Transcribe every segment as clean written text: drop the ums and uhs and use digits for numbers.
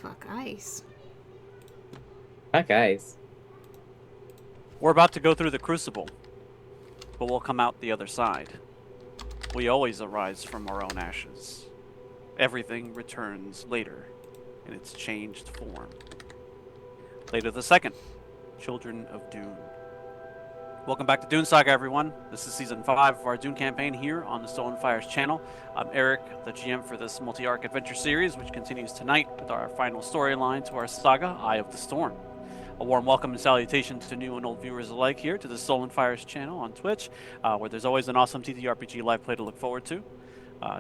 Fuck ice. Fuck guys. We're about to go through the crucible, but we'll come out the other side. We always arise from our own ashes. Everything returns later in its changed form. Later the second, Children of Dune. Welcome back to Dune Saga, everyone. This is Season 5 of our Dune campaign here on the Stolen Fires channel. I'm Eric, the GM for this multi-arc adventure series, which continues tonight with our final storyline to our saga, Eye of the Storm. A warm welcome and salutation to new and old viewers alike here to the Stolen Fires channel on Twitch, where there's always an awesome TTRPG live play to look forward to.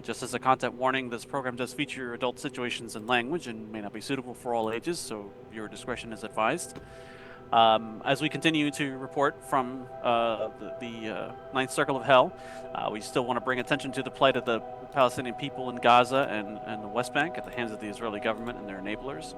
Just as a content warning, this program does feature adult situations and language and may not be suitable for all ages, so viewer discretion is advised. As we continue to report from the Ninth Circle of Hell, we still want to bring attention to the plight of the Palestinian people in Gaza and the West Bank at the hands of the Israeli government and their enablers.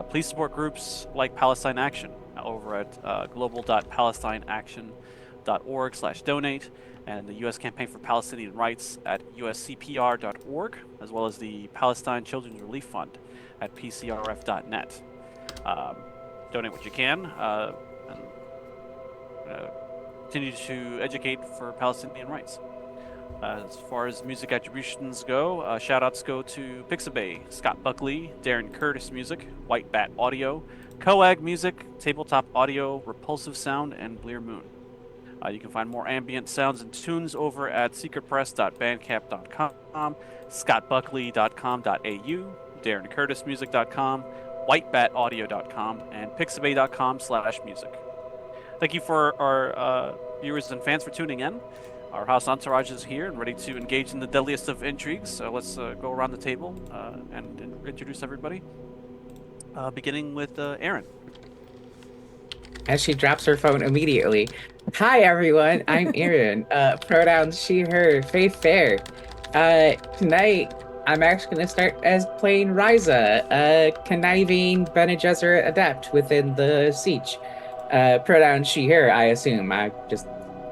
Please support groups like Palestine Action over at global.palestineaction.org/donate, and the U.S. Campaign for Palestinian Rights at uscpr.org, as well as the Palestine Children's Relief Fund at pcrf.net. Donate what you can, and continue to educate for Palestinian rights. As far as music attributions go, shout-outs go to Pixabay, Scott Buckley, Darren Curtis Music, White Bat Audio, Coag Music, Tabletop Audio, Repulsive Sound, and Blear Moon. You can find more ambient sounds and tunes over at secretpress.bandcamp.com, scottbuckley.com.au, darrencurtismusic.com, whitebataudio.com, and pixabay.com/music. Thank you for our viewers and fans for tuning in. Our house entourage is here and ready to engage in the deadliest of intrigues. So let's go around the table and introduce everybody. Beginning with Erin. As she drops her phone immediately. Hi everyone, I'm Erin. Pronouns she, her, faith fair. Tonight I'm actually going to start as playing Ryza, a conniving Bene Gesserit adept within the siege. Pronouns she, her, I assume. I just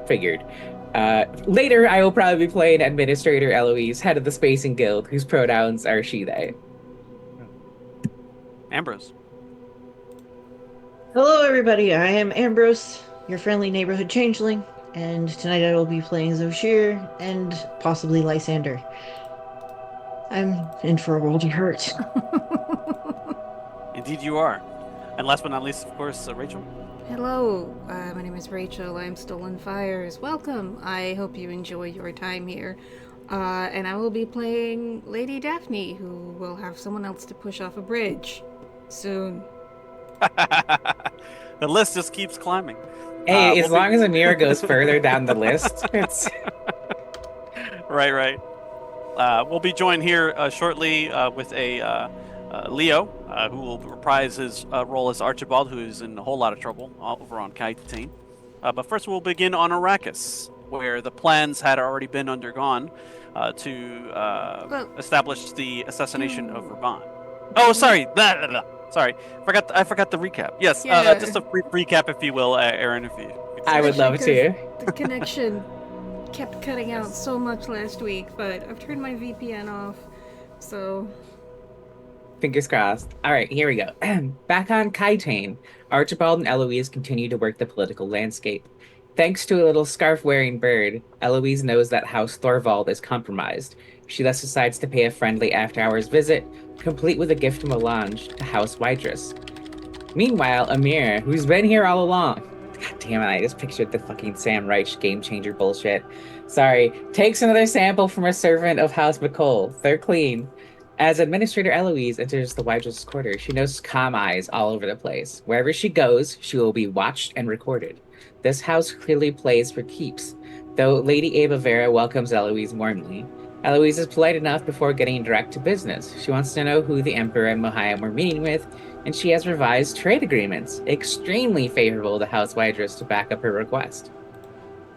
figured. Later, I will probably be playing Administrator Eloise, head of the Spacing Guild, whose pronouns are she, they. Ambrose. Hello, everybody. I am Ambrose, your friendly neighborhood changeling, and tonight I will be playing Zoshir and possibly Lysander. I'm in for a world of hurt. Indeed you are. And last but not least, of course, Rachel. Hello, my name is Rachel. I'm Stolen Fires. Welcome. I hope you enjoy your time here. And I will be playing Lady Daphne, who will have someone else to push off a bridge soon. The list just keeps climbing. Hey, as long as Amira goes further down the list, it's... Right. We'll be joined here shortly with a Leo, who will reprise his role as Archibald, who is in a whole lot of trouble over on Kaitine. But first we'll begin on Arrakis, where the plans had already been undergone to establish the assassination of Raban. Oh, sorry. Sorry, I forgot the recap. Yes, Yeah. just a brief recap, if you will, Aaron, if you. I would love to. The connection kept cutting out so much last week, but I've turned my VPN off, so... Fingers crossed. All right, here we go. Back on Kaitane, Archibald and Eloise continue to work the political landscape. Thanks to a little scarf-wearing bird, Eloise knows that House Thorvald is compromised. She thus decides to pay a friendly after-hours visit, complete with a gift melange, to House Wydris. Meanwhile, Amir, who's been here all along... God damn it, I just pictured the fucking Sam Reich game-changer bullshit. Sorry. Takes another sample from a servant of House McColl. They're clean. As Administrator Eloise enters the Wydris quarter, she notices calm eyes all over the place. Wherever she goes, she will be watched and recorded. This house clearly plays for keeps, though Lady Ava Vera welcomes Eloise warmly. Eloise is polite enough before getting direct to business. She wants to know who the Emperor and Mohiam were meeting with, and she has revised trade agreements, extremely favorable to House Wydris to back up her request.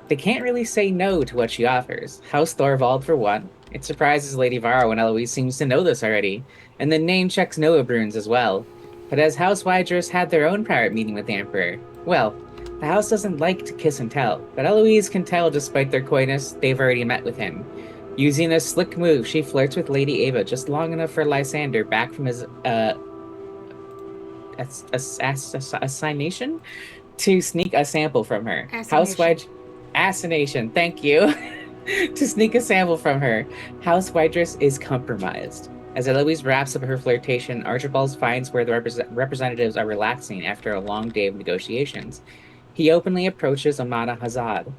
They can't really say no to what she offers. House Thorvald, for one. It surprises Lady Varro when Eloise seems to know this already, and the name checks Noah Bruns as well. But as House Wydris had their own private meeting with the Emperor, well, the house doesn't like to kiss and tell, but Eloise can tell despite their coyness, they've already met with him. Using a slick move, she flirts with Lady Ava just long enough for Lysander back from his assignation to sneak a sample from her. Assassination. Assassination, thank you. To sneak a sample from her. House Wydress is compromised. As Eloise wraps up her flirtation, Archibald finds where the representatives are relaxing after a long day of negotiations. He openly approaches Amana Hazad,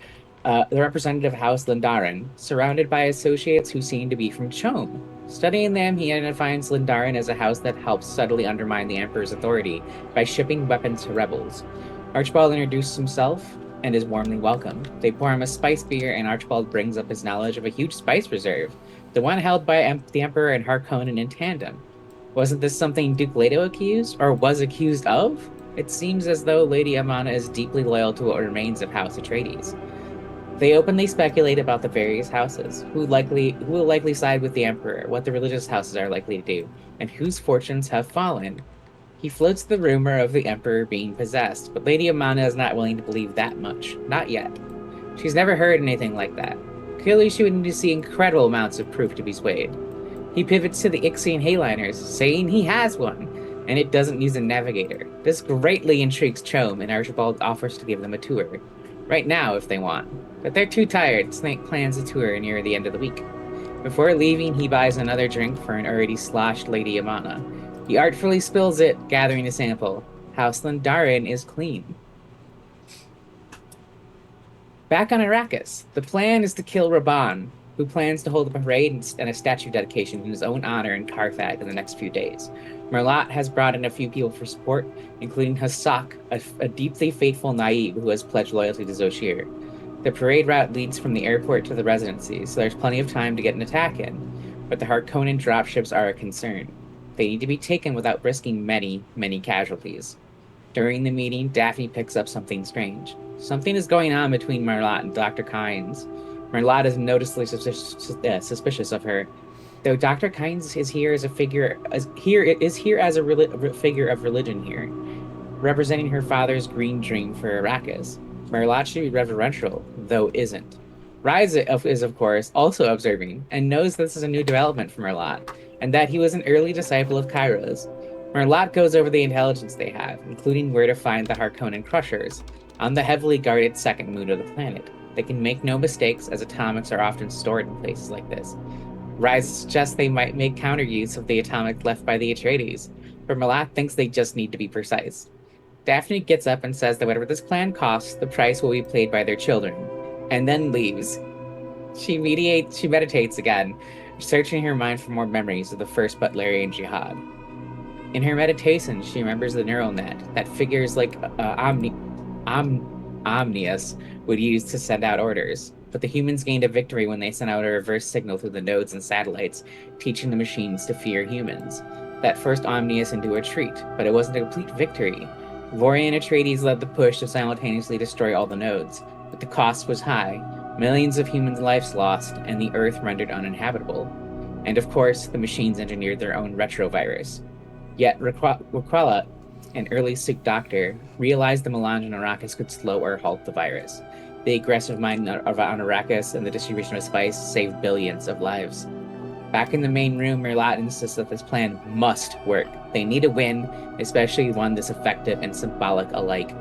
the representative of House Lindarin, surrounded by associates who seem to be from Chom. Studying them, he identifies Lindarin as a house that helps subtly undermine the Emperor's authority by shipping weapons to rebels. Archibald introduces himself and is warmly welcomed. They pour him a spice beer, and Archibald brings up his knowledge of a huge spice reserve, the one held by the Emperor and Harkonnen in tandem. Wasn't this something Duke Leto accused, or was accused of? It seems as though Lady Amana is deeply loyal to what remains of House Atreides. They openly speculate about the various houses, who will likely side with the Emperor, what the religious houses are likely to do, and whose fortunes have fallen. He floats the rumor of the Emperor being possessed, but Lady Amana is not willing to believe that much. Not yet. She's never heard anything like that. Clearly, she would need to see incredible amounts of proof to be swayed. He pivots to the Ixian Hayliners, saying he has one, and it doesn't use a navigator. This greatly intrigues Chom, and Archibald offers to give them a tour. Right now, if they want. But they're too tired. Snake plans a tour near the end of the week. Before leaving, he buys another drink for an already sloshed Lady Amana. He artfully spills it, gathering a sample. House Lindarin is clean. Back on Arrakis, the plan is to kill Raban, who plans to hold a parade and a statue dedication in his own honor in Karthag in the next few days. Merlot has brought in a few people for support, including Hassak, a deeply faithful Naib who has pledged loyalty to Zoshir. The parade route leads from the airport to the residency, so there's plenty of time to get an attack in. But the Harkonnen dropships are a concern. They need to be taken without risking many, many casualties. During the meeting, Daphne picks up something strange. Something is going on between Merlot and Dr. Kynes. Merlot is noticeably suspicious of her, though Dr. Kynes is here as a figure as a figure of religion here, representing her father's green dream for Arrakis. Merlot should be reverential, though isn't. Rise is, of course, also observing, and knows this is a new development for Merlot, and that he was an early disciple of Kairos. Merlot goes over the intelligence they have, including where to find the Harkonnen Crushers, on the heavily guarded second moon of the planet. They can make no mistakes, as atomics are often stored in places like this. Rise suggests they might make counter use of the atomic left by the Atreides, but Merlot thinks they just need to be precise. Daphne gets up and says that whatever this plan costs, the price will be paid by their children, and then leaves. She meditates again, searching her mind for more memories of the first Butlerian jihad. In her meditation, she remembers the neural net that figures like Omnius would use to send out orders. But the humans gained a victory when they sent out a reverse signal through the nodes and satellites, teaching the machines to fear humans. That forced Omnius into a retreat, but it wasn't a complete victory. Vorian Atreides led the push to simultaneously destroy all the nodes, but the cost was high. Millions of humans' lives lost, and the Earth rendered uninhabitable. And of course, the machines engineered their own retrovirus. Yet Raquala, an early Sikh doctor, realized the melange on Arrakis could slow or halt the virus. The aggressive mine on Arrakis and the distribution of spice saved billions of lives. Back in the main room, Merlot insists that this plan must work. They need a win, especially one this effective and symbolic alike.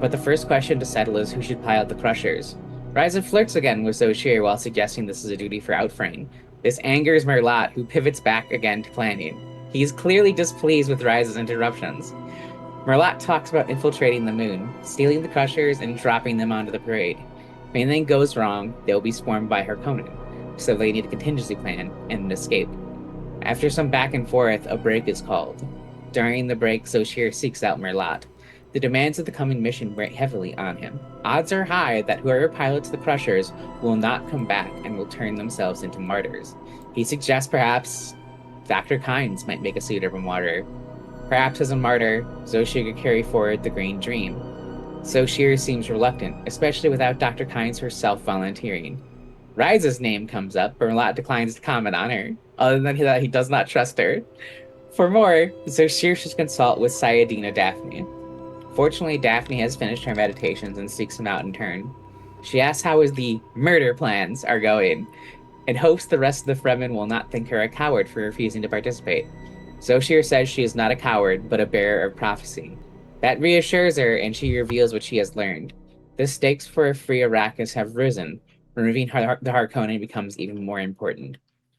But the first question to settle is who should pilot the Crushers. Ryza flirts again with Zoshir while suggesting this is a duty for Outframe. This angers Merlot, who pivots back again to planning. He is clearly displeased with Ryza's interruptions. Merlot talks about infiltrating the moon, stealing the Crushers, and dropping them onto the parade. If anything goes wrong, they'll be swarmed by Harkonnen, so they need a contingency plan and an escape. After some back and forth, a break is called. During the break, Zoshir seeks out Merlot. The demands of the coming mission weigh heavily on him. Odds are high that whoever pilots the Crushers will not come back and will turn themselves into martyrs. He suggests perhaps Dr. Kynes might make a suitable martyr. Perhaps as a martyr, Zoshir could carry forward the Green Dream. Zoshir seems reluctant, especially without Dr. Kynes herself volunteering. Ryza's name comes up, but Merlot declines to comment on her, other than that he does not trust her. For more, Zoshir should consult with Sayadina Daphne. Fortunately, Daphne has finished her meditations and seeks him out in turn. She asks how the murder plans are going, and hopes the rest of the Fremen will not think her a coward for refusing to participate. Zoshir says she is not a coward, but a bearer of prophecy. That reassures her, and she reveals what she has learned. The stakes for a free Arrakis have risen. Removing the Harkonnen becomes even more important.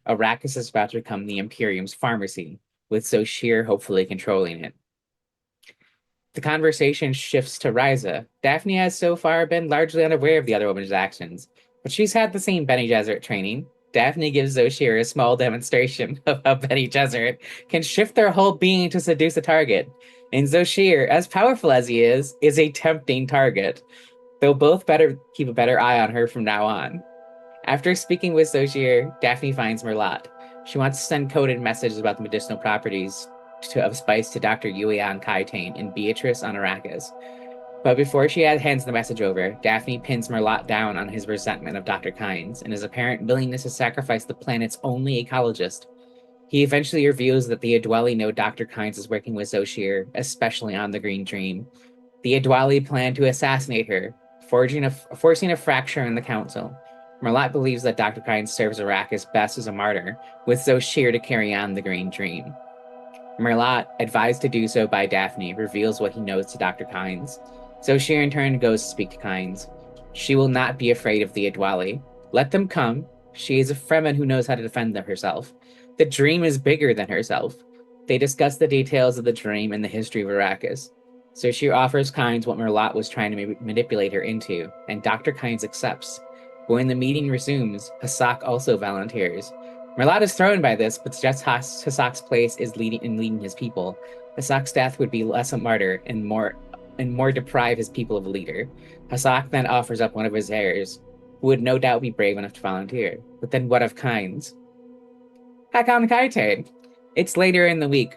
Arrakis is about to become the Imperium's pharmacy, with Zoshir hopefully controlling it. The conversation shifts to Ryza. Daphne has so far been largely unaware of the other woman's actions, but she's had the same Bene Gesserit training. Daphne gives Zoshir a small demonstration of how Bene Gesserit can shift their whole being to seduce a target. And Zoshir, as powerful as he is a tempting target. They'll both better keep a better eye on her from now on. After speaking with Zoshir, Daphne finds Merlot. She wants to send coded messages about the medicinal properties of spice to Dr. Yuan Kaitane and Beatrice on Arrakis. But before she hands the message over, Daphne pins Merlot down on his resentment of Dr. Kynes and his apparent willingness to sacrifice the planet's only ecologist. He eventually reveals that the Adwali know Dr. Kynes is working with Zoshir, especially on the Green Dream. The Adwali plan to assassinate her, forcing a fracture in the council. Merlot believes that Dr. Kynes serves Arrakis best as a martyr, with Zoshir to carry on the Green Dream. Merlot, advised to do so by Daphne, reveals what he knows to Dr. Kynes. Zoshir in turn goes to speak to Kynes. She will not be afraid of the Adwali. Let them come. She is a Fremen who knows how to defend herself. The dream is bigger than herself. They discuss the details of the dream and the history of Arrakis. Zoshir offers Kynes what Merlot was trying to manipulate her into, and Dr. Kynes accepts. But when the meeting resumes, Hasak also volunteers. Merlot is thrown by this, but suggests Hasak's place is leading his people. Hasak's death would be less a martyr and more deprive his people of a leader. Hasak then offers up one of his heirs, who would no doubt be brave enough to volunteer. But then what of Kynes? Hakon Kaitane. It's later in the week.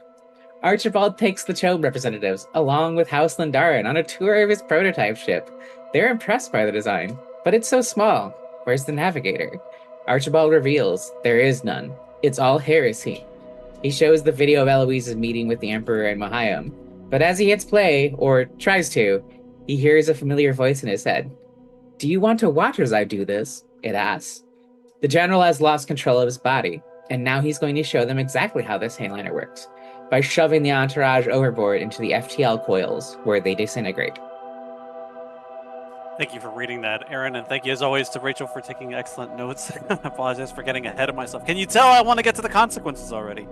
Archibald takes the Chobe representatives, along with House Lindarin, on a tour of his prototype ship. They're impressed by the design, but it's so small. Where's the navigator? Archibald reveals there is none. It's all heresy. He shows the video of Eloise's meeting with the Emperor and Mahayam, but as he hits play, or tries to, he hears a familiar voice in his head. Do you want to watch as I do this? It asks. The general has lost control of his body, and now he's going to show them exactly how this handliner works, by shoving the entourage overboard into the FTL coils, where they disintegrate. Thank you for reading that, Aaron, and thank you as always to Rachel for taking excellent notes. I apologize for getting ahead of myself. Can you tell I want to get to the consequences already?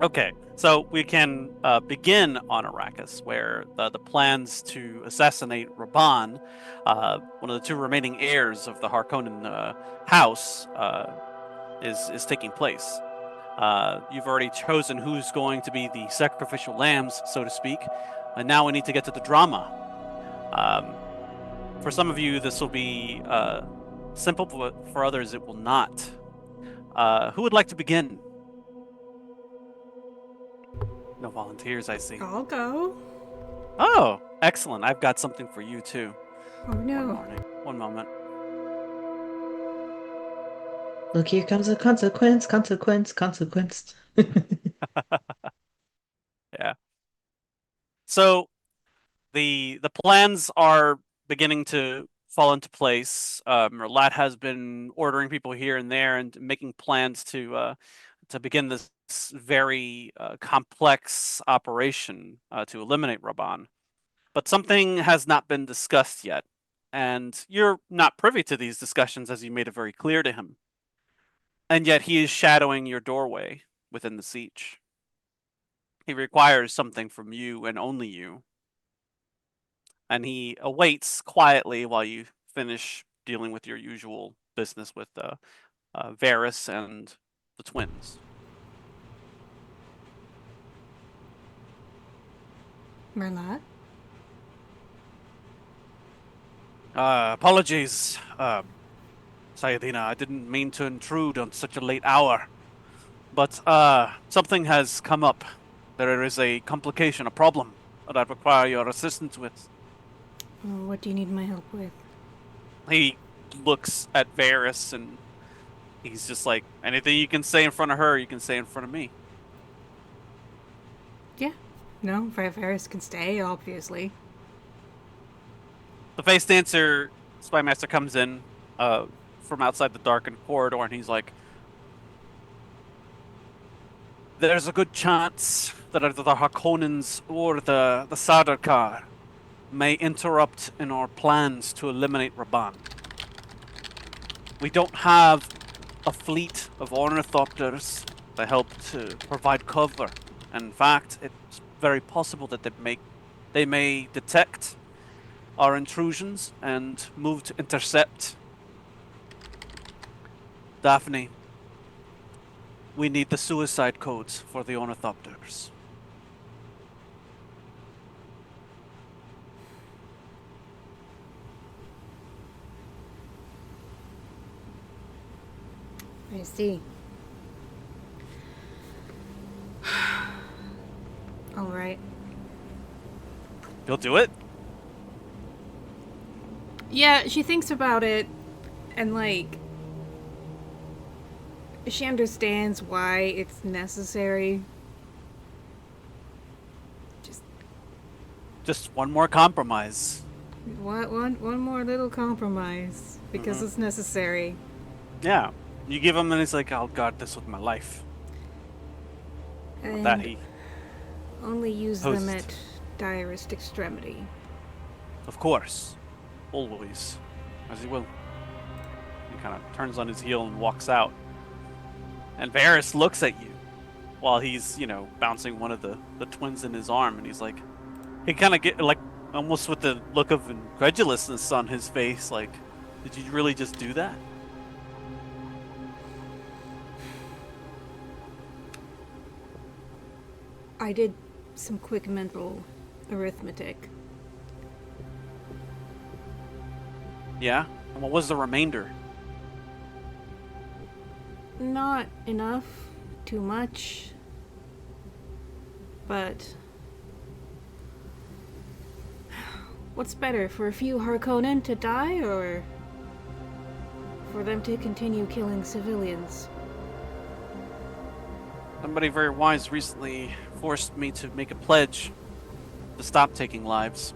Okay, so we can begin on Arrakis, where the plans to assassinate Raban, one of the two remaining heirs of the Harkonnen house, is taking place. You've already chosen who's going to be the sacrificial lambs, so to speak, and now we need to get to the drama. For some of you, this will be simple, but for others, it will not. Who would like to begin? No volunteers, I see. I'll go. Oh, excellent. I've got something for you, too. Oh no. One moment. Look, here comes a consequence. Yeah. So the plans are beginning to fall into place. Merlat has been ordering people here and there and making plans to begin this very complex operation to eliminate Raban. But something has not been discussed yet, and you're not privy to these discussions, as you made it very clear to him. And yet he is shadowing your doorway within the siege. He requires something from you and only you. And he awaits quietly while you finish dealing with your usual business with Varys and the twins. Merlot? Apologies, Sayadina. I didn't mean to intrude on such a late hour. But something has come up. There is a complication, a problem that I require your assistance with. Oh, what do you need my help with? He looks at Varys and he's just like, anything you can say in front of her, you can say in front of me. Yeah. No, Varys can stay, obviously. The face dancer spymaster comes in from outside the darkened corridor and he's like, there's a good chance that either the Harkonnens or the Sardaukar may interrupt in our plans to eliminate Raban. We don't have a fleet of ornithopters to help to provide cover. In fact, it's very possible that they may detect our intrusions and move to intercept. Daphne, we need the suicide codes for the ornithopters. I see. All right. You'll do it? Yeah, she thinks about it, and like, she understands why it's necessary. Just one more compromise. One more little compromise because it's necessary. Yeah. You give him and he's like, I'll guard this with my life. And That he, only use Post. them at direst extremity. of course, always, as he will. He kind of turns on his heel and walks out. And Varys looks at you while he's, bouncing one of the twins in his arm, and he's like, he kind of get like almost with the look of incredulousness on his face, like, did you really just do that? I did some quick mental arithmetic. Yeah? And what was the remainder? Not enough, too much, but what's better, for a few Harkonnen to die, or for them to continue killing civilians? Somebody very wise recently forced me to make a pledge to stop taking lives.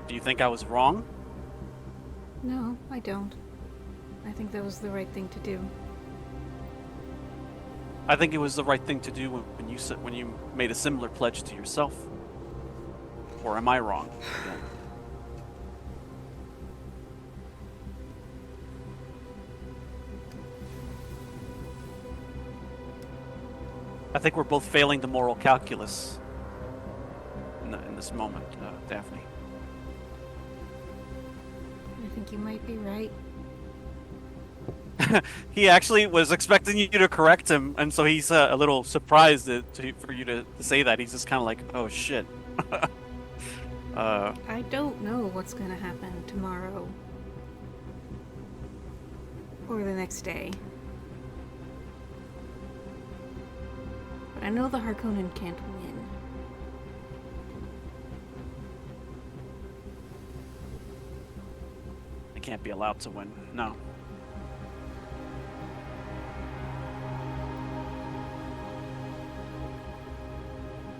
Do you think I was wrong? No, I don't. I think that was the right thing to do. I think it was the right thing to do when you made a similar pledge to yourself. Or am I wrong? Again? I think we're both failing the moral calculus in this moment, Daphne. I think you might be right. He actually was expecting you to correct him, and so he's a little surprised for you to say that. He's just kind of like, oh shit. I don't know what's gonna happen tomorrow. Or the next day. But I know the Harkonnen can't win. They can't be allowed to win. No.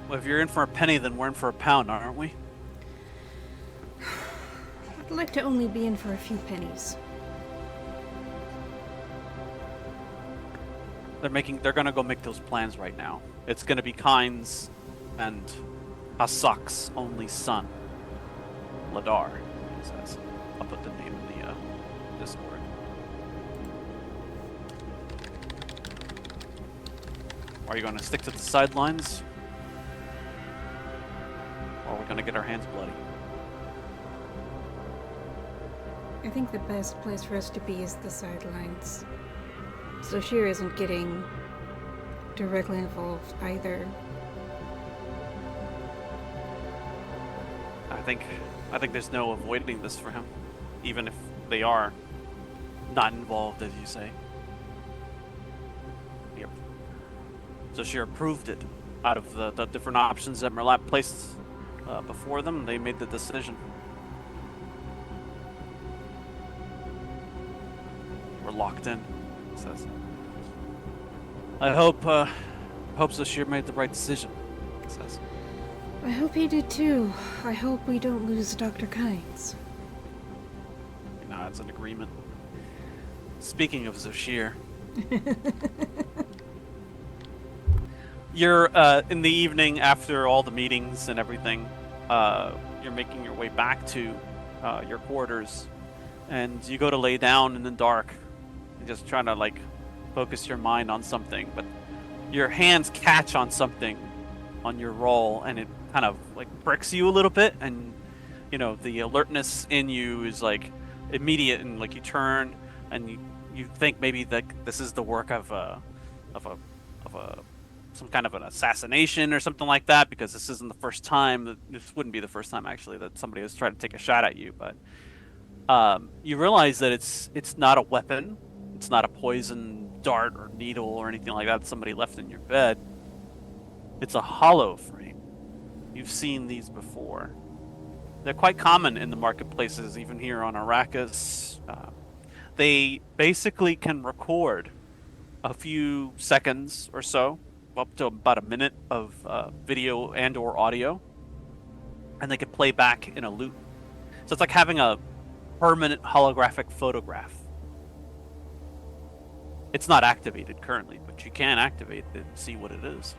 Well, if you're in for a penny, then we're in for a pound, aren't we? I'd like to only be in for a few pennies. They're gonna go make those plans right now. It's gonna be Kynes and Hasak's only son, Ladar, he says. I'll put the name in the Discord. Are you gonna stick to the sidelines? Or are we gonna get our hands bloody? I think the best place for us to be is the sidelines. So Sheer isn't getting directly involved either. I think there's no avoiding this for him, even if they are not involved, as you say. Yep. So she approved it. Out of the different options that Merlap placed before them, they made the decision. We're locked in, it says. I hope Zashir made the right decision, it says. I hope he did too. I hope we don't lose Dr. Kynes. No, it's an agreement. Speaking of Zoshir, you're in the evening after all the meetings and everything. You're making your way back to your quarters, and you go to lay down in the dark, and just trying to like focus your mind on something, but your hands catch on something on your roll, and it kind of like pricks you a little bit, and the alertness in you is like immediate, and like you turn and you think maybe that this is the work of a of a of a some kind of an assassination or something like that, because this isn't the first time this wouldn't be the first time actually that somebody has tried to take a shot at you, but you realize that it's not a weapon, it's not a poison dart or needle or anything like that somebody left in your bed. It's a hollow frame. You've seen these before. They're quite common in the marketplaces, even here on Arrakis. They basically can record a few seconds or so, up to about a minute of video and or audio, and they can play back in a loop. So it's like having a permanent holographic photograph. It's not activated currently, but you can activate it and see what it is.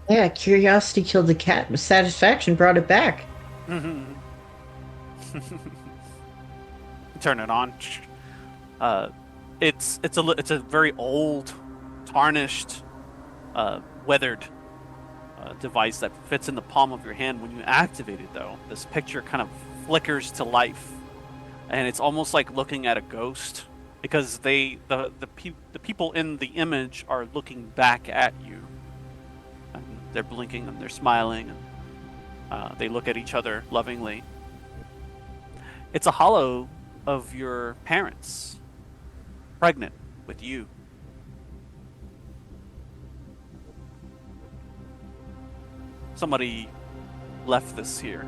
Yeah, curiosity killed the cat, but satisfaction brought it back. Turn it on. It's a very old, tarnished, weathered device that fits in the palm of your hand. When you activate it, though, this picture kind of flickers to life, and it's almost like looking at a ghost, because the people in the image are looking back at you, and they're blinking and they're smiling, and they look at each other lovingly. It's a hollow of your parents, pregnant with you. Somebody left this here.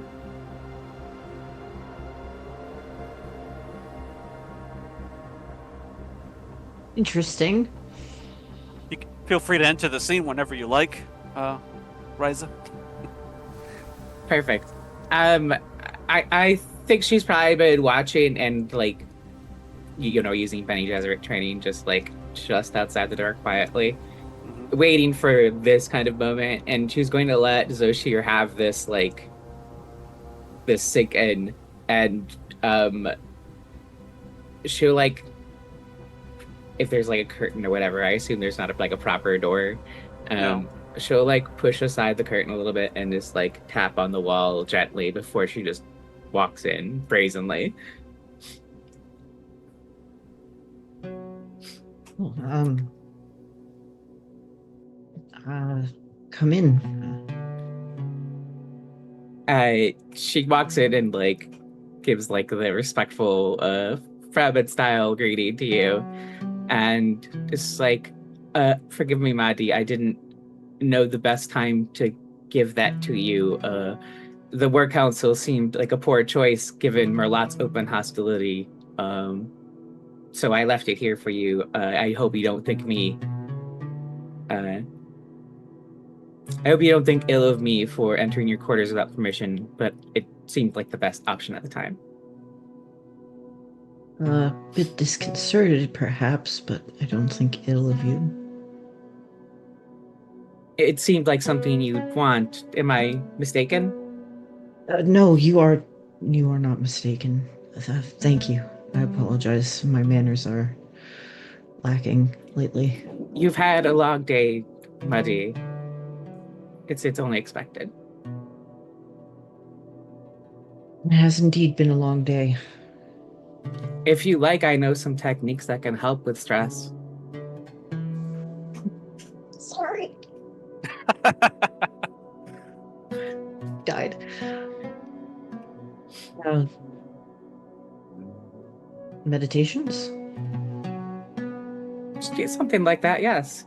Interesting. You can feel free to enter the scene whenever you like, Riza. Perfect. I think she's probably been watching and like, using Benny Gesserit training, just outside the door quietly, waiting for this kind of moment, and she's going to let Zoshir have this sink in, and she'll if there's a curtain or whatever, I assume there's not a proper door. No. She'll push aside the curtain a little bit and just tap on the wall gently before she just walks in brazenly. Come in. She walks in and gives the respectful Frabit style greeting to you, and it's forgive me, Madi, I didn't know the best time to give that to you. The War Council seemed like a poor choice given Merlot's open hostility, so I left it here for you. I hope you don't think ill of me for entering your quarters without permission, but it seemed like the best option at the time. A bit disconcerted, perhaps, but I don't think ill of you. It seemed like something you'd want. Am I mistaken? No, you are not mistaken. Thank you. I apologize. My manners are lacking lately. You've had a long day, Muddy. It's only expected. It has indeed been a long day. If you like, I know some techniques that can help with stress. Sorry. Died. Meditations? Something like that, yes.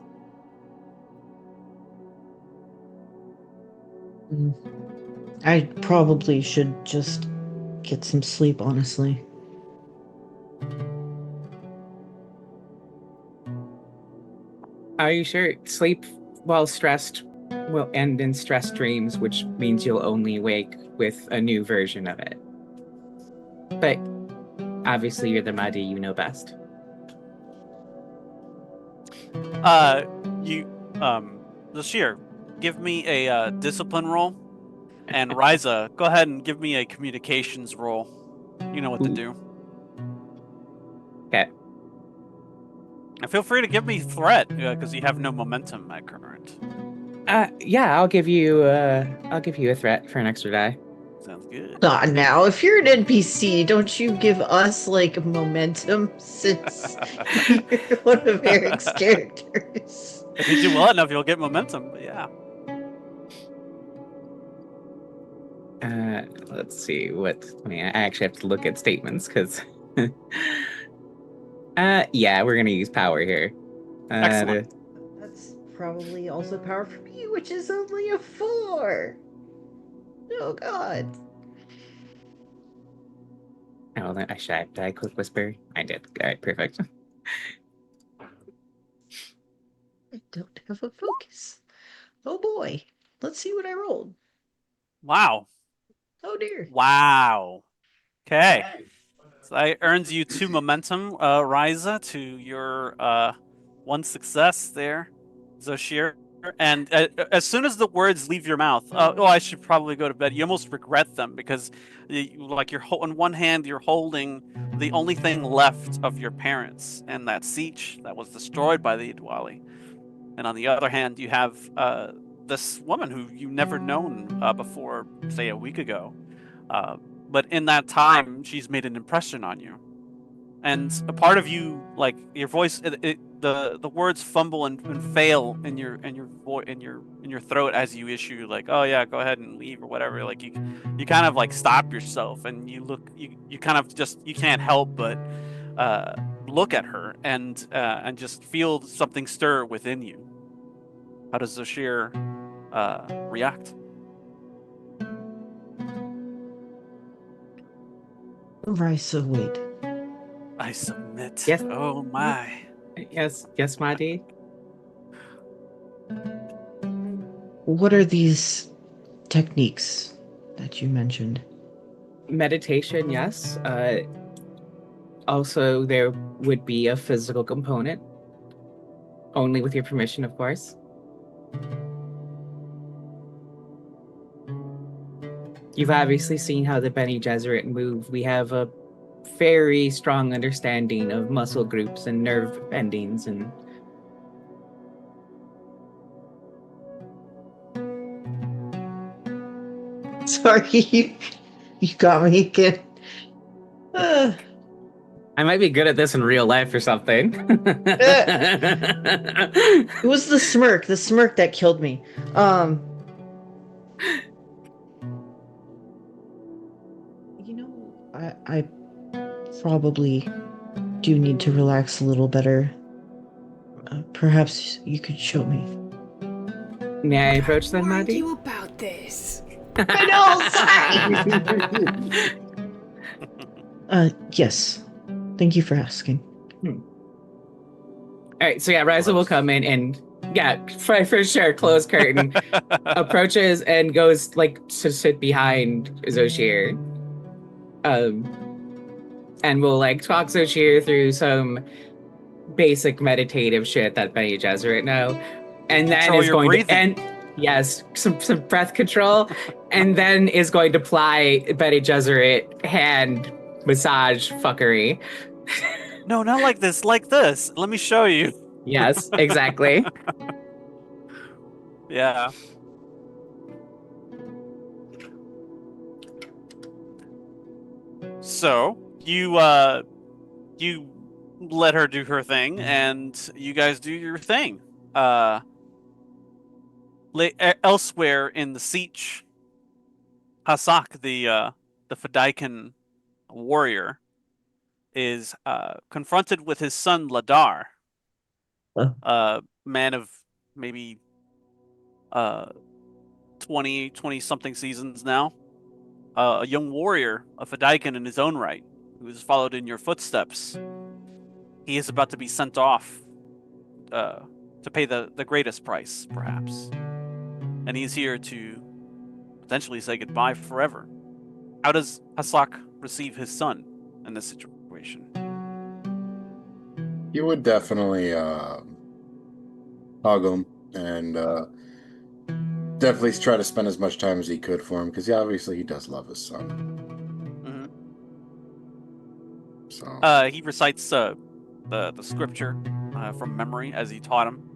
I probably should just get some sleep, honestly. Are you sure? Sleep while stressed will end in stress dreams, which means you'll only wake with a new version of it. But Obviously, you're the Mahdi, you know best. You, Zashir, give me a discipline roll, and Ryza, go ahead and give me a communications roll. You know what to Ooh. do. Okay. And feel free to give me threat, because you have no momentum at current. Yeah, I'll give you a threat for an extra die. Sounds good. Not now. If you're an NPC, don't you give us like momentum since you're one of Eric's characters? If you do well enough, you'll get momentum. But yeah. Let's see what. I mean, I actually have to look at statements because. Yeah, we're gonna use power here. Excellent. That's probably also power for me, which is only a 4. Oh god. Oh, did I quick whisper? I did. All right, perfect. I don't have a focus. Oh boy. Let's see what I rolled. Wow. Oh dear. Wow. Okay. So that earns you 2 momentum, Ryza, to your 1 success there, Zoshir. And as soon as the words leave your mouth, oh, I should probably go to bed. You almost regret them because, like, on one hand, you're holding the only thing left of your parents and that siege that was destroyed by the Idwali, and on the other hand, you have this woman who you never known before, say a week ago. But in that time, she's made an impression on you, and a part of you, like your voice, the words fumble and fail in your throat as you issue like, oh yeah, go ahead and leave or whatever. Like you kind of like stop yourself and you kind of just you can't help but look at her and just feel something stir within you. How does Zashir react? Rysa, wait. I submit. Yes. Oh my. Yes, Mahdi. What are these techniques that you mentioned? Meditation, yes. Also, there would be a physical component, only with your permission, of course. You've obviously seen how the Bene Gesserit move. We have a very strong understanding of muscle groups and nerve endings, and Sorry, you got me again. Uh, I might be good at this in real life or something. it was the smirk that killed me. You know, I probably do need to relax a little better. Perhaps you could show me. May I approach them, Warned Mahdi? you about this. I know, sorry. Yes. Thank you for asking. All right, so yeah, Ryza will come in and yeah, for sure, close curtain, approaches and goes like to sit behind Zoshir. And we'll like talk Zoshir through some basic meditative shit that Bene Gesserit know. And then Control is your going breathing. to end yes, some breath control, and then is going to apply Bene Gesserit hand massage fuckery. No, not like this. Like this. Let me show you. Yes, exactly. Yeah. So you let her do her thing, and you guys do your thing. Elsewhere in the siege, Hasak, the Fedaykin warrior, is confronted with his son Ladar, Huh? a man of maybe 20 something seasons now, a young warrior, a Fedaykin in his own right, who has followed in your footsteps. He is about to be sent off to pay the greatest price, perhaps. And he's here to potentially say goodbye forever. How does Hasak receive his son in this situation? He would definitely hug him and definitely try to spend as much time as he could for him because obviously he does love his son. Hmm. So He recites the scripture from memory as he taught him.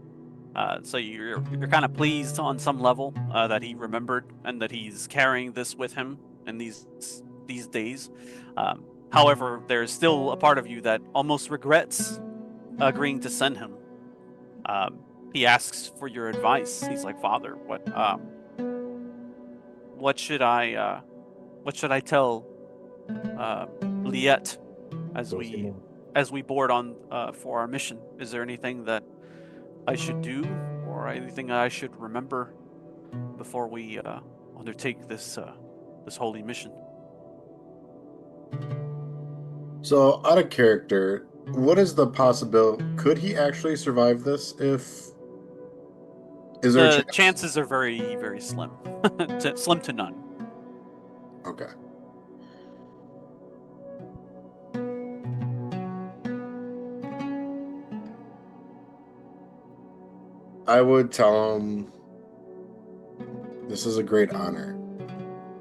So you're kind of pleased on some level that he remembered and that he's carrying this with him in these days. However, there's still a part of you that almost regrets agreeing to send him. He asks for your advice. He's like, Father, what should I tell Liette as we board on for our mission? Is there anything that I should do or anything I should remember before we undertake this holy mission? So, out of character, what is the possibility? Could he actually survive this? If is there a The chance? chances are very, very slim, slim to none. Okay. I would tell him this is a great honor,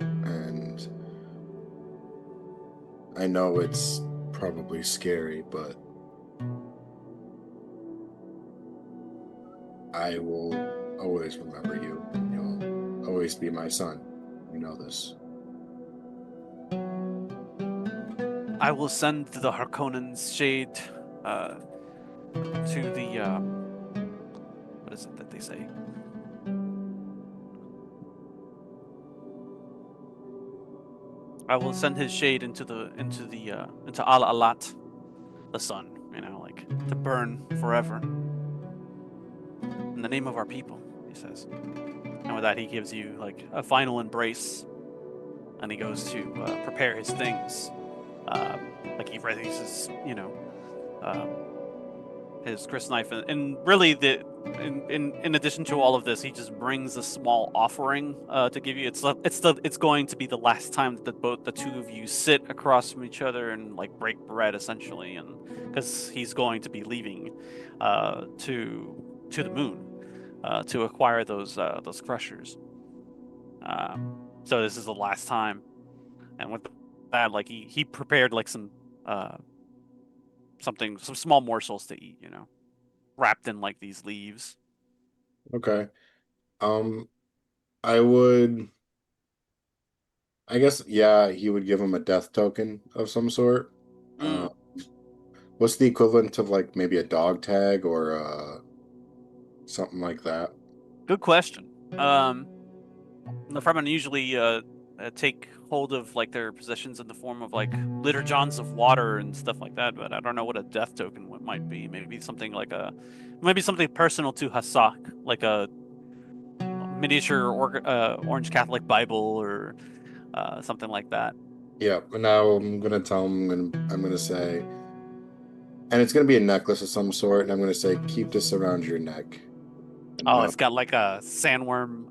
and I know it's probably scary, but I will always remember you. You'll always be my son. You know this. I will send the Harkonnen's shade to the what is it that they say? I will send his shade into Al Alat, the sun. Like to burn forever in the name of our people. He says, and with that, he gives you like a final embrace, and he goes to prepare his things. Like he raises, um, his crysknife, and really in addition to all of this, he just brings a small offering to give you. It's going to be the last time that the two of you sit across from each other and like break bread essentially, and because he's going to be leaving to the moon to acquire those crushers. So this is the last time, and with that, like he prepared like some small morsels to eat, wrapped in like these leaves. Okay. Um, I would. I guess yeah, he would give him a death token of some sort. Mm, What's the equivalent of like maybe a dog tag or something like that? good question. The Fremen usually take hold of like their possessions in the form of like litter johns of water and stuff like that, but I don't know what a death token might be. Maybe something personal to Hassak, like a miniature Orange Catholic Bible or something like that. Yeah, but now I'm gonna tell him I'm gonna say, and it's gonna be a necklace of some sort, and I'm gonna say, keep this around your neck. And Oh, no, it's got like a sandworm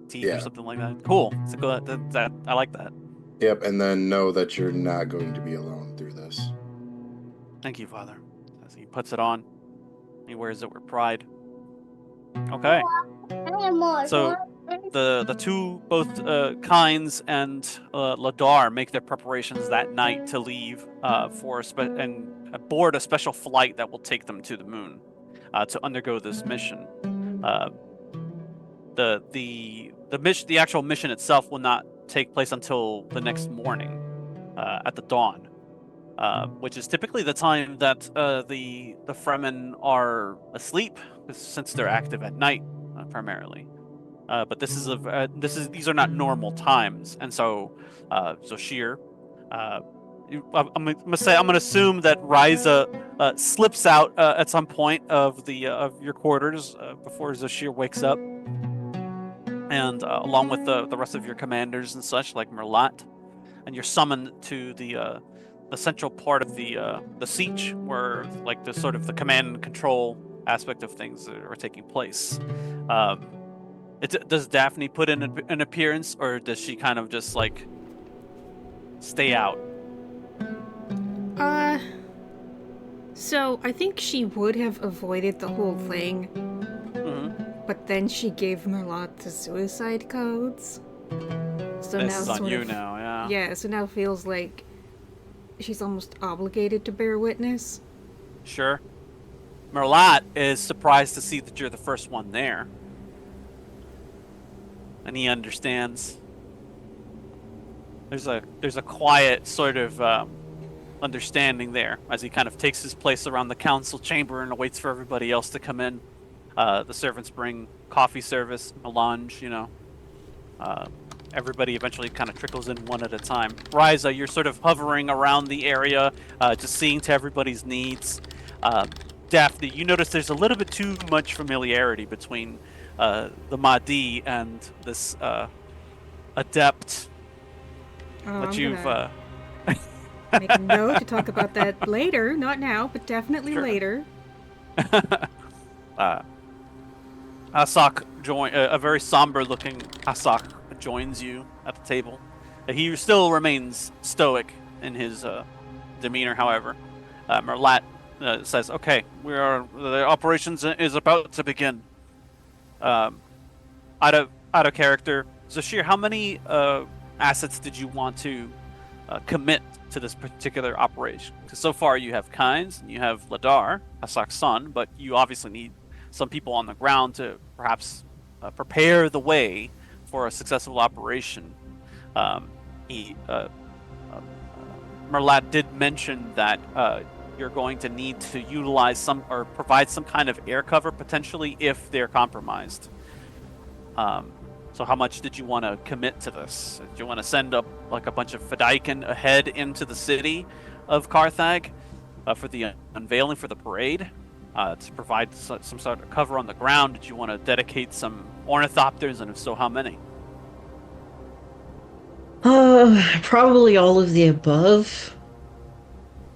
teeth or yeah, something like that. Cool. It's a good, that I like that. yep, and then know that you're not going to be alone through this. Thank you, Father. As he puts it on, he wears it with pride. Okay. So the two both Kynes and Ladar make their preparations that night to leave and board a special flight that will take them to the moon to undergo this mission. Uh, the actual mission itself will not take place until the next morning at the dawn, which is typically the time that the Fremen are asleep, since they're active at night primarily. But these are not normal times, and so Zoshir, I'm gonna assume that Ryza slips out at some point of your quarters before Zoshir wakes up, and along with the rest of your commanders and such, like Merlat, and you're summoned to the central part of the siege, where like the sort of the command and control aspect of things are taking place. Um, does Daphne put in an appearance, or does she kind of just like stay out? Uh, So I think she would have avoided the whole thing, Hmm. but then she gave Merlot the suicide codes. So This now is on sort you of now, yeah. yeah, so now feels like she's almost obligated to bear witness. Sure. Merlot is surprised to see that you're the first one there. And he understands. There's a quiet sort of understanding there as he kind of takes his place around the council chamber and waits for everybody else to come in. The servants bring coffee service, melange, Uh, everybody eventually kind of trickles in one at a time. Riza, you're sort of hovering around the area, just seeing to everybody's needs. Daphne, you notice there's a little bit too much familiarity between the Mahdi and this adept Oh, that I'm you've. gonna make a note to talk about that later. Not now, but definitely Sure. later. uh, Asak a very somber-looking Asak joins you at the table. He still remains stoic in his demeanor, however. Merlat says, "Okay, the operations is about to begin." Um, out of character, Zashir, how many assets did you want to commit to this particular operation? Because so far you have Kynes and you have Ladar, Asak's son, but you obviously need some people on the ground to perhaps prepare the way for a successful operation. He Merlat did mention that you're going to need to utilize some or provide some kind of air cover potentially if they're compromised. So how much did you want to commit to this? Do you want to send up like a bunch of Fedaykin ahead into the city of Carthage for the unveiling for the parade to provide some sort of cover on the ground? Did you want to dedicate some ornithopters, and if so, how many? Probably all of the above.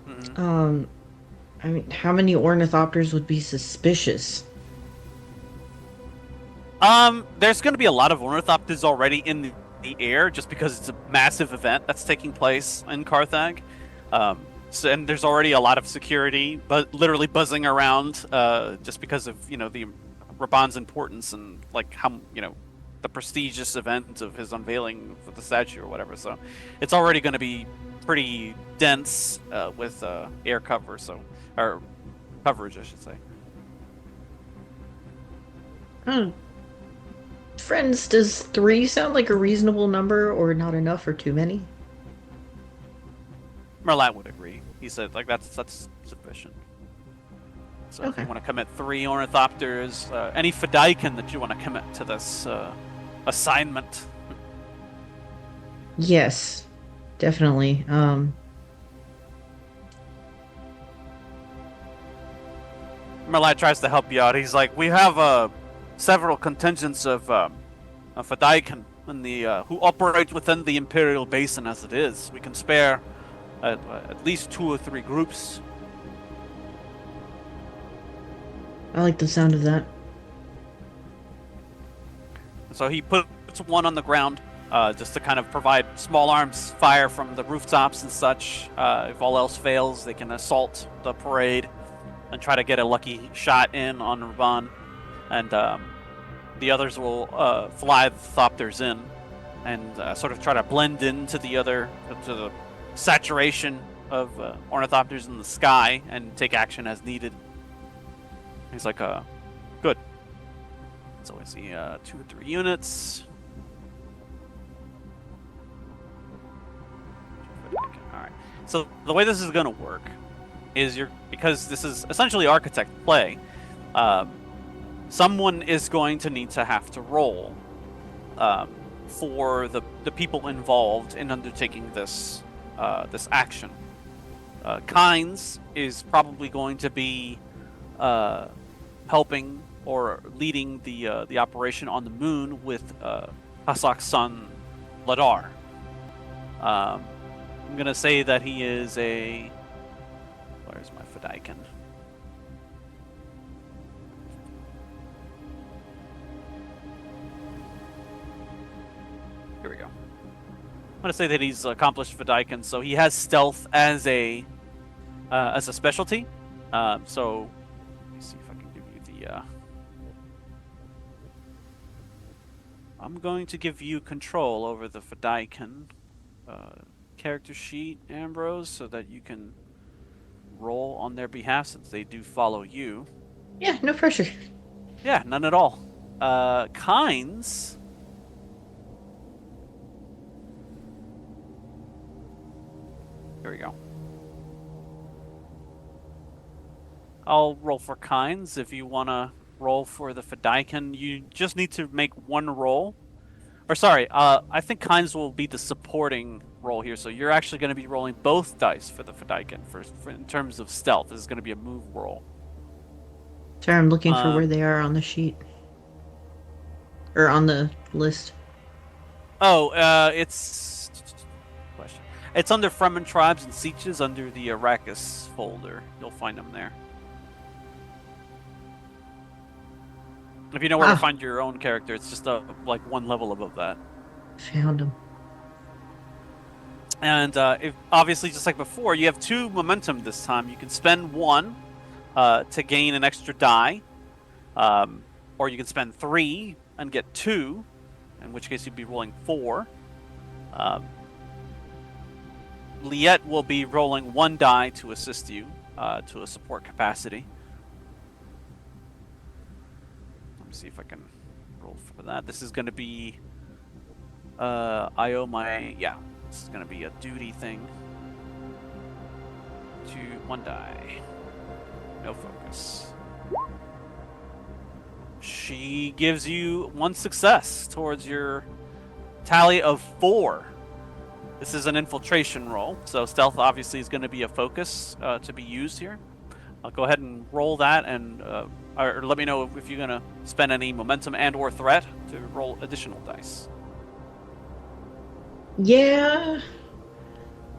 Mm-hmm. I mean, how many ornithopters would be suspicious? There's going to be a lot of ornithopters already in the air, just because it's a massive event that's taking place in Carthage. And there's already a lot of security, but literally buzzing around, just because of the Raban's importance and like how the prestigious event of his unveiling for the statue or whatever. So it's already going to be pretty dense with air cover, or coverage, I should say. Oh, friends, does 3 sound like a reasonable number, or not enough, or too many? Merlat would agree. He said, like, that's sufficient. So if Okay. you want to commit 3 ornithopters, any Fedaykin that you want to commit to this assignment. Yes, definitely. Merlat tries to help you out. He's like, we have several contingents of Fedaykin in the who operate within the Imperial Basin as it is. We can spare at least 2 or 3 groups. I like the sound of that. So he puts one on the ground, just to kind of provide small arms fire from the rooftops and such. If all else fails, they can assault the parade and try to get a lucky shot in on Raban. And the others will fly the Thopters in and sort of try to blend into the saturation of Ornithopters in the sky and take action as needed. He's like, good. So I see 2 or 3 units. Alright. So the way this is going to work is because this is essentially architect play, someone is going to need to have to roll for the people involved in undertaking this action. Kynes is probably going to be helping or leading the operation on the moon with Hasak's son Ladar. I'm gonna say that he is a. Where's my Fedaykin? Here we go. I'm gonna say that he's accomplished Fedaykin, so he has stealth as a specialty. So let me see if I can give you the. I'm going to give you control over the Fedaykin character sheet, Ambrose, so that you can roll on their behalf since they do follow you. Yeah, no pressure. Yeah, none at all. Kynes. Here we go. I'll roll for Kynes. If you want to roll for the Fedaykin, you just need to make one roll. Or sorry, I think Kynes will be the supporting roll here. So you're actually going to be rolling both dice for the Fedaykin for in terms of stealth. This is going to be a move roll. Sorry, I'm looking for where they are on the sheet. Or on the list. Oh, it's question. It's under Fremen tribes and sieges under the Arrakis folder. You'll find them there. If you know where to find your own character, it's just like one level above that. Found him. And if, obviously, just like before, you have 2 momentum this time. You can spend 1 to gain an extra die, or you can spend 3 and get 2, in which case you'd be rolling 4. Liette will be rolling 1 die to assist you to a support capacity. Let me see if I can roll for that. This is going to be this is going to be a duty thing. 1 die. No focus. She gives you 1 success towards your tally of 4. This is an infiltration roll, so stealth obviously is going to be a focus to be used here. I'll go ahead and roll that, and or let me know if you're going to spend any momentum and or threat to roll additional dice. Yeah.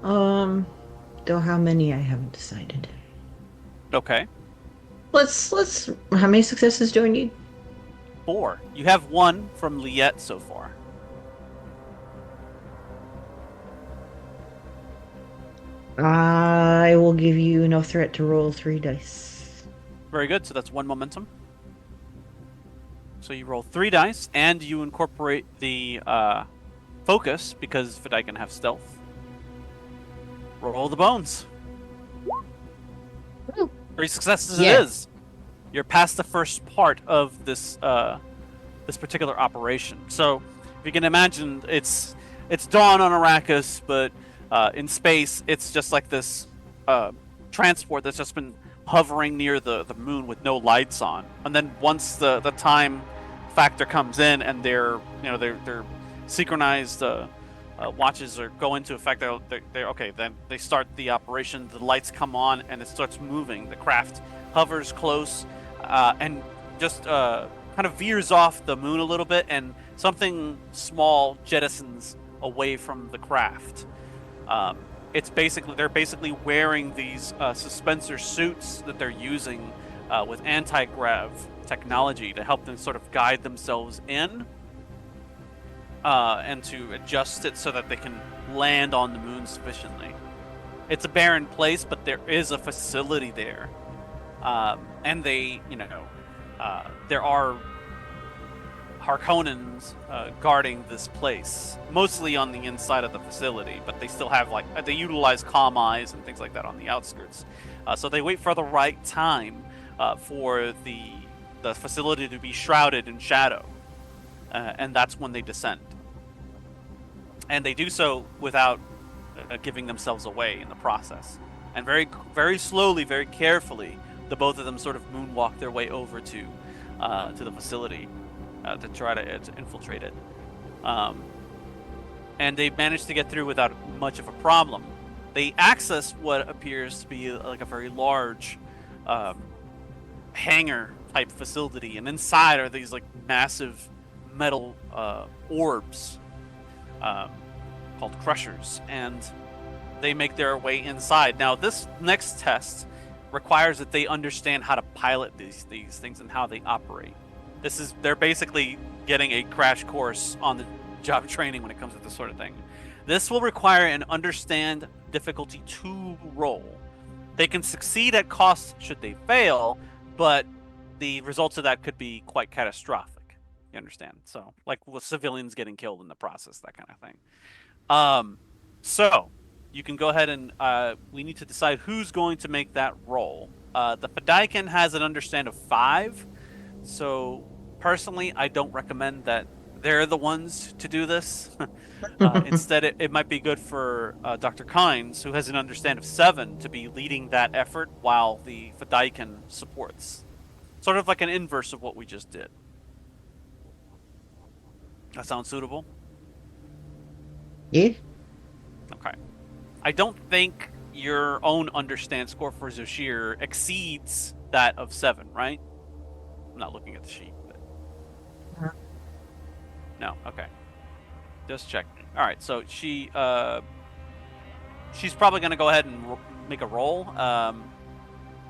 Though how many I haven't decided. Okay. Let's how many successes do I need? 4. You have 1 from Liette so far. I will give you no threat to roll 3 dice. Very good. So that's 1 momentum. So you roll 3 dice, and you incorporate the focus because Fedaykin have stealth. Roll the bones. 3 successes it is. You're past the first part of this this particular operation. So if you can imagine, it's dawn on Arrakis, but in space, it's just like this transport that's just been hovering near the moon with no lights on. And then once the time factor comes in and their synchronized watches go into effect, they're okay. Then they start the operation. The lights come on and it starts moving. The craft hovers close and just kind of veers off the moon a little bit, and something small jettisons away from the craft. They're basically wearing these suspensor suits that they're using with anti-grav technology to help them sort of guide themselves in and to adjust it so that they can land on the moon sufficiently. It's a barren place, but there is a facility there, and there are Harkonnens guarding this place, mostly on the inside of the facility, but they still have they utilize comm eyes and things like that on the outskirts. So they wait for the right time for the facility to be shrouded in shadow, and that's when they descend. And they do so without giving themselves away in the process. And very, very slowly, very carefully, the both of them sort of moonwalk their way over to the facility to try to infiltrate it. And they manage to get through without much of a problem. They access what appears to be like a very large hangar type facility, and inside are these like massive metal orbs called crushers, and they make their way inside. Now, this next test requires that they understand how to pilot these things and how they operate. They're basically getting a crash course on the job training when it comes to this sort of thing. This will require an understand difficulty 2 roll. They can succeed at cost should they fail, but the results of that could be quite catastrophic. You understand? So, like with civilians getting killed in the process, that kind of thing. So you can go ahead and we need to decide who's going to make that roll. The Fedaykin has an understand of 5, so personally, I don't recommend that they're the ones to do this. Instead, it might be good for Dr. Kynes, who has an understand of 7, to be leading that effort while the Fedaykin supports. Sort of like an inverse of what we just did. That sounds suitable? Yeah. Okay. I don't think your own understand score for Zoshir exceeds that of 7, right? I'm not looking at the sheet. But... No, okay. Just check. All right, so she's probably going to go ahead and make a roll.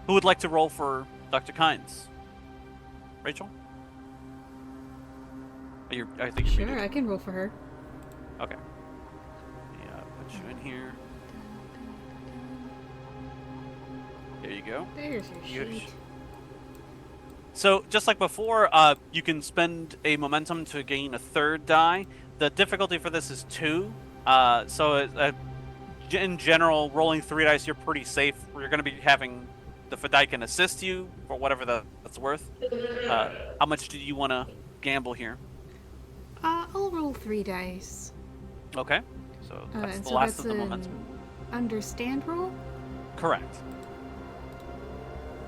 Who would like to roll for Dr. Kynes? Rachel? I think you're Sure, muted. I can roll for her. Okay. Yeah, put you in here. There you go. There's your Good. sheet. So, just like before, you can spend a momentum to gain a 3rd die. The difficulty for this is 2. In general, rolling 3 dice, you're pretty safe. You're going to be having the Fedaykin assist you for whatever that's worth. How much do you want to gamble here? I'll roll 3 dice. Okay. So, that's And the so last that's of the an momentum. understand roll? Correct. So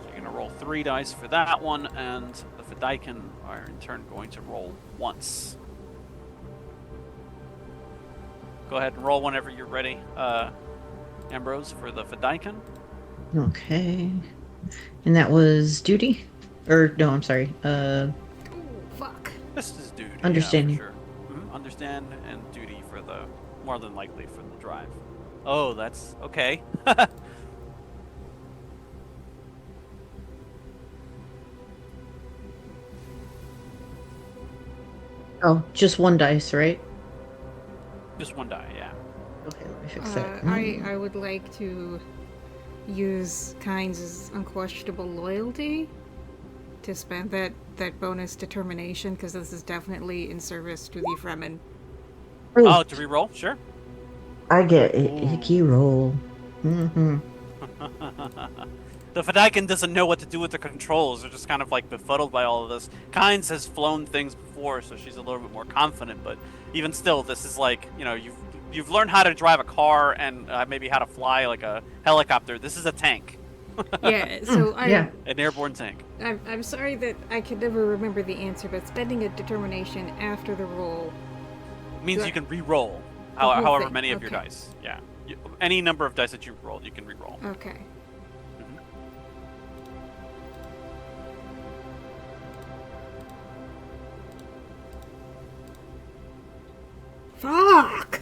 you're going to roll 3 dice for that one, and the Fedaykin are in turn going to roll once. Go ahead and roll whenever you're ready, Ambrose, for the Fedaykin. Okay. And that was duty? Or, no, I'm sorry. Oh, fuck. This is duty. Understanding. Yeah, for sure. Understand and duty for the, more than likely, for the drive. Oh, that's okay. Oh, just 1 dice, right? Just 1 die, yeah. Okay, let me fix that. I would like to use Kynes' unquestionable loyalty to spend that bonus determination, because this is definitely in service to the Fremen. Oh, to re-roll? Sure. I get a icky roll. Mm-hmm. The Fedaykin doesn't know what to do with the controls. They're just kind of like befuddled by all of this. Kynes has flown things before, so she's a little bit more confident. But even still, this is like, you know, you've learned how to drive a car and maybe how to fly like a helicopter. This is a tank. Yeah, so yeah. An airborne tank. I'm sorry that I could never remember the answer, but spending a determination after the roll Means you can re-roll whole however thing, many of your okay. dice. Yeah. Any number of dice that you've rolled, you can re-roll. Okay. Fuck!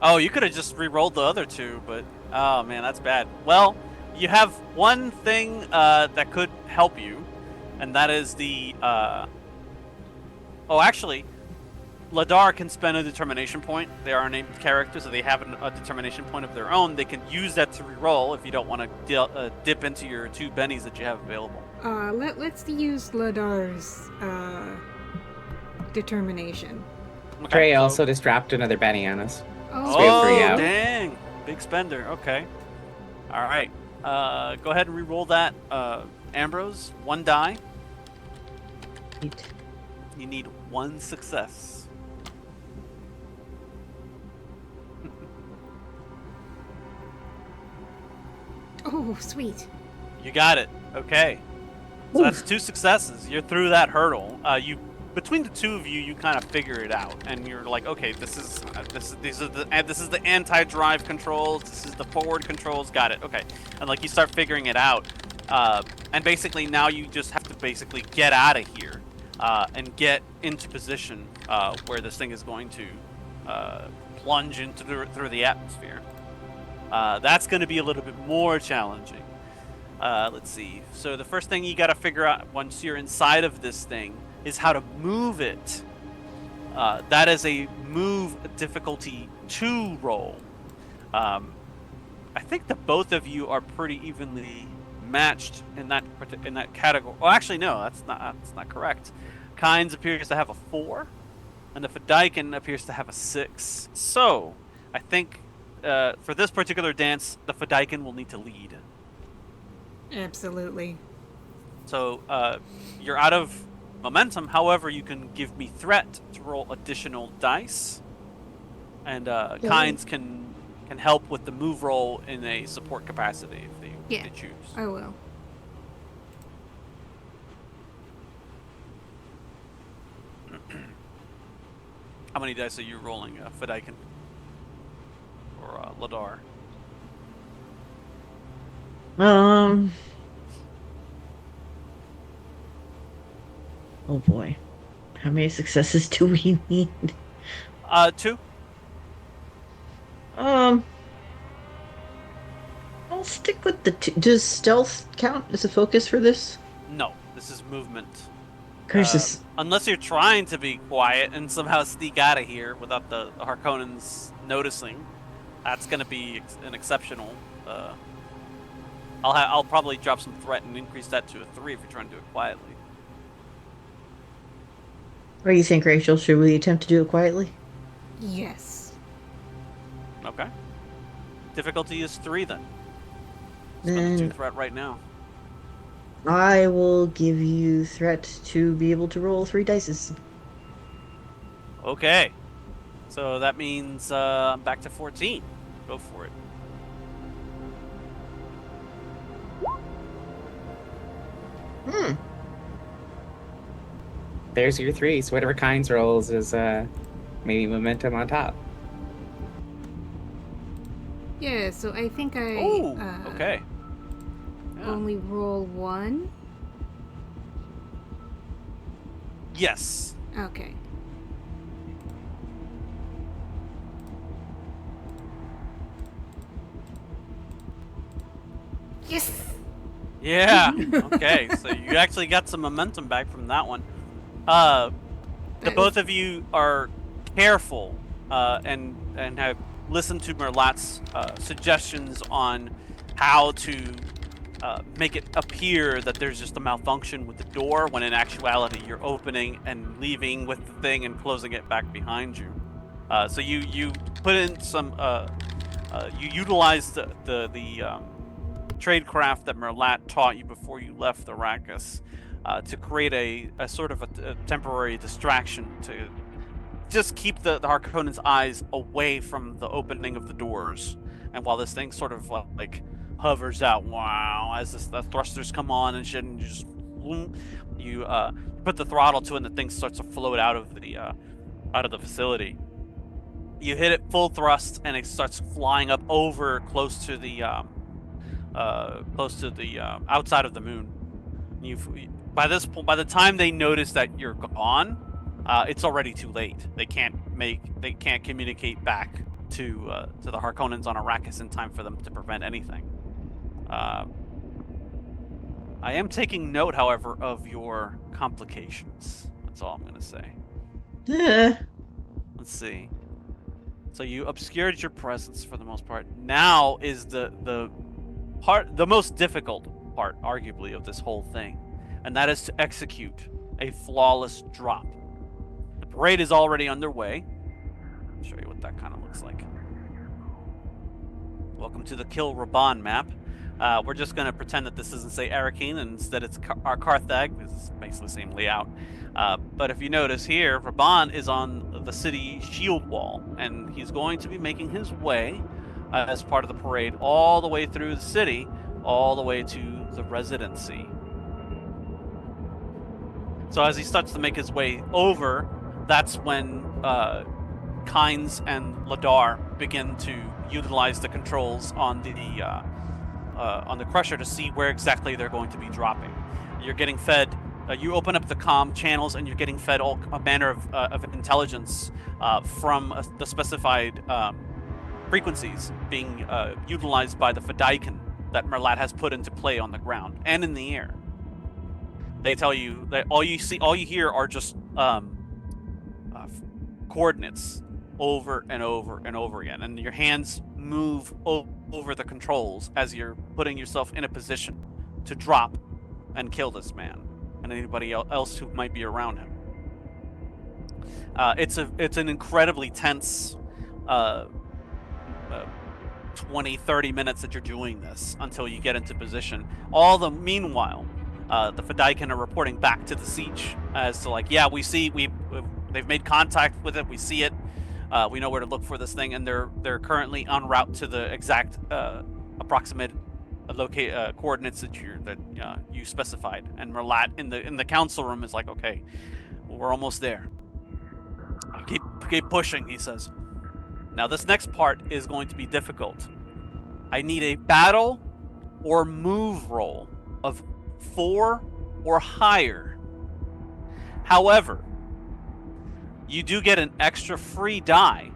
Oh, you could have just re-rolled the other 2, but oh man, that's bad. Well, you have one thing that could help you, and that is the. Oh, actually, Ladar can spend a determination point. They are named characters, so they have a determination point of their own. They can use that to re-roll if you don't want to dip into your 2 bennies that you have available. Let's use Ladar's determination. Okay, Trey so- also just dropped another Benny on us. Oh, we have 3 Oh, out. dang. Big spender. Okay. All right. Go ahead and re-roll that, Ambrose. 1 die. You need 1 success. oh, sweet. You got it. Okay. So that's 2 successes. You're through that hurdle. Between the 2 of you, you kind of figure it out, and you're like, okay, this is the anti-drive controls. This is the forward controls. Got it. Okay. And like you start figuring it out, and basically now you just have to basically get out of here and get into position where this thing is going to plunge into through the atmosphere. That's going to be a little bit more challenging. Let's see. So the first thing you got to figure out once you're inside of this thing is how to move it. That is a move difficulty 2 roll. I think that both of you are pretty evenly matched in that category. Oh, actually, no, that's not correct. Kynes appears to have a 4, and the Fedaykin appears to have a 6. So I think for this particular dance, the Fedaykin will need to lead. Absolutely. So you're out of momentum. However, you can give me threat to roll additional dice, and Kynes can help with the move roll in a support capacity if Yeah, they choose. I will. How many dice are you rolling, Fedaykin or Ladar? Oh boy. How many successes do we need? 2. Um, I'll stick with the two. Does stealth count as a focus for this? No, this is movement. Curses. Unless you're trying to be quiet and somehow sneak out of here without the Harkonnens noticing, that's going to be an exceptional. I'll probably drop some threat and increase that to a 3 if you're trying to do it quietly. What do you think, Rachel? Should we attempt to do it quietly? Yes. Okay. Difficulty is 3 then. Spend the 2 Then threat right now. I will give you threat to be able to roll 3 dices. Okay. So that means I'm back to 14. Go for it. Hmm. There's your 3. So whatever Kynes rolls is maybe momentum on top. Yeah, so I think I Ooh, okay. Yeah. only roll 1. Yes. Okay. Yes! Yeah. Okay. So you actually got some momentum back from that one. The both of you are careful and have listened to Merlat's suggestions on how to make it appear that there's just a malfunction with the door, when in actuality you're opening and leaving with the thing and closing it back behind you. So you put in some you utilize the tradecraft that Merlat taught you before you left Arrakis to create a sort of a temporary distraction to just keep the Harkonnens' eyes away from the opening of the doors. And while this thing sort of like hovers out, wow, as the thrusters come on and shit, and you just you put the throttle to it, and the thing starts to float out of the facility. You hit it full thrust, and it starts flying up over close to the outside of the moon. By the time they notice that you're gone, it's already too late. They can't communicate back to the Harkonnens on Arrakis in time for them to prevent anything. I am taking note, however, of your complications. That's all I'm gonna say. Let's see. So you obscured your presence for the most part. Now is the most difficult part, arguably, of this whole thing, and that is to execute a flawless drop. The parade is already underway. I'll show you what that kind of looks like. Welcome to the Kill Raban map. We're just going to pretend that this isn't, say, Arakeen, and instead it's our Carthag, because it's basically the same layout. But if you notice here, Raban is on the city shield wall, and he's going to be making his way as part of the parade all the way through the city, all the way to the residency. So as he starts to make his way over, that's when Kynes and Ladar begin to utilize the controls on the crusher to see where exactly they're going to be dropping. You're getting fed. You open up the comm channels, and you're getting fed all a manner of intelligence from the specified frequencies being utilized by the Fedaykin that Merlat has put into play on the ground and in the air. They tell you that all you hear are just coordinates over and over and over again, and your hands move over the controls as you're putting yourself in a position to drop and kill this man and anybody else who might be around him. It's an incredibly tense 20, 30 minutes that you're doing this until you get into position. Meanwhile, the Fedaykin are reporting back to the siege as to like, yeah, they've made contact with it, we see it, we know where to look for this thing, and they're currently en route to the exact approximate coordinates that you specified. And Merlat in the council room is like, okay, we're almost there. Keep pushing, he says. Now this next part is going to be difficult. I need a battle or move roll of 4 or higher. However, you do get an extra free die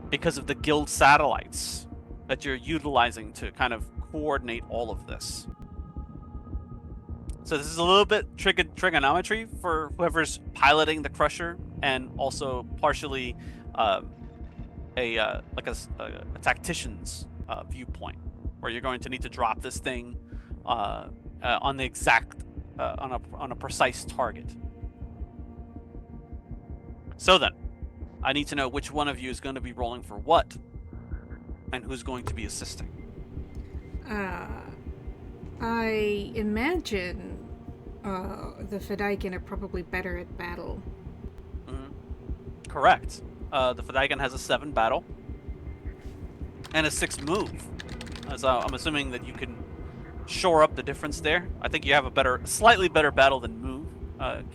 because of the guild satellites that you're utilizing to kind of coordinate all of this. So this is a little bit trigonometry for whoever's piloting the Crusher, and also partially a tactician's viewpoint, where you're going to need to drop this thing on the exact on a precise target. So then, I need to know which one of you is going to be rolling for what, and who's going to be assisting. I imagine the Fedaykin are probably better at battle. Mm-hmm. Correct. The Fedaykin has a 7 battle and a 6 move. So I'm assuming that you can shore up the difference there. I think you have a slightly better battle than move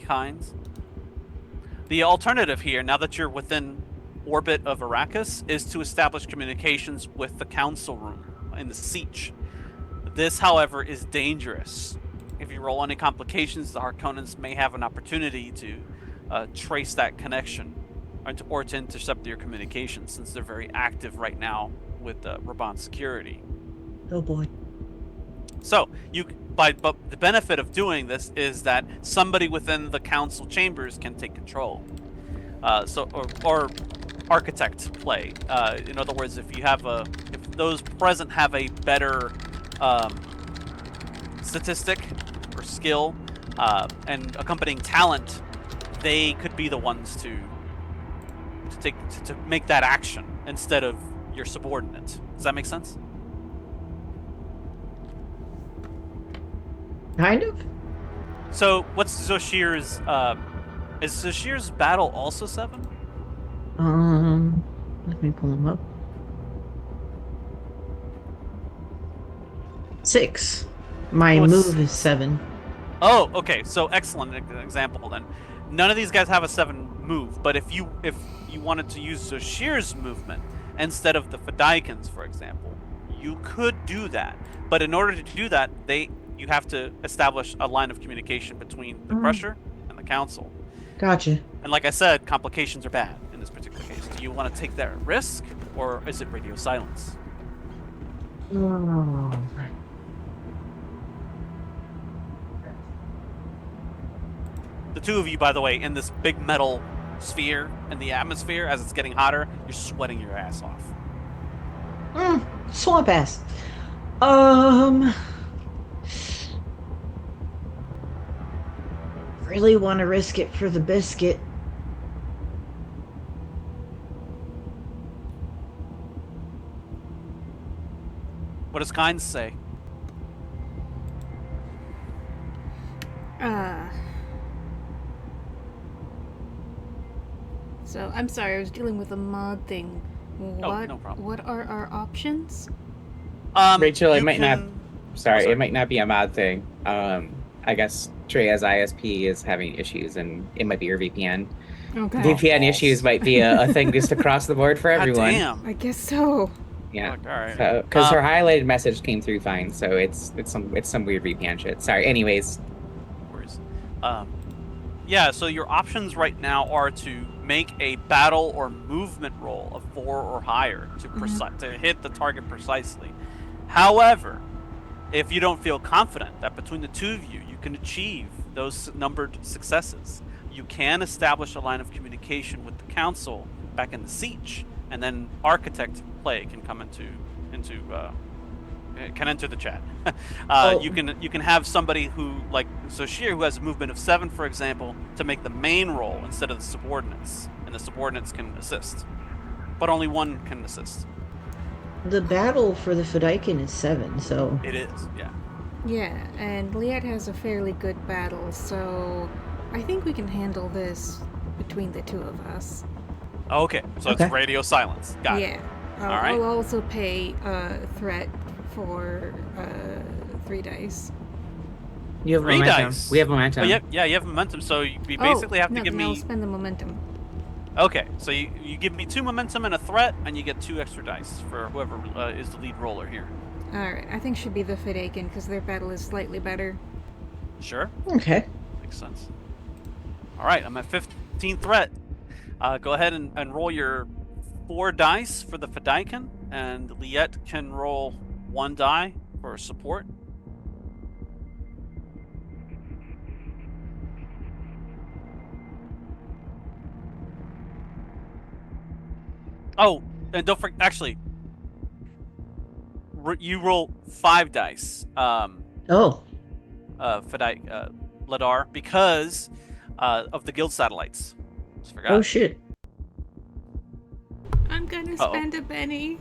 kinds. The alternative here, now that you're within orbit of Arrakis, is to establish communications with the council room in the siege. This, however, is dangerous. If you roll any complications, the Harkonnens may have an opportunity to trace that connection or to intercept your communications, since they're very active right now with Raban security. Oh boy. So but the benefit of doing this is that somebody within the council chambers can take control. Or architect play. In other words, if those present have a better statistic or skill and accompanying talent, they could be the ones to make that action instead of your subordinate. Does that make sense? Kind of. So what's Zoshir's is Zoshir's battle also 7? Let me pull him up. 6. My move is 7. Oh, okay. So excellent example then. None of these guys have a 7 move, but if you wanted to use Zoshir's movement instead of the Fedaykin's, for example, you could do that. But in order to do that, you have to establish a line of communication between the Crusher and the Council. Gotcha. And like I said, complications are bad in this particular case. Do you want to take that risk, or is it radio silence? Oh. The two of you, by the way, in this big metal sphere in the atmosphere, as it's getting hotter, you're sweating your ass off. Swamp ass. Really want to risk it for the biscuit. What does Kynes say? So I'm sorry, I was dealing with a mod thing. What, no problem. What are our options? Rachel, it might not be a mod thing. I guess Treya's ISP is having issues, and it might be your VPN. Okay. VPN issues might be a thing just across the board for everyone. Damn. I guess so. Yeah. All right. So, because her highlighted message came through fine, so it's some weird VPN shit. Sorry. Anyways. Yeah. So your options right now are to make a battle or movement roll of 4 or higher to hit the target precisely. However, if you don't feel confident that between the two of you can achieve those numbered successes, you can establish a line of communication with the council back in the siege, and then architect play can come into can enter the chat. Oh. You can have somebody who like Zoshir who has a movement of 7, for example, to make the main role instead of the subordinates, and the subordinates can assist, but only one can assist. The battle for the Fedaykin is 7, so It is, yeah. Yeah, and Liet has a fairly good battle, so I think we can handle this between the two of us. Okay, so Okay. it's radio silence. Got it. Yeah. All right. I'll also pay threat for 3 dice. You have 3 momentum. dice. We have momentum. Oh, yeah, you have momentum, so you basically have to no, give then I'll me. spend the momentum. Okay, so you give me 2 momentum and a threat, and you get 2 extra dice for whoever is the lead roller here. Alright, I think should be the Fedaykin because their battle is slightly better. Sure, okay. makes sense. All right, I'm at 15 threat. Go ahead and roll your 4 dice for the Fedaykin, and Liet can roll 1 die for support. Oh, and don't forget, actually, you roll 5 dice, Oh. Ladar, because of the guild satellites. Just forgot. Oh shit. I'm gonna Uh-oh. spend a penny.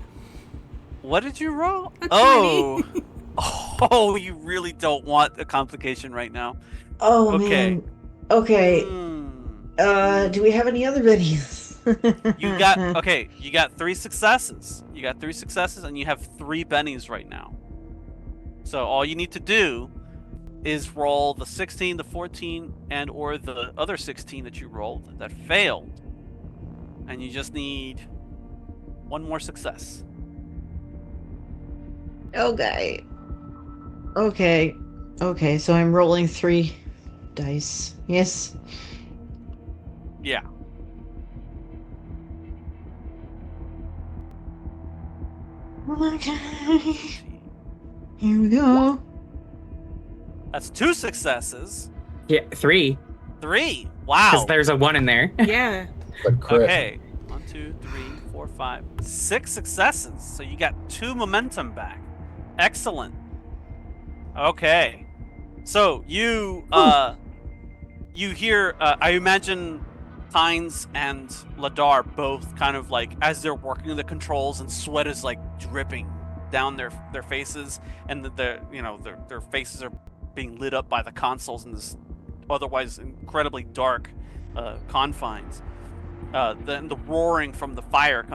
What did you roll? A 20. Oh, oh, you really don't want a complication right now. Oh Okay. man. Okay. Hmm. Do we have any other videos? You got okay. You got 3 successes. You got 3 successes, and you have 3 bennies right now. So all you need to do is roll the 16, the 14, and or the other 16 that you rolled that failed, and you just need 1 more success. Okay. Okay. Okay, so I'm rolling 3 dice. Yes. Yeah. Okay. Here we go. That's 2 successes. Yeah, 3. 3. Because Wow. there's a 1 in there. Yeah. The crit. Okay. 1, 2, 3, 4, 5, 6 successes. So you got 2 momentum back. Excellent. Okay. So you you hear I imagine Tynes and Ladar both kind of like as they're working the controls, and sweat is like dripping down their faces, and their faces are being lit up by the consoles in this otherwise incredibly dark confines. Then the roaring from the fire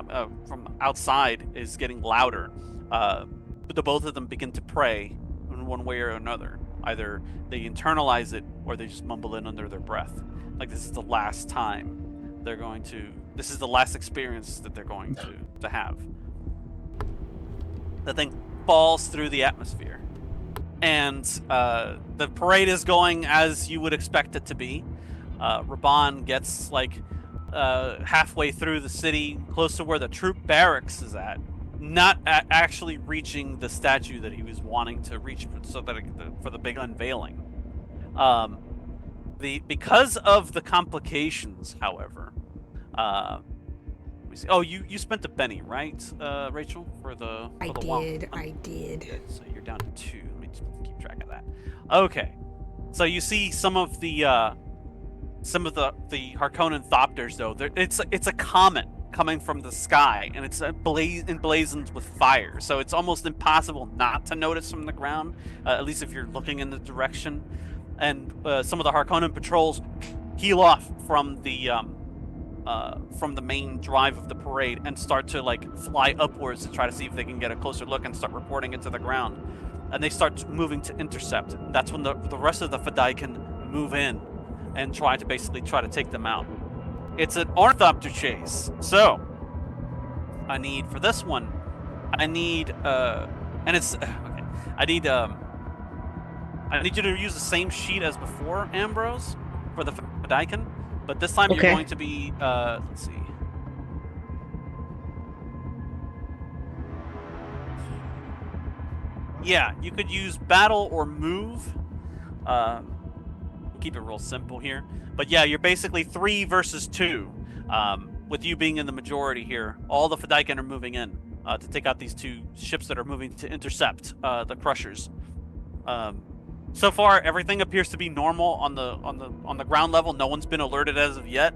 from outside is getting louder. But the both of them begin to pray in one way or another. Either they internalize it or they just mumble it under their breath. Like this is the last time they're going to. This is the last experience that they're going to have. The thing falls through the atmosphere, and the parade is going as you would expect it to be. Raban gets like halfway through the city, close to where the troop barracks is at, not actually reaching the statue that he was wanting to reach, so that for the big unveiling. Because of the complications, however, let me see. Oh, you spent a penny, right, Rachel, for the I wow. did. Good. So you're down to 2. Let me just keep track of that. Okay. So you see some of the Harkonnen thopters, though. It's a comet coming from the sky, and it's emblazoned with fire. So it's almost impossible not to notice from the ground, at least if you're looking in the direction. And some of the Harkonnen patrols peel off from the main drive of the parade and start to like fly upwards to try to see if they can get a closer look and start reporting it to the ground. And they start moving to intercept. That's when the rest of the Fedaykin move in and try to take them out. It's an ornithopter chase. So I need for this one, and it's okay. I need you to use the same sheet as before, Ambrose, for the Fedaykin, but this time you're going to be let's see. Yeah, you could use battle or move. Keep it real simple here. But yeah, you're basically 3 versus 2. With you being in the majority here, all the Fedaykin are moving in. to take out these two ships that are moving to intercept the Crushers. So far, everything appears to be normal on the ground level. No one's been alerted as of yet,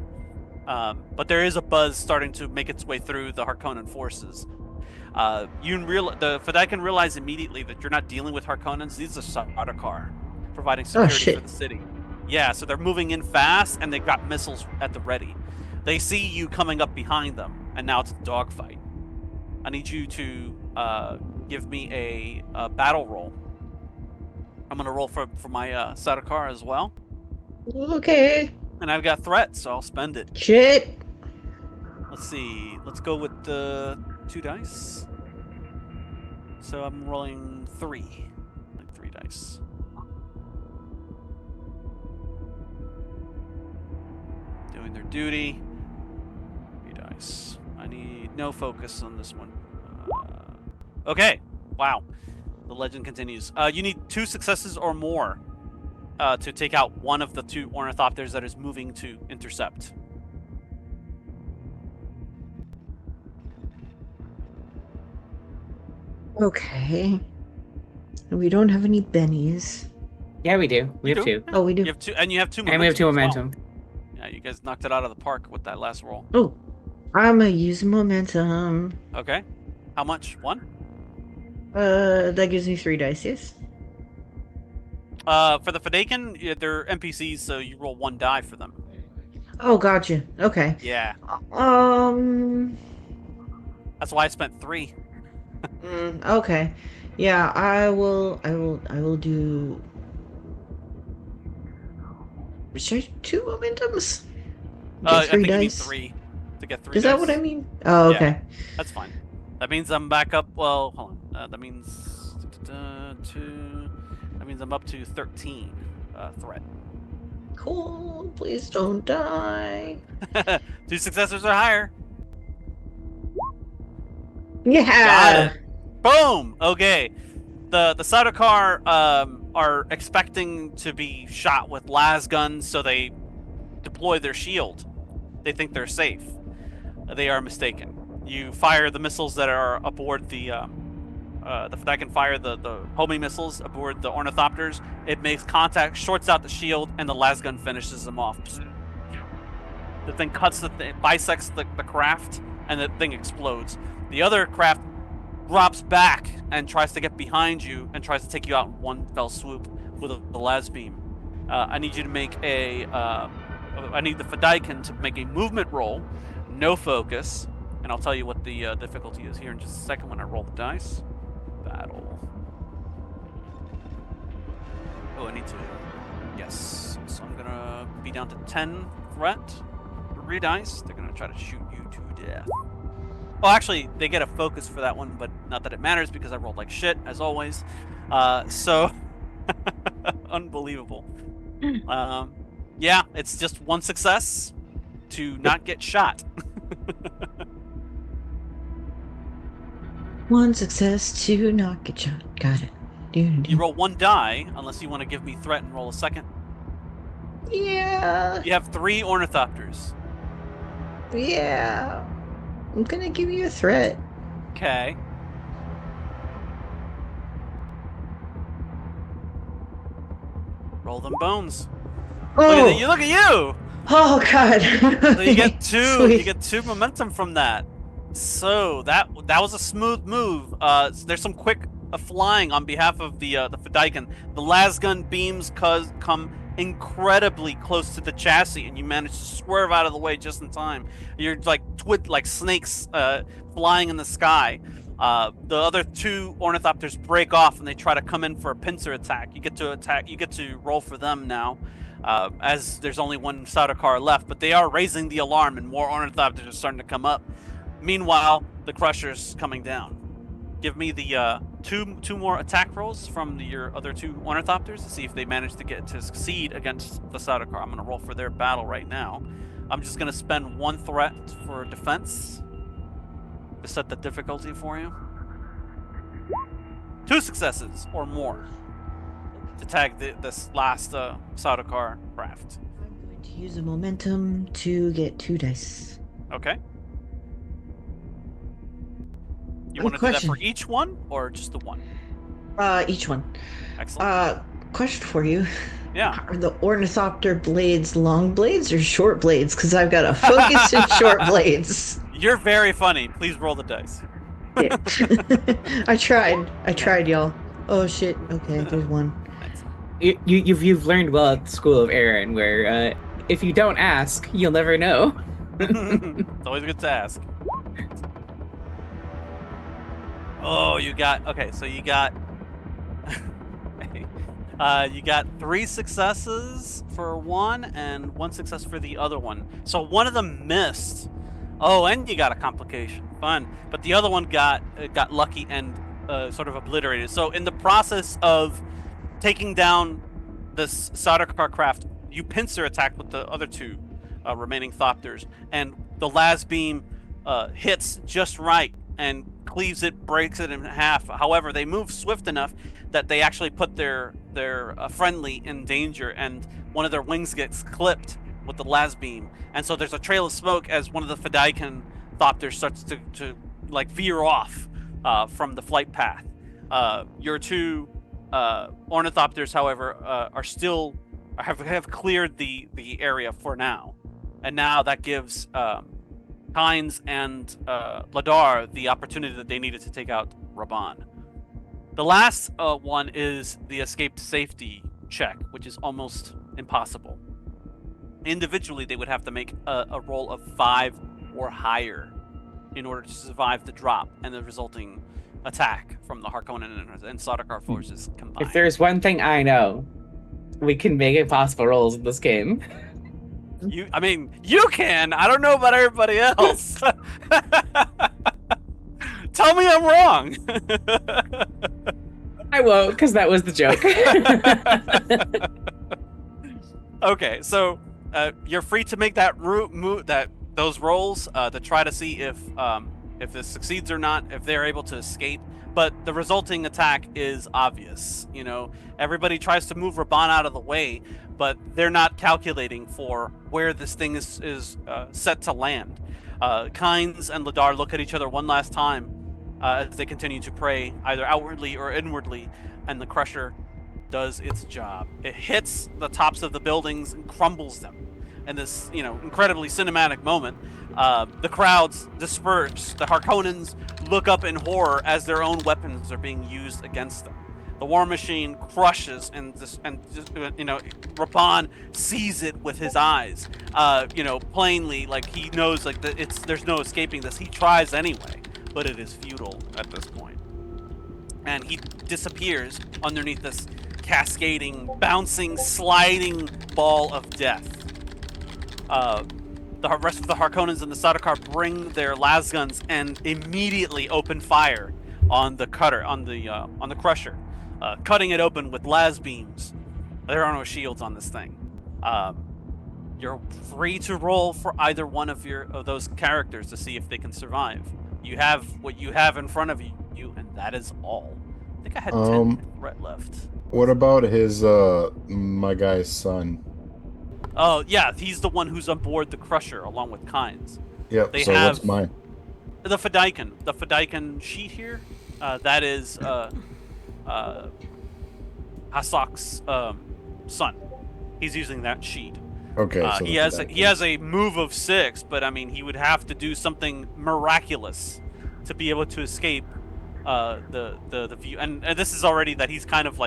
but there is a buzz starting to make its way through the Harkonnen forces. The Fedaykin realize immediately that you're not dealing with Harkonnens. These are Sardaukar, providing security shit. for the city. Yeah, so they're moving in fast, and they've got missiles at the ready. They see you coming up behind them, and now it's a dogfight. I need you to give me a battle roll. I'm gonna roll for my Sardaukar as well, Okay. and I've got threat, so I'll spend it. Shit. Let's see. Let's go with the 2 dice. So I'm rolling 3. Like 3 dice. Doing their duty. 3 dice. I need no focus on this one. Okay. Wow. The legend continues. You need 2 successes or more to take out one of the 2 ornithopters that is moving to intercept. Okay. We don't have any bennies. Yeah, we do. We You have do. two. Oh, we do. You have 2, and you have 2 momentum. And we have 2 as well. momentum. Yeah, you guys knocked it out of the park with that last roll. Oh, I'm gonna use momentum. Okay. How much? 1? That gives me 3 dice, yes? For the Fedaykin, they're NPCs, so you roll 1 die for them. Oh, gotcha. Okay. Yeah. Um. That's why I spent 3. Okay. Yeah, I will do. Should I do 2 momentums? Get I 3 think you need dice. 3 to get 3 Is dice. that what I mean? Oh, Yeah. okay. That's fine. That means I'm back up. Well, hold on. That means 2. That means I'm up to 13 threat. Cool. Please don't die. 2 successors or higher. Yeah. Got it. Boom. Okay. The Sardaukar are expecting to be shot with las guns, so they deploy their shield. They think they're safe. They are mistaken. You fire the missiles that are aboard the Fedaykin fire the homing missiles aboard the ornithopters. It makes contact, shorts out the shield, and the las gun finishes them off. The thing bisects the craft, and the thing explodes. The other craft drops back and tries to get behind you and tries to take you out in one fell swoop with a las beam. I need you to make I need the Fedaykin to make a movement roll, no focus, and I'll tell you what the difficulty is here in just a second when I roll the dice. Battle. Oh, I need to. Yes. So I'm gonna be down to 10 threat. 3 dice. They're gonna try to shoot you to death. Well, actually, they get a focus for that one, but not that it matters because I rolled like shit, as always. So, unbelievable. Yeah, it's just 1 success to not get shot. 1 success to not get shot. Got it. You roll 1 die, unless you want to give me threat and roll a second. Yeah. You have 3 ornithopters. Yeah. I'm gonna give you a threat. Okay. Roll them bones. Oh. Look at you! Oh God. So you get 2. Sweet. You get 2 momentum from that. So that was a smooth move. There's some quick flying on behalf of the Fedaykin. The las gun beams come incredibly close to the chassis, and you manage to swerve out of the way just in time. You're like like snakes flying in the sky. The other 2 ornithopters break off, and they try to come in for a pincer attack. You get to roll for them now. As there's only 1 Sardaukar left, but they are raising the alarm, and more ornithopters are starting to come up. Meanwhile, the Crusher's coming down. Give me the two more attack rolls from your other 2 ornithopters to see if they manage to succeed against the Sardaukar. I'm going to roll for their battle right now. I'm just going to spend 1 threat for defense to set the difficulty for you. 2 successes or more to tag this last Sardaukar craft. I'm going to use a momentum to get 2 dice. Okay. You want to do that question. for each one or just the one? Each one. Excellent. Question for you. Yeah. Are the ornithopter blades long blades or short blades? Because I've got a focus and short blades. You're very funny. Please roll the dice. Yeah. I tried, y'all. Oh shit. Okay, there's one. Nice. You've learned well at the School of Aaron, where if you don't ask, you'll never know. It's always good to ask. Oh, you got okay. So you got you got 3 successes for one and 1 success for the other one. So one of them missed. Oh, and you got a complication. Fun, but the other one got lucky and sort of obliterated. So in the process of taking down this Sardaukar craft, you pincer attack with the other 2 remaining Thopters, and the las beam hits just right and cleaves it, breaks it in half. However, they move swift enough that they actually put their friendly in danger, and one of their wings gets clipped with the las beam, and so there's a trail of smoke as one of the Fedaykin Thopters starts to like veer off from the flight path. Your 2 ornithopters, however, are still have cleared the area for now, and now that gives Kynes and Ladar the opportunity that they needed to take out Raban. The last one is the escape to safety check, which is almost impossible. Individually, they would have to make a roll of 5 or higher in order to survive the drop and the resulting attack from the Harkonnen and Sardaukar forces combined. If there's one thing I know, we can make impossible rolls in this game. You can. I don't know about everybody else. Tell me I'm wrong. I won't, because that was the joke. Okay, so you're free to make that those rolls to try to see if this succeeds or not, if they're able to escape. But the resulting attack is obvious. You know, everybody tries to move Raban out of the way, but they're not calculating for where this thing is set to land. Kynes and Ladar look at each other one last time as they continue to pray, either outwardly or inwardly, and the Crusher does its job. It hits the tops of the buildings and crumbles them. In this, incredibly cinematic moment, the crowds disperse. The Harkonnens look up in horror as their own weapons are being used against them. The War Machine crushes, and Raban sees it with his eyes. Plainly, like he knows, like there's no escaping this. He tries anyway, but it is futile at this point, and he disappears underneath this cascading, bouncing, sliding ball of death. The rest of the Harkonnens and the Sardaukar bring their las guns and immediately open fire on the cutter, on the Crusher, cutting it open with las beams. There are no shields on this thing. You're free to roll for either one of those characters to see if they can survive. You have what you have in front of you, and that is all. I think I had 10 threat left. What about his my guy's son? Oh yeah, he's the one who's on board the Crusher along with Kynes. Yep. They so have what's mine? The Fedaykin sheet here. That is Hasak's son. He's using that sheet. Okay. So he has a move of 6, but I mean he would have to do something miraculous to be able to escape the view. And this is already that he's kind of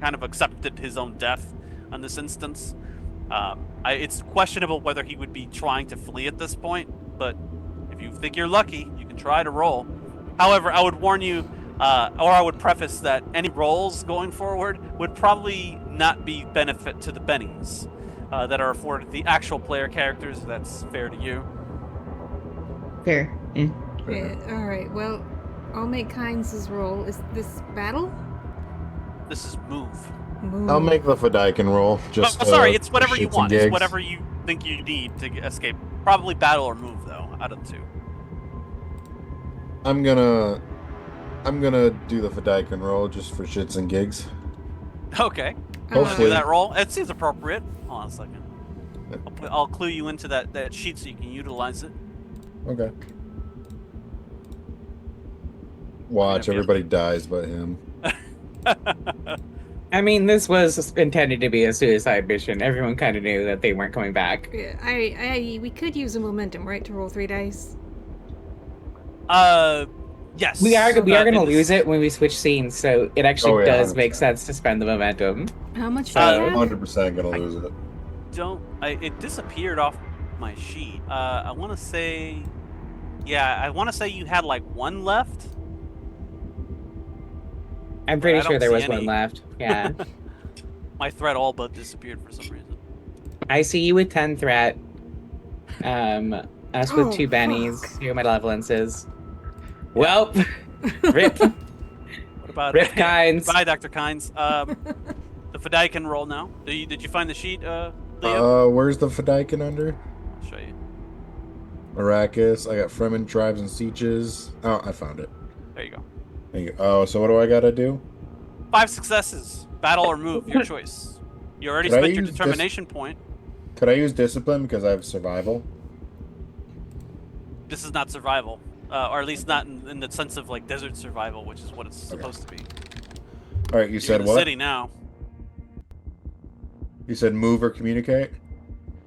accepted his own death in this instance. It's questionable whether he would be trying to flee at this point, but if you think you're lucky, you can try to roll. However, I would warn you, or I would preface that any rolls going forward would probably not be benefit to the bennies that are afforded the actual player characters. That's fair to you. Fair. Yeah. Yeah, all right. Well, I'll make Kynes' roll. Is this battle? This is move. Move. I'll make the Fedaykin roll. Just sorry, it's whatever for you shits want. and It's gigs. whatever you think you need to escape. Probably battle or move, though, out of the 2. I'm gonna do the Fedaykin roll just for shits and gigs. Okay. Hopefully. Do that roll. It seems appropriate. Hold on a second. I'll clue you into that sheet so you can utilize it. Okay. Watch, if you- everybody dies but him. I mean, this was intended to be a suicide mission. Everyone kind of knew that they weren't coming back. Yeah, we could use a momentum, right, to roll 3 dice. Yes. We are In gonna this- lose it when we switch scenes, so it actually Oh, yeah, does make 100%. sense to spend the momentum. How much So- do you I'm have? 100% gonna lose it. It disappeared off my sheet. I want to say, yeah, I want to say you had like 1 left. I'm But pretty I sure don't there see was any. one left. Yeah. My threat all but disappeared for some reason. I see you with 10 threat. Us with Oh, 2 bennies. fuck. Your malevolences. Well, rip. What about Rip Kynes. Goodbye, Dr. Kynes. The Fedaykin roll now. Did you find the sheet, Leo? Where's the Fedaykin under? I'll show you. Arrakis. I got Fremen, tribes, and sieges. Oh, I found it. There you go. Thank you. Oh, so what do I gotta do? 5 successes. Battle or move, your choice. You already Could I spent your use determination point. Could I use discipline because I have survival? This is not survival, or at least not in the sense of like desert survival, which is what it's supposed to be. All right, you You're said in the what? city now. You said move or communicate?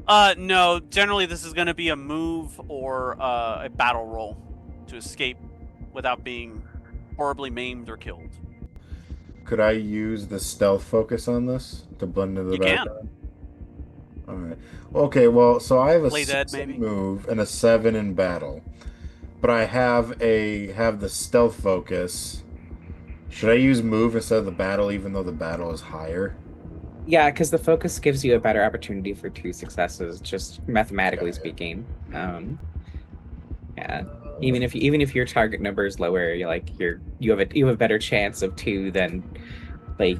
No. Generally, this is going to be a move or a battle roll to escape without being horribly maimed or killed. Could I use the stealth focus on this to blend into the You can. background? All right. Okay, well, so I have a Play 6 dead, in maybe? move and a 7 in battle. But I have the stealth focus. Should I use move instead of the battle even though the battle is higher? Yeah, because the focus gives you a better opportunity for 2 successes, just mathematically Okay. speaking. Yeah. Even if your target number is lower, you have a better chance of 2 than like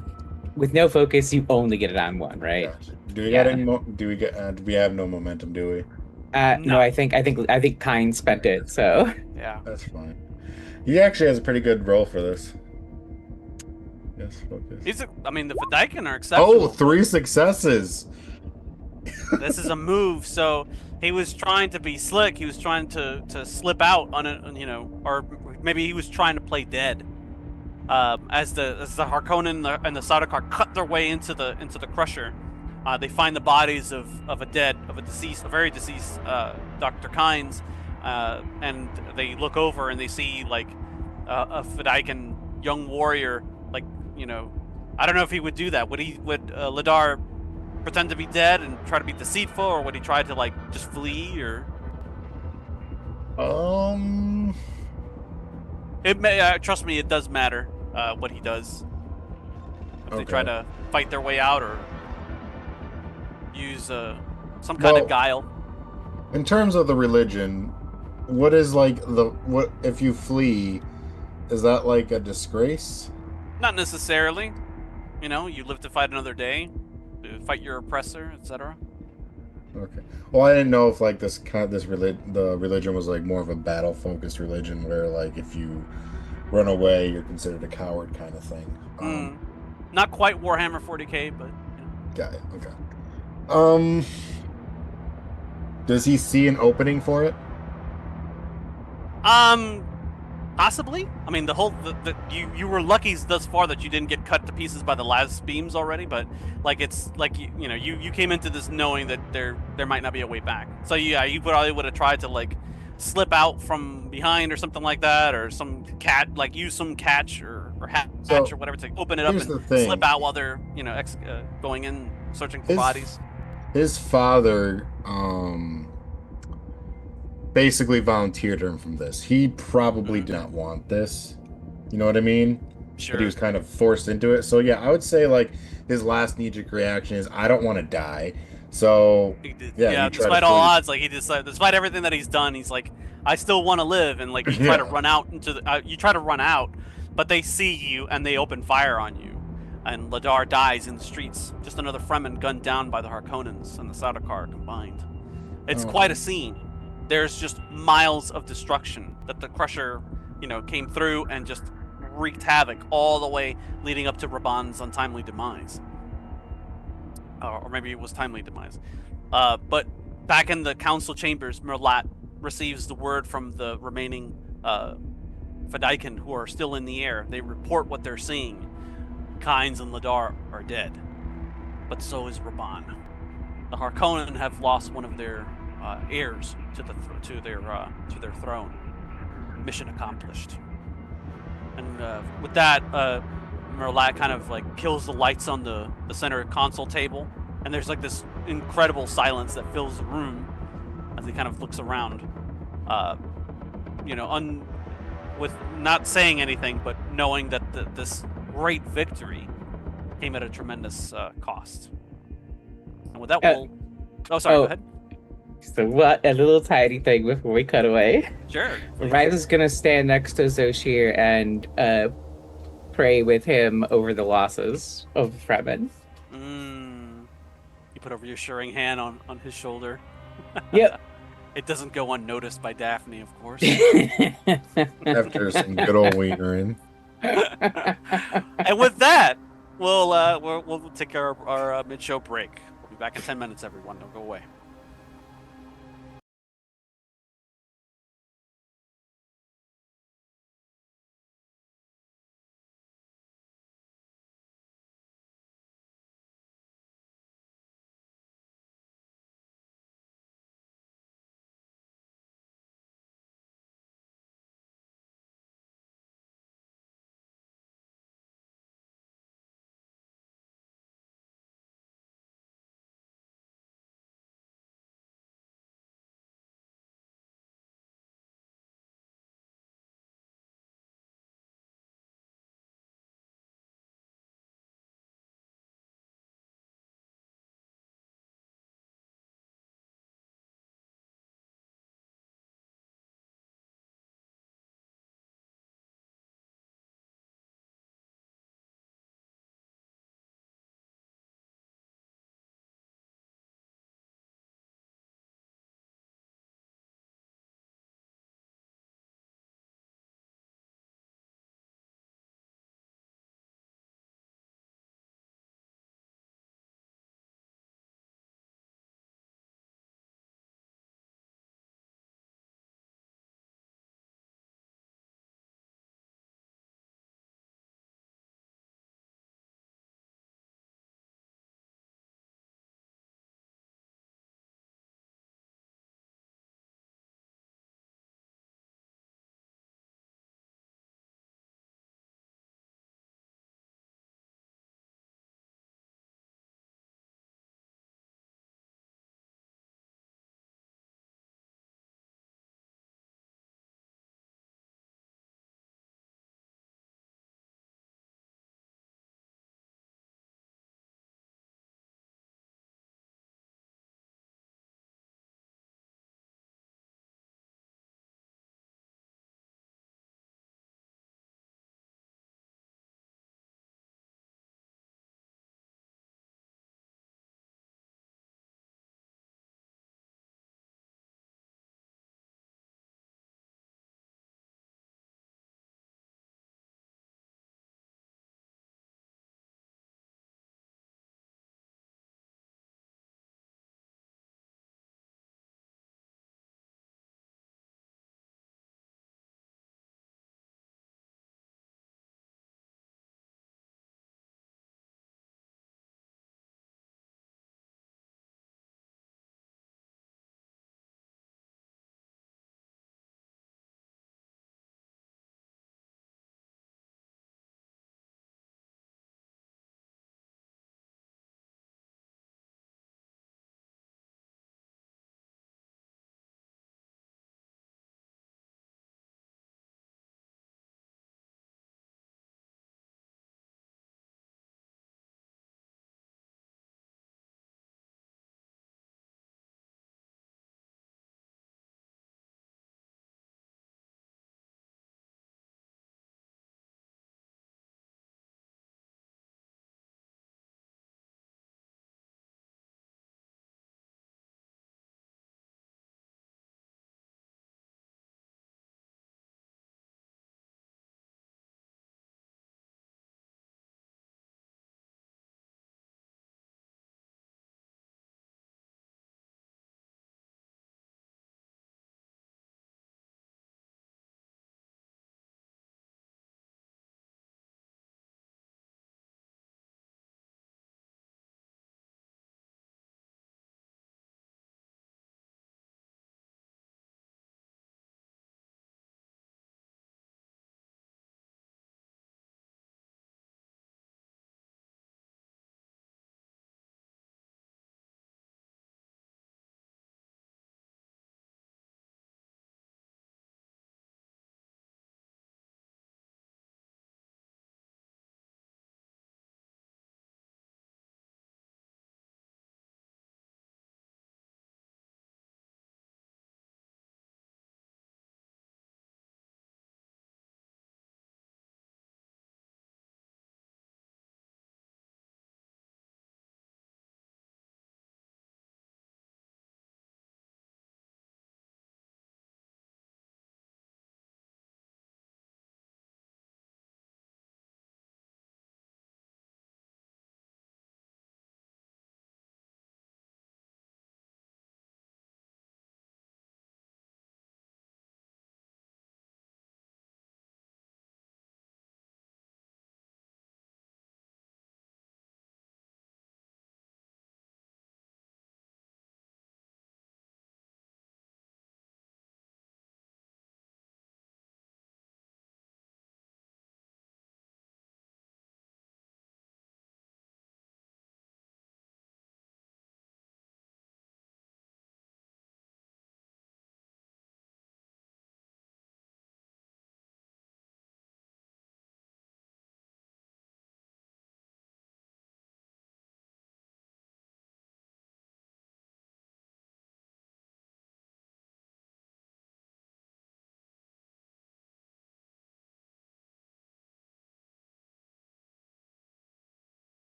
with no focus you only get it on 1, right? Gotcha. Do we Yeah. got any do we have no momentum, do we? No, No. I think Kyne spent it, so Yeah. That's fine. He actually has a pretty good roll for this. Yes, focus. The Fedaykin are exceptional. Oh, 3 successes. This is a move, so he was trying to be slick. He was trying to slip out on it, or maybe he was trying to play dead. As the Harkonnen and the Sardaukar cut their way into the crusher, they find the bodies of a very deceased Dr. Kynes, and they look over and they see like a Fedaykin young warrior, I don't know if he would do that. Would Ladar pretend to be dead and try to be deceitful, or would he try to like just flee? Or it may trust me, it does matter what he does. If they try Okay. to fight their way out or use some kind of guile. In terms of the religion, what is like what if you flee? Is that like a disgrace? Not necessarily. You live to fight another day, fight your oppressor, etc. Okay. Well, I didn't know if like the religion was like more of a battle focused religion where like if you run away you're considered a coward kind of thing. Not quite Warhammer 40k, but Got it. Okay. Does he see an opening for it? Possibly. You were lucky thus far that you didn't get cut to pieces by the las beams already, but like it's like you came into this knowing that there might not be a way back. So yeah, you probably would have tried to like slip out from behind or something like that, or use some catch or hatch So, or whatever to open it up here's and the thing. slip out while they're going in searching for bodies. His father basically volunteered him from this. He probably did not want this. You know what I mean? Sure. But he was kind of forced into it. So yeah, I would say like his last knee-jerk reaction is I don't want to die. So He did. yeah, Yeah, you try despite to all flee. odds, like he decided, despite everything that he's done, he's like, I still want to live, and like you try to Yeah. run out you try to run out, but they see you and they open fire on you, and Ladar dies in the streets. Just another Fremen gunned down by the Harkonnens and the Sardaukar combined. It's Oh. quite a scene. There's just miles of destruction that the Crusher, came through and just wreaked havoc all the way leading up to Raban's untimely demise. Or maybe it was timely demise. But back in the council chambers, Merlat receives the word from the remaining Fedaykin who are still in the air. They report what they're seeing. Kynes and Ladar are dead, but so is Raban. The Harkonnen have lost one of their heirs to their throne. Mission accomplished. And with that, Merlat kind of like kills the lights on the center console table, and there's like this incredible silence that fills the room as he kind of looks around. You know, with not saying anything, but knowing that this great victory came at a tremendous cost. And with that, we'll. Oh, sorry. Go ahead. So what a little tiny thing before we cut away. Sure. Rise is gonna stand next to Zoshir and pray with him over the losses of Fremen. You put a reassuring hand on his shoulder. Yep. It doesn't go unnoticed by Daphne, of course. After some good old wienering. And with that, we'll take our mid-show break. We'll be back in 10 minutes, everyone. Don't go away.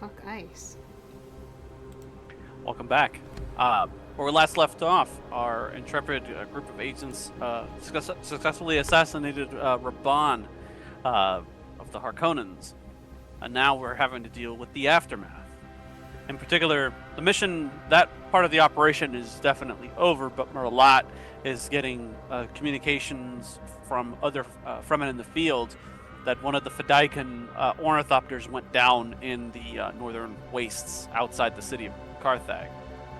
fuck ice? Welcome back. Where we last left off, our intrepid group of agents successfully assassinated Raban of the Harkonnens, and now we're having to deal with the aftermath. In particular, the mission, that part of the operation is definitely over, but Merlat is getting communications from other Fremen in the field that one of the Fedaykin ornithopters went down in the northern wastes outside the city of Carthage.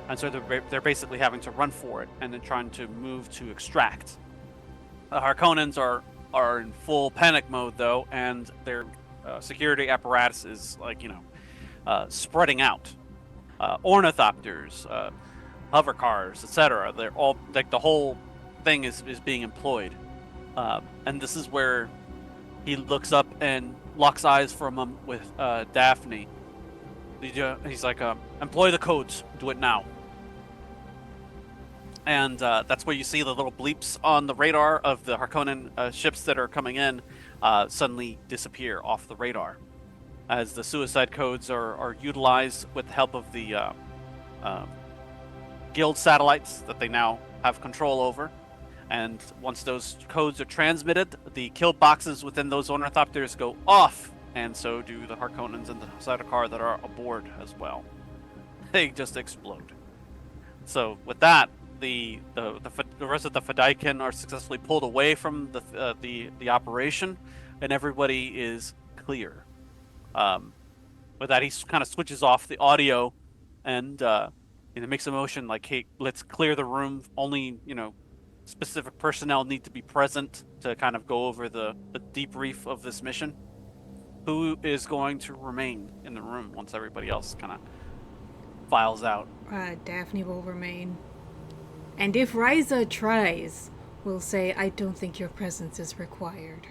And so they're basically having to run for it and then trying to move to extract. The Harkonnens are in full panic mode, though, and their security apparatus is, spreading out. Ornithopters, hover cars, etc. They're all, the whole thing is being employed. And this is where he looks up and locks eyes for a moment with Daphne. He's like, employ the codes, do it now. And that's where you see the little bleeps on the radar of the Harkonnen ships that are coming in suddenly disappear off the radar, as the suicide codes are utilized with the help of the guild satellites that they now have control over. And once those codes are transmitted, the kill boxes within those ornithopters go off, and so do the Harkonnens and the Sardaukar that are aboard as well. They just explode. So with that, the rest of the Fedaykin are successfully pulled away from the operation, and everybody is clear. With that, he kind of switches off the audio, and makes a motion like, "Hey, let's clear the room. Only specific personnel need to be present to kind of go over the debrief of this mission." Who is going to remain in the room once everybody else kind of files out? Daphne will remain. And if Ryza tries, we'll say, "I don't think your presence is required."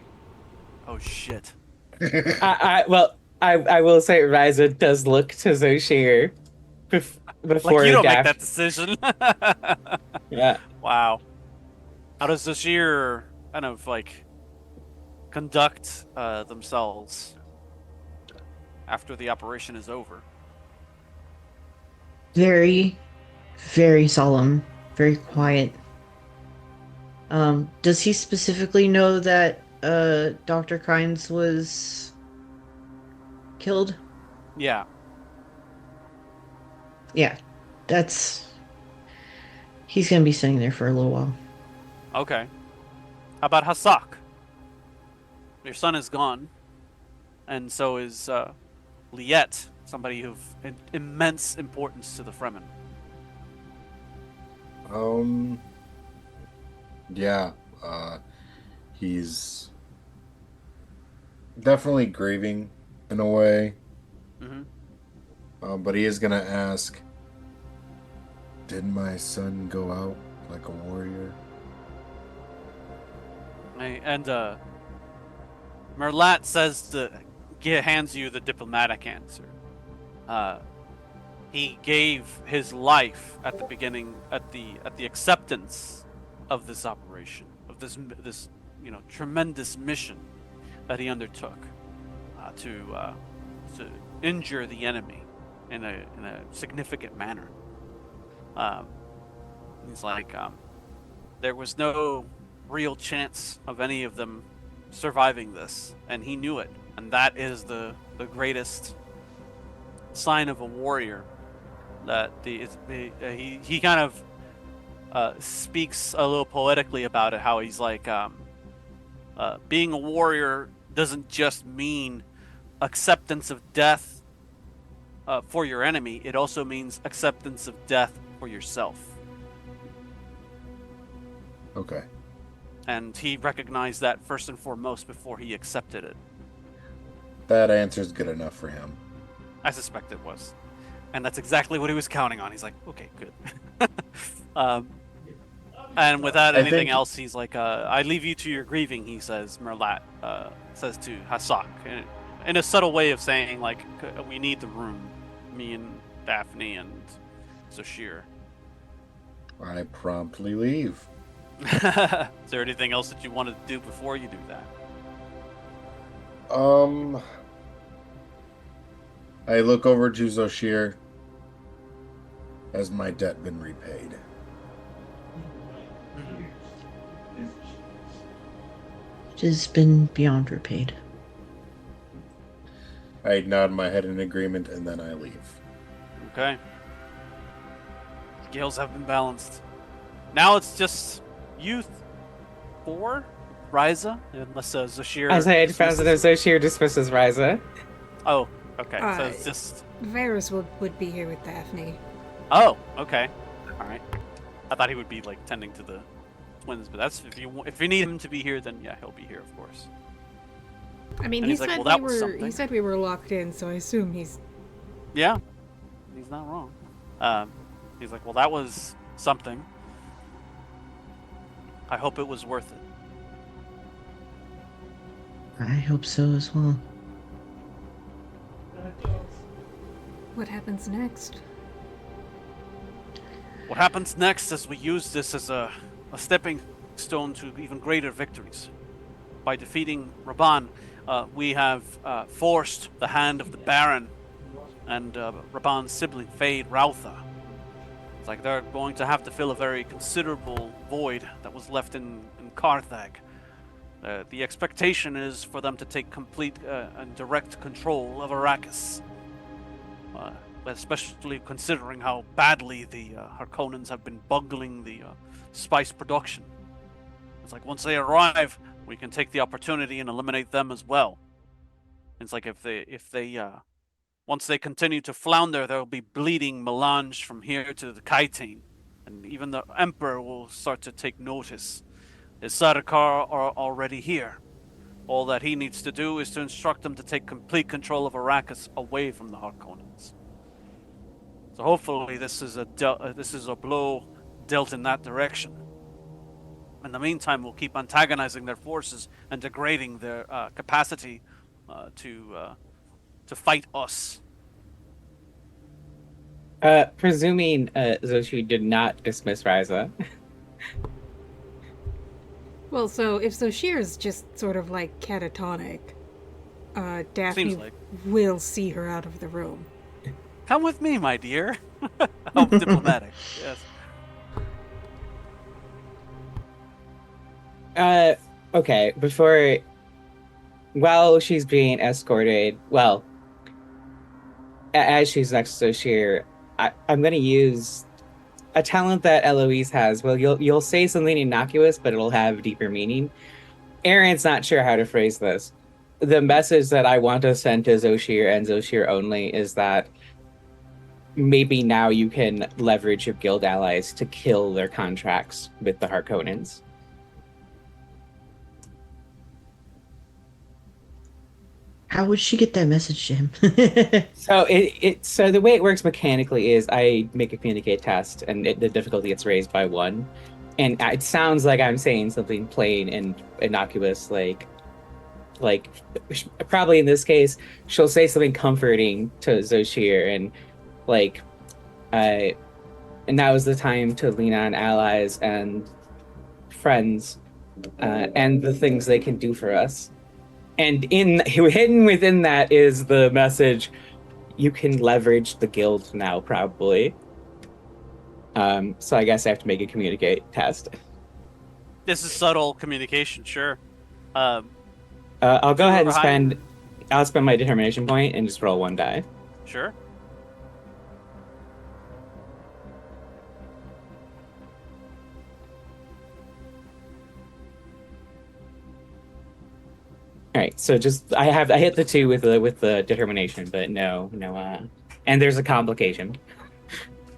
Oh shit! I will say Ryza does look to Zoshir before Like, you don't Daph- make that decision. Yeah. Wow. How does Zoshir kind of conduct themselves after the operation is over? Very, very solemn, very quiet. Does he specifically know that Dr. Kynes was killed? Yeah. Yeah, he's gonna be sitting there for a little while. Okay. How about Hasak? Your son is gone, and so is Liet, somebody of immense importance to the Fremen. Yeah, he's definitely grieving in a way. Mm-hmm. But he is gonna ask, "Did my son go out like a warrior?" And Merlat hands you the diplomatic answer. He gave his life at the beginning, at the acceptance of this operation, of this tremendous mission that he undertook to injure the enemy in a significant manner. He's like, there was no real chance of any of them surviving this, and he knew it, and that is the greatest sign of a warrior. That he kind of speaks a little poetically about it, how he's like, being a warrior doesn't just mean acceptance of death for your enemy, it also means acceptance of death for yourself. Okay. And he recognized that first and foremost before he accepted it. That answer's good enough for him. I suspect it was. And that's exactly what he was counting on. He's like, okay, good. And without anything else, he's like, I leave you to your grieving, he says, Merlat says to Hasak, in a subtle way of saying, like, we need the room, me and Daphne and Zoshir. I promptly leave. Is there anything else that you want to do before you do that? I look over to Zoshir. Has my debt been repaid? It has been beyond repaid. I nod my head in agreement, and then I leave. Okay. Scales have been balanced. Now it's just youth. 4? Ryza? Unless Zashir. As I had found dismisses- that Zoshir dismisses Ryza. Oh, okay. So Uh, it's just. Varys would be here with Daphne. Oh, okay. All right. I thought he would be like tending to the twins, but that's if you need him to be here, then yeah, he'll be here, of course. I mean, And he he's like, said "Well, that we was were. something." He said we were locked in, so I assume he's. Yeah, he's not wrong. He's like, well, that was something. I hope it was worth it. I hope so as well. What happens next? What happens next is we use this as a stepping stone to even greater victories. By defeating Raban, we have forced the hand of the Baron and Raban's sibling, Fade Rautha. It's like they're going to have to fill a very considerable void that was left in Carthag. The expectation is for them to take complete and direct control of Arrakis. Especially considering how badly the Harkonnens have been bungling the spice production. It's like once they arrive, we can take the opportunity and eliminate them as well. It's like if they once they continue to flounder, there will be bleeding melange from here to the Kaitane, and even the Emperor will start to take notice. The Sardaukar are already here. All that he needs to do is to instruct them to take complete control of Arrakis away from the Harkonnens. So hopefully this is a blow dealt in that direction. In the meantime, we'll keep antagonizing their forces and degrading their capacity to fight us. Presuming Zoshi did not dismiss Ryza. Well, so if Zoshir is just sort of like catatonic, Daphne Seems like. will see her out of the room. Come with me, my dear. How diplomatic. Yes. Okay, while she's being escorted, as she's next to Zoshir, I'm going to use a talent that Eloise has. Well, you'll say something innocuous, but it'll have deeper meaning. Aaron's not sure how to phrase this. The message that I want to send to Zoshir and Zoshir only is that maybe now you can leverage your guild allies to kill their contracts with the Harkonnens. How would she get that message to him? So the way it works mechanically is I make a communicate test, and the difficulty gets raised by 1. And it sounds like I'm saying something plain and innocuous, like probably in this case, she'll say something comforting to Zoshir, and and now is the time to lean on allies and friends, and the things they can do for us. And hidden within that is the message: you can leverage the guild now, probably. So I guess I have to make a communicate test. This is subtle communication, sure. I'll go ahead and I'll spend my determination point and just roll 1 die. Sure. All right, so I hit the 2 with the determination, but no, and there's a complication.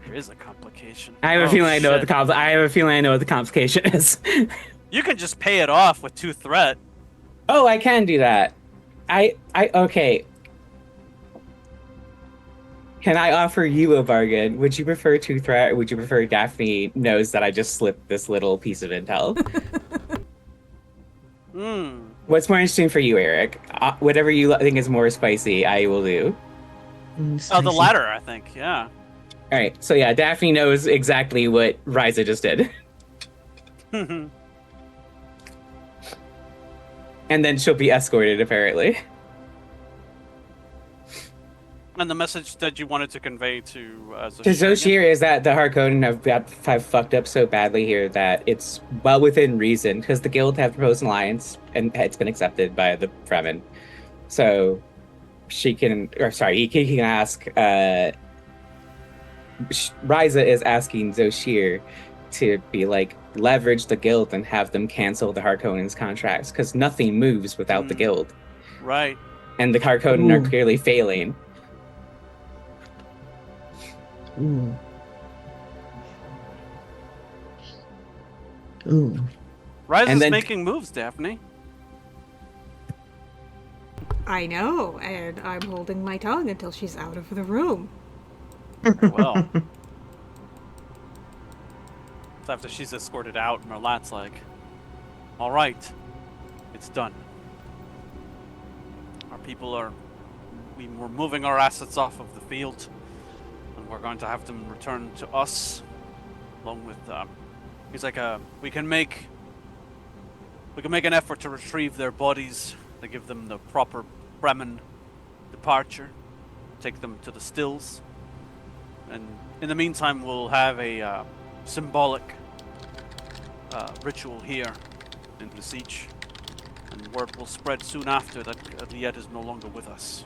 There is a complication. I have a feeling I know what the complication is. You can just pay it off with 2 threat. Oh, I can do that. Okay. Can I offer you a bargain? Would you prefer 2 threat, or would you prefer Daphne knows that I just slipped this little piece of intel? What's more interesting for you, Eric? Whatever you think is more spicy, I will do. Oh, the latter, I think. Yeah. All right. So yeah, Daphne knows exactly what Ryza just did. And then she'll be escorted, apparently. And the message that you wanted to convey to To Zoshir again? Zoshir is that the Harkonnen have fucked up so badly here that it's well within reason because the guild have proposed an alliance and it's been accepted by the Fremen. So she can, or sorry, he can ask. Riza is asking Zoshir to be like leverage the guild and have them cancel the Harkonnens' contracts because nothing moves without the guild, Right. and the Harkonnen are Ooh, clearly failing. ooh, ooh. And Riza's then making moves, Daphne. I know, and I'm holding my tongue until she's out of the room. Very well. So after she's escorted out, Merlat's like, all right, it's done. Our people are. We're moving our assets off of the field, and we're going to have them returned to us, along with. He's like, we can make an effort to retrieve their bodies, to give them the proper Bremen departure, take them to the stills, and in the meantime, we'll have a symbolic ritual here in the siege, and word will spread soon after that Liet is no longer with us.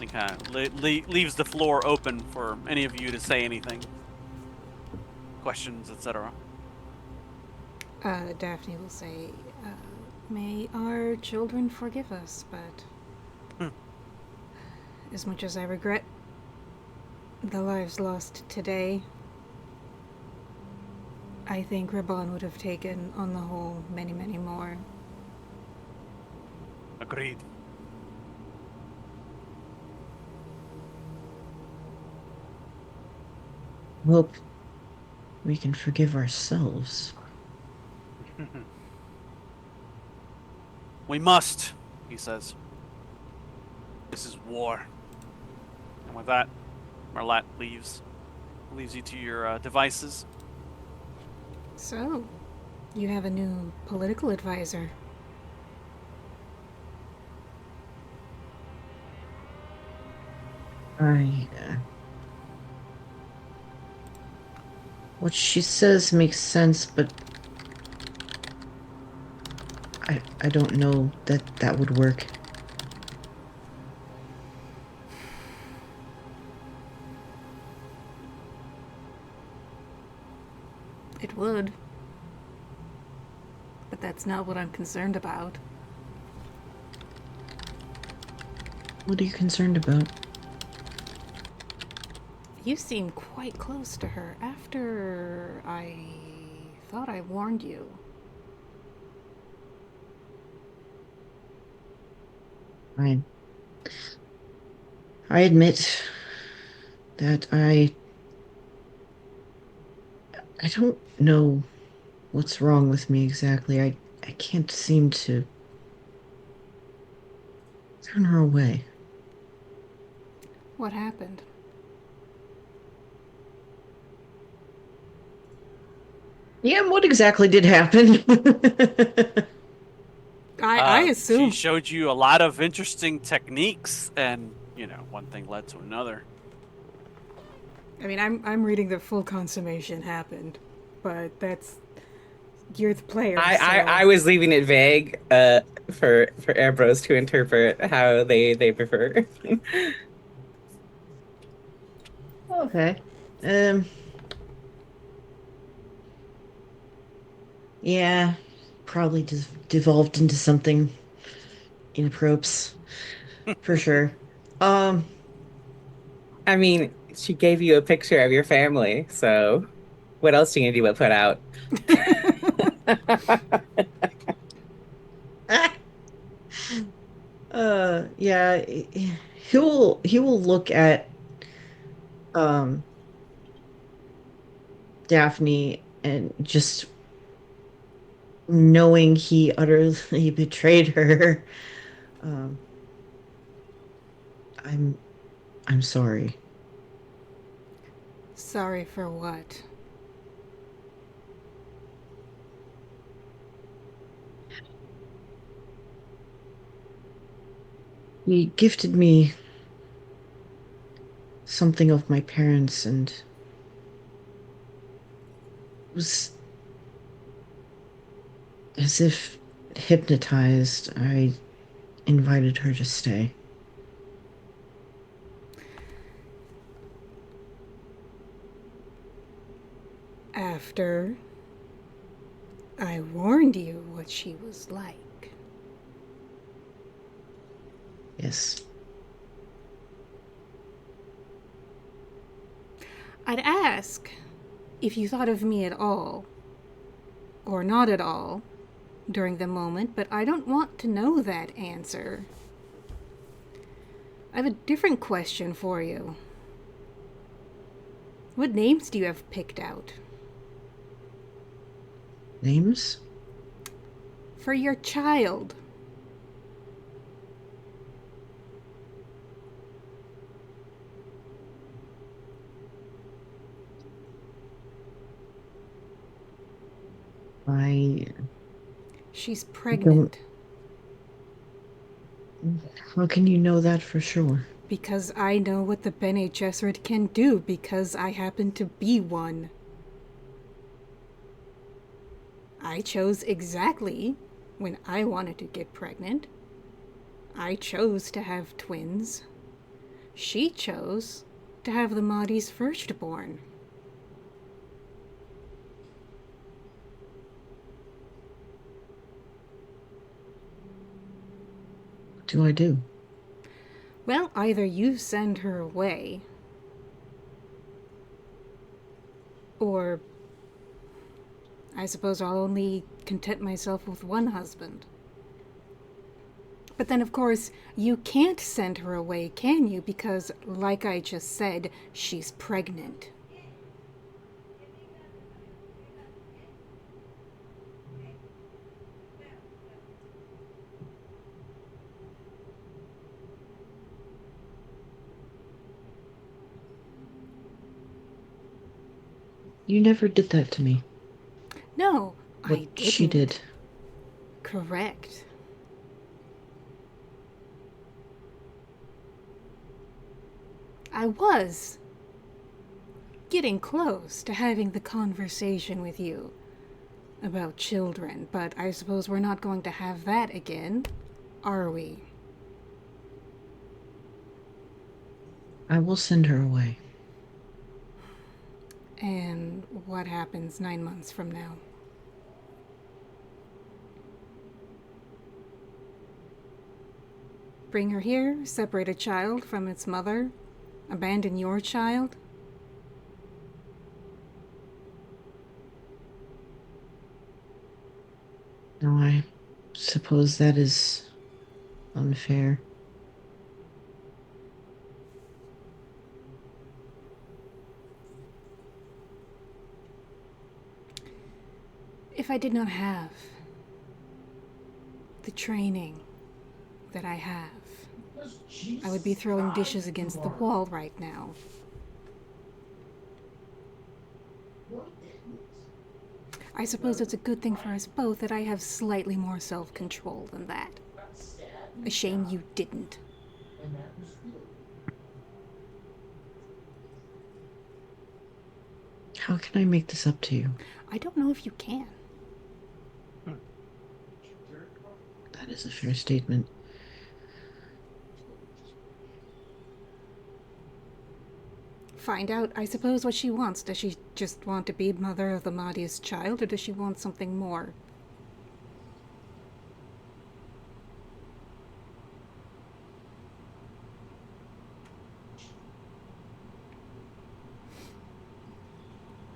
He kind of leaves the floor open for any of you to say anything, questions, etc. Daphne will say, may our children forgive us, but as much as I regret the lives lost today, I think Raban would have taken, on the whole, many, many more. Agreed. Hope we can forgive ourselves. We must, he says. This is war. And with that, Merlat leaves you to your devices. So, you have a new political advisor. I. What she says makes sense, but I don't know that that would work. It would. But that's not what I'm concerned about. What are you concerned about? You seem quite close to her after I thought I warned you. I admit that I don't know what's wrong with me exactly. I can't seem to turn her away. What happened? Yeah, what exactly did happen? I She assume. showed you a lot of interesting techniques, and one thing led to another. I mean, I'm reading the full consummation happened, but that's you're the player, so I was leaving it vague for Ambrose to interpret how they prefer. Okay. Um, yeah, probably just devolved into something inappropriate for sure. Um, I mean, she gave you a picture of your family, so what else are you gonna do but put out? yeah, he will look at um Daphne and just knowing he utterly betrayed her. Um, I'm I'm sorry. sorry for what? He gifted me something of my parents and was as if hypnotized. I invited her to stay. After I warned you what she was like. Yes. I'd ask if you thought of me at all, or not at all, during the moment, but I don't want to know that answer. I have a different question for you. What names do you have picked out? Names? For your child. I She's don't. pregnant. How can you know that for sure? Because I know what the Bene Gesserit can do, because I happen to be one. I chose exactly when I wanted to get pregnant. I chose to have twins. She chose to have the Mahdi's firstborn. What do I do? Well, either you send her away, or I suppose I'll only content myself with one husband. But then, of course, you can't send her away, can you? Because, like I just said, she's pregnant. You never did that to me. No, What I didn't. she did. Correct. I was getting close to having the conversation with you about children, but I suppose we're not going to have that again, are we? I will send her away. And what happens 9 months from now? Bring her here, separate a child from its mother, abandon your child? No, I suppose that is unfair. If I did not have the training that I have, I would be throwing dishes against the wall right now. I suppose it's a good thing for us both that I have slightly more self-control than that. A shame you didn't. How can I make this up to you? I don't know if you can. That is a fair statement. Find out, I suppose, what she wants. Does she just want to be mother of the Mahdi's child, or does she want something more?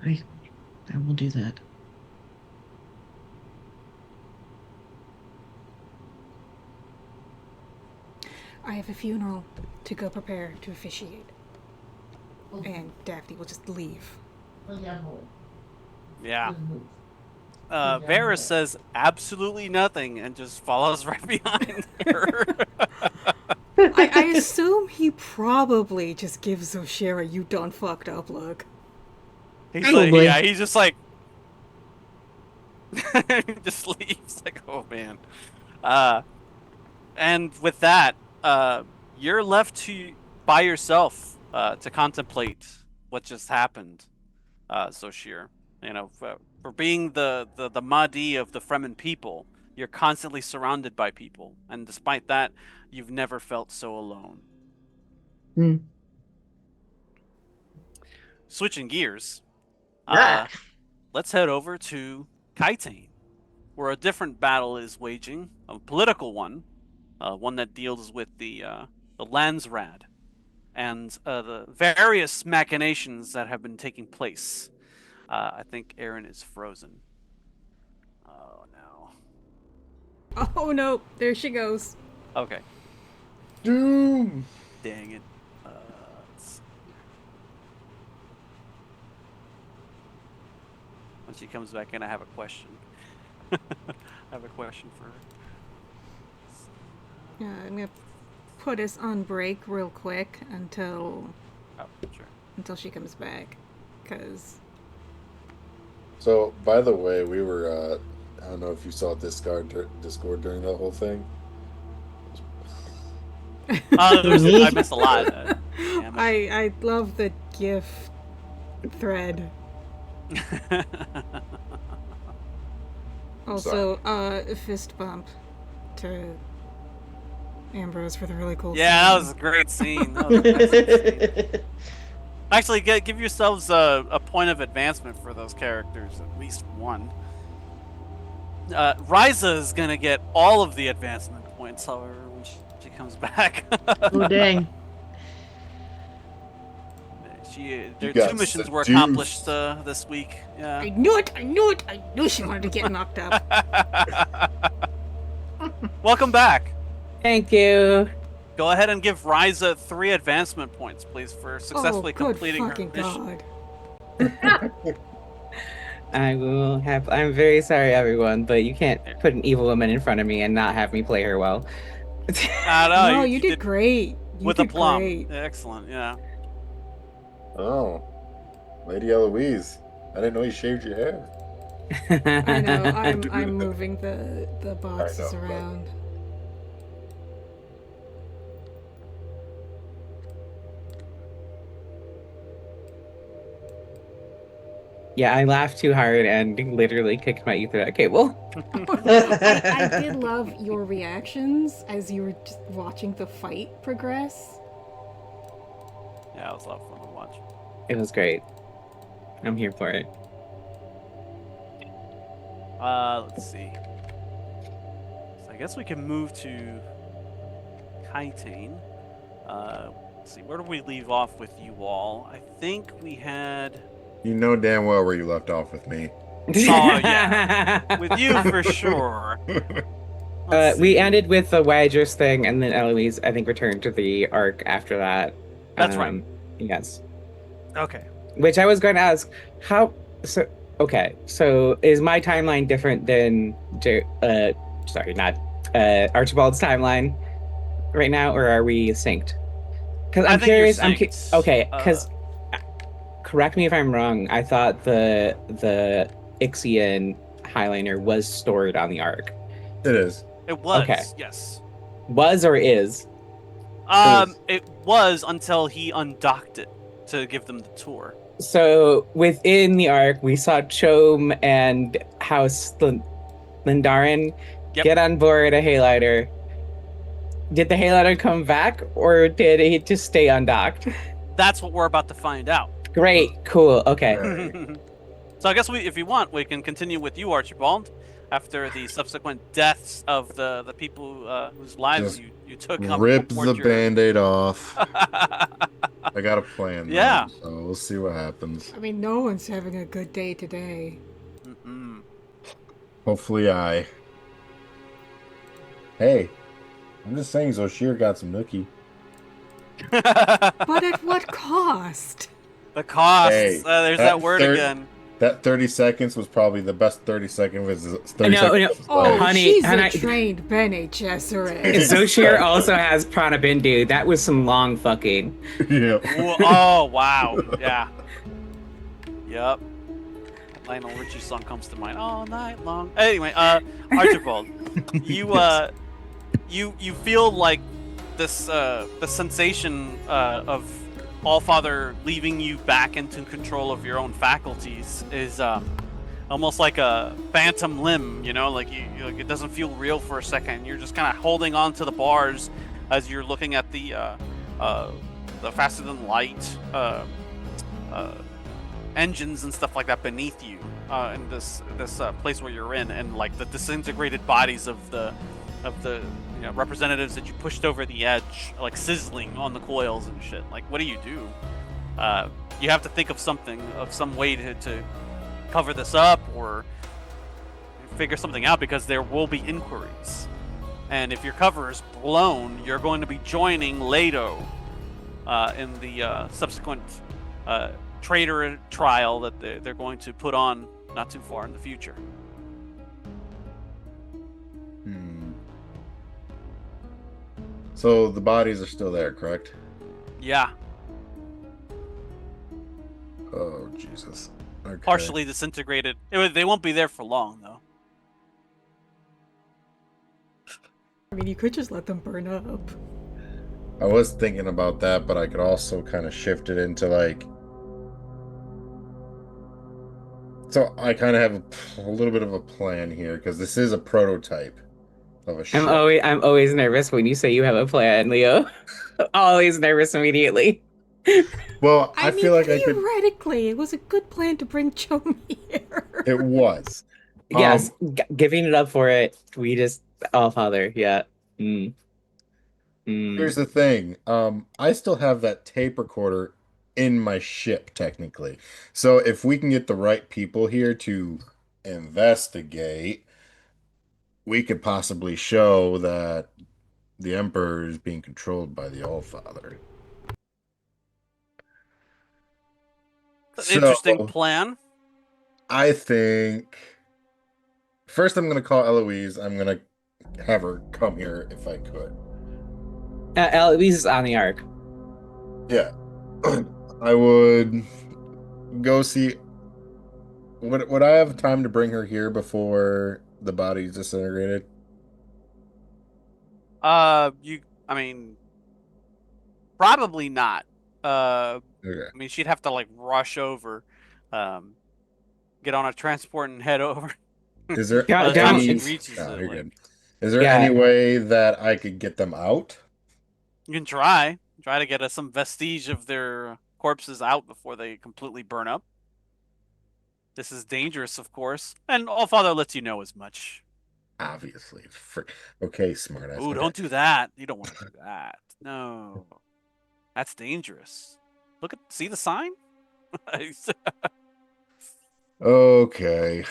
I will do that. I have a funeral to go prepare to officiate. And Daphne will just leave. Yeah. Varys says absolutely nothing and just follows right behind her. I assume he probably just gives Oshira you done fucked up look. He's Probably. like, yeah, he's just like, just leaves. Like, oh man. And with that, you're left by yourself to contemplate what just happened, Zoshir. You know, for being the Mahdi of the Fremen people, you're constantly surrounded by people, and despite that, you've never felt so alone. Hmm. Switching gears, Ah. let's head over to Kaitane, where a different battle is waging, a political one, one that deals with the Landsrad and the various machinations that have been taking place. I think Aaron is frozen. Oh no. Oh no, there she goes. Okay. Doom. Dang it. Let's see. When she comes back in, I have a question. I have a question for her. I'm gonna put us on break real quick until Oh, sure. she comes back, cause So, by the way, we were, I don't know if you saw Discord during the whole thing. I missed a lot. Damn it. I love the GIF thread. Also, fist bump to Ambrose for the really cool Yeah, that scene. was a great scene. That was an excellent scene. Actually, give yourselves a point of advancement for those characters, at least one. Ryza is gonna get all of the advancement points, however, when she comes back. Oh, dang. Their got 2 missions were seduced. accomplished this week. I Yeah. knew it! I knew it! I knew she wanted to get knocked up. Welcome back. Thank you. Go ahead and give Ryza 3 advancement points, please, for successfully oh, good completing her fucking mission. God. I will have. I'm very sorry, everyone, but you can't put an evil woman in front of me and not have me play her well. I know, No, you did great. You with did aplomb. great. Excellent, yeah. Oh, Lady Eloise, I didn't know you shaved your hair. I know. I'm moving the boxes I know, but- around. Yeah, I laughed too hard and literally kicked my ether out cable. I did love your reactions as you were just watching the fight progress. Yeah, it was a lot of fun to watch. It was great. I'm here for it. Let's see. So I guess we can move to Kaitane. Let's see, where do we leave off with you all? I think we had... You know damn well where you left off with me. Oh, yeah. With you for sure. Let's We see. ended with the Wagers thing, and then Eloise, I think, returned to the arc after that. That's right. Yes. Okay. Which I was going to ask, how... So, okay, so is my timeline different than... Archibald's timeline right now, or are we synced? Because I I'm think you're curious... synced. Okay, because... correct me if I'm wrong, I thought the Ixian Highliner was stored on the arc. It is. It was, Okay. yes. Was or is? It was until he undocked it to give them the tour. So within the arc, we saw Chom and House Lindarin get on board a Haliter. Did the Haliter come back, or did he just stay undocked? That's what we're about to find out. Great, cool, okay. So I guess if you want, we can continue with you, Archibald, after the subsequent deaths of the people whose lives Just you took. Rip the Band-Aid off. I got a plan. Yeah. Though, so we'll see what happens. I mean, no one's having a good day today. Mm-mm. Hopefully Hey, I'm just saying Zoshir got some nookie. But at what cost? The costs. Hey, There's that word again. That 30 seconds was probably the best 30 seconds of his 30 No, seconds. no. of his Oh, life. honey, she's honey. a trained Bene Gesserit. Zoshir also has Prana Bindu. That was some long fucking. Yeah. Oh, wow. Yeah. Yep. Lionel Richie song comes to mind all night long. Anyway, Archibald, you feel like this the sensation of Allfather leaving you back into control of your own faculties is almost like a phantom limb. You know, like like it doesn't feel real for a second. You're just kind of holding on to the bars as you're looking at uh, the faster than light uh, engines and stuff like that beneath you in this place where you're in, and like the disintegrated bodies of the representatives that you pushed over the edge, like sizzling on the coils and shit. Like, what do you do? You have to think of some way to cover this up or figure something out, because there will be inquiries, and if your cover is blown, you're going to be joining Leto in the subsequent traitor trial that they're going to put on not too far in the future. Hmm. So the bodies are still there, correct? Yeah, Oh, Jesus. Okay. partially disintegrated. They won't be there for long, though. I mean, you could just let them burn up. I was thinking about that, but I could also kind of shift it into like. So I kind of have a little bit of a plan here because this is a prototype of a ship. I'm always nervous when you say you have a plan, Leo. Always nervous immediately. Well, I I mean, feel like I could. theoretically, it was a good plan to bring Chomi here. It was. Yes, giving it up for it. We just, oh, Father, yeah. Mm, Here's mm. the thing. I still have that tape recorder in my ship, technically. So if we can get the right people here to investigate, we could possibly show that the Emperor is being controlled by the Allfather. An interesting So plan. I think first I'm gonna call Eloise. I'm gonna have her come here if I could. Eloise is on the arc. Yeah. I would go see. Would I have time to bring her here before the body's disintegrated? I mean, probably not. Okay. I mean, she'd have to like rush over, um, get on a transport and head over. Is there By Don't, the time don't, she any? reaches No, it, you're like good. Is there any yeah. way that I could get them out? you can try to get some vestige of their corpses out before they completely burn up. This is dangerous, of course, and Allfather lets you know as much. Obviously. Okay, smartass. Ooh, Okay. don't do that. You don't want to do that. No, that's dangerous. See the sign? Okay.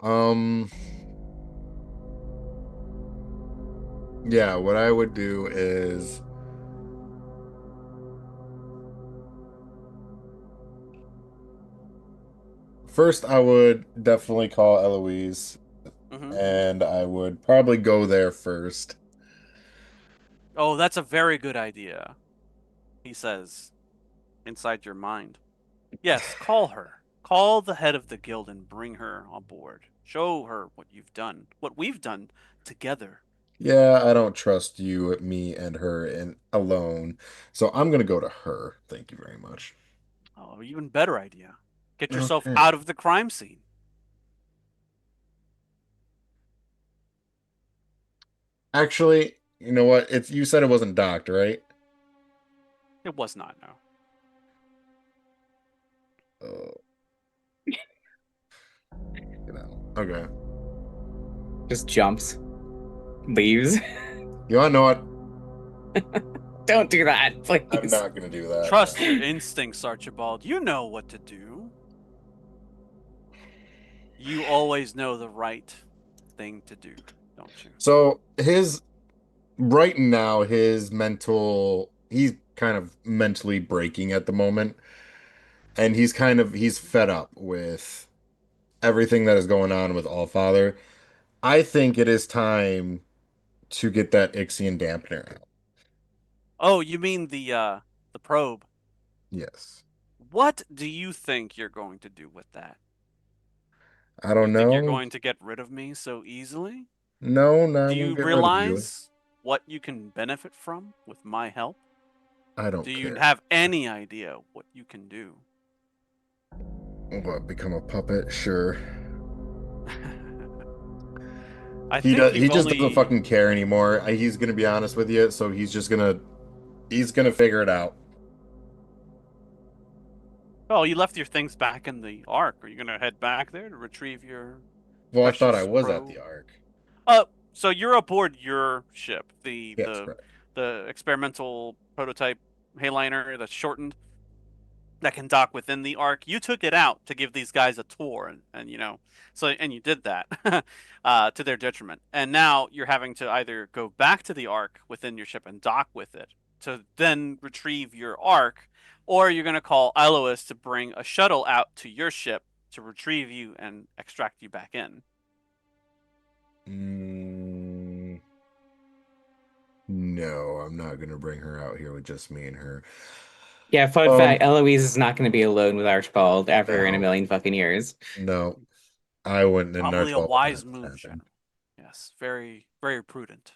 Um, yeah, what I would do is first I would definitely call Eloise hmm and I would probably go there first. Oh, that's a very good idea, he says inside your mind. Yes, call her. Call the head of the guild and bring her on board. Show her what you've done, what we've done together. Yeah, I don't trust you, me, and her and alone. So I'm gonna go to her. Thank you very much. Oh, even better idea. Get yourself Okay. out of the crime scene. Actually, you know what? It's you said it wasn't docked, right? It was not, no. Uh, Okay. Just jumps, leaves. You wanna know what? Don't do that, I'm please. not gonna do that. Trust your instincts, Archibald. You know what to do. You always know the right thing to do, don't you? So his right now, he's kind of mentally breaking at the moment, and he's fed up with everything that is going on with Allfather. I think it is time to get that Ixian dampener out. Oh, you mean the probe. Yes. What do you think you're going to do with that? I You don't think you're know. going to get rid of me so easily? No, no, Do I'm gonna you get rid of you. realize what you can benefit from with my help? I Do don't you care. have any idea what you can do? What, become a puppet? Sure. I He think does. He you've just doesn't only. fucking care anymore. He's gonna be honest with you, so he's gonna figure it out. Oh, you left your things back in the Ark. Are you going to head back there to retrieve your Well, I thought I precious was at the probe? Ark. So you're aboard your ship, the Yes, the correct. the experimental prototype Hayliner that's shortened that can dock within the Ark. You took it out to give these guys a tour, and and you did that to their detriment. And now you're having to either go back to the Ark within your ship and dock with it to then retrieve your Ark, or you're going to call Elois to bring a shuttle out to your ship to retrieve you and extract you back in. Mm, no, I'm not gonna bring her out here with just me and her. Yeah, fun Um, fact, Eloise is not going to be alone with Archibald ever in a no, million fucking years. no, I wouldn't, and Probably a Archibald wouldn't wise let that move, happen. Shadow. Yes, very, very prudent.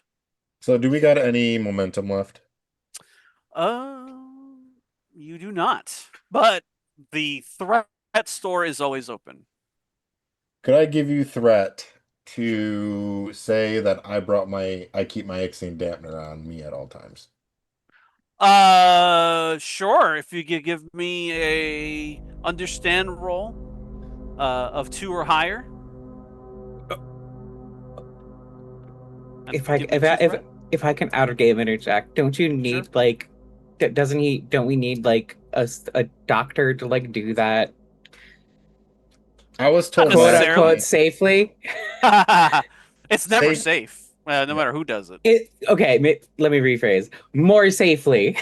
So, do we got any momentum left? Uh, you do not. But the threat store is always open. Could I give you threat to say that I keep my Ixane dampener on me at all times? Sure. If you could give me a understand roll, of 2 or higher, and If I give me if I, two if threat. if I can outer game interject, don't you Sure. need like doesn't he don't we need like a doctor to like do that I was Not told quote necessarily. unquote magically safely? It's never safe. safe, no Yeah. matter who does it. Okay, let me rephrase. More safely.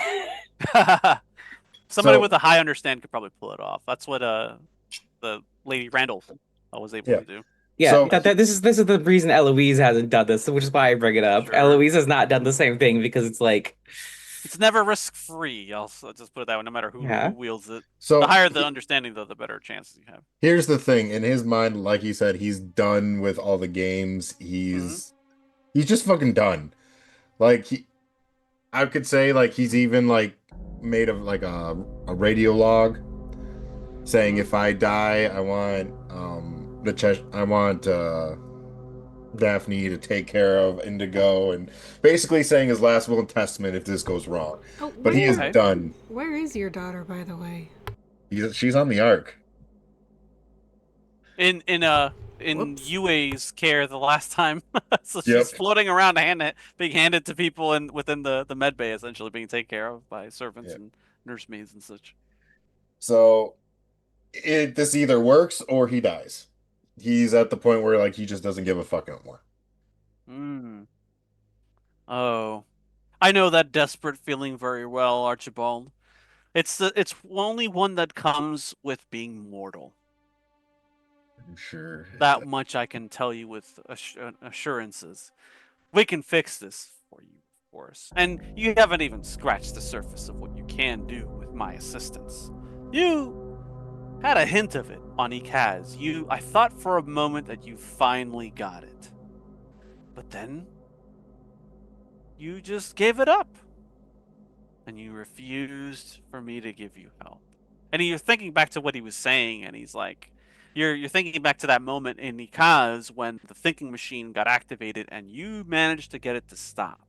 Somebody So with a high understand could probably pull it off. That's what the Lady Randall was able yeah. to do. Yeah, So he, this is the reason Eloise hasn't done this, which is why I bring it up. Sure. Eloise has not done the same thing because it's like, It's never risk free. I'll just put it that way. No matter who yeah, wields it, the so higher the he, understanding, though, the better chances you have. here's the thing. In his mind, like he said, he's done with all the games. Hmm. He's just fucking done. Like I could say like he's even like made of like a radio log saying Hmm. if I die, I want I want Daphne to take care of Indigo, and basically saying his last will and testament if this goes wrong. Oh, But he is Okay. done. where is your daughter, by the way? She's on the arc. In Whoops. Yue's care the last time, so she's Yep. floating around, being handed to people within the med bay, essentially being taken care of by servants Yeah. and nursemaids and such. So this either works or he dies. He's at the point where like he just doesn't give a fuck anymore. Hmm. Oh, I know that desperate feeling very well, Archibald. It's only one that comes with being mortal. I'm sure. That much I can tell you with assurances. We can fix this for you, of course. And you haven't even scratched the surface of what you can do with my assistance. You had a hint of it on Ikaz. I thought for a moment that you finally got it. But then you just gave it up. And you refused for me to give you help. And you're thinking back to what he was saying, and he's like, you're thinking back to that moment in Ikaz when the thinking machine got activated and you managed to get it to stop.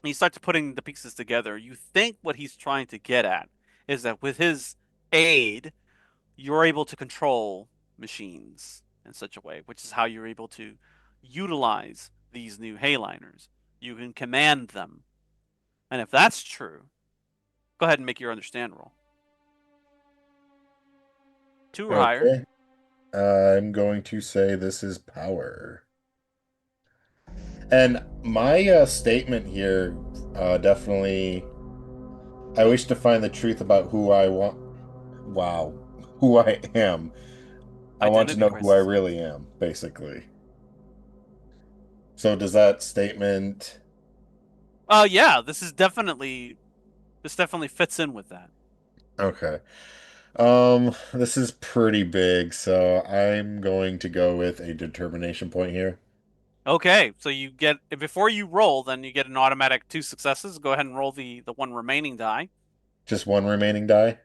And you start to putting the pieces together. You think what he's trying to get at is that with his aid, you're able to control machines in such a way, which is how you're able to utilize these new Hayliners. You can command them. And if that's true, go ahead and make your understand roll. 2 or higher. Okay. I'm going to say this is power. And my statement here definitely I wish to find the truth about who I want. Wow. Who I am. I want to Identity know who I crisis. really am, basically. So does that statement Yeah, this definitely fits in with that. okay. This is pretty big, so I'm going to go with a determination point here. Okay, so you get before you roll, then you get an automatic 2 successes. Go ahead and roll the one remaining die. Just one remaining die.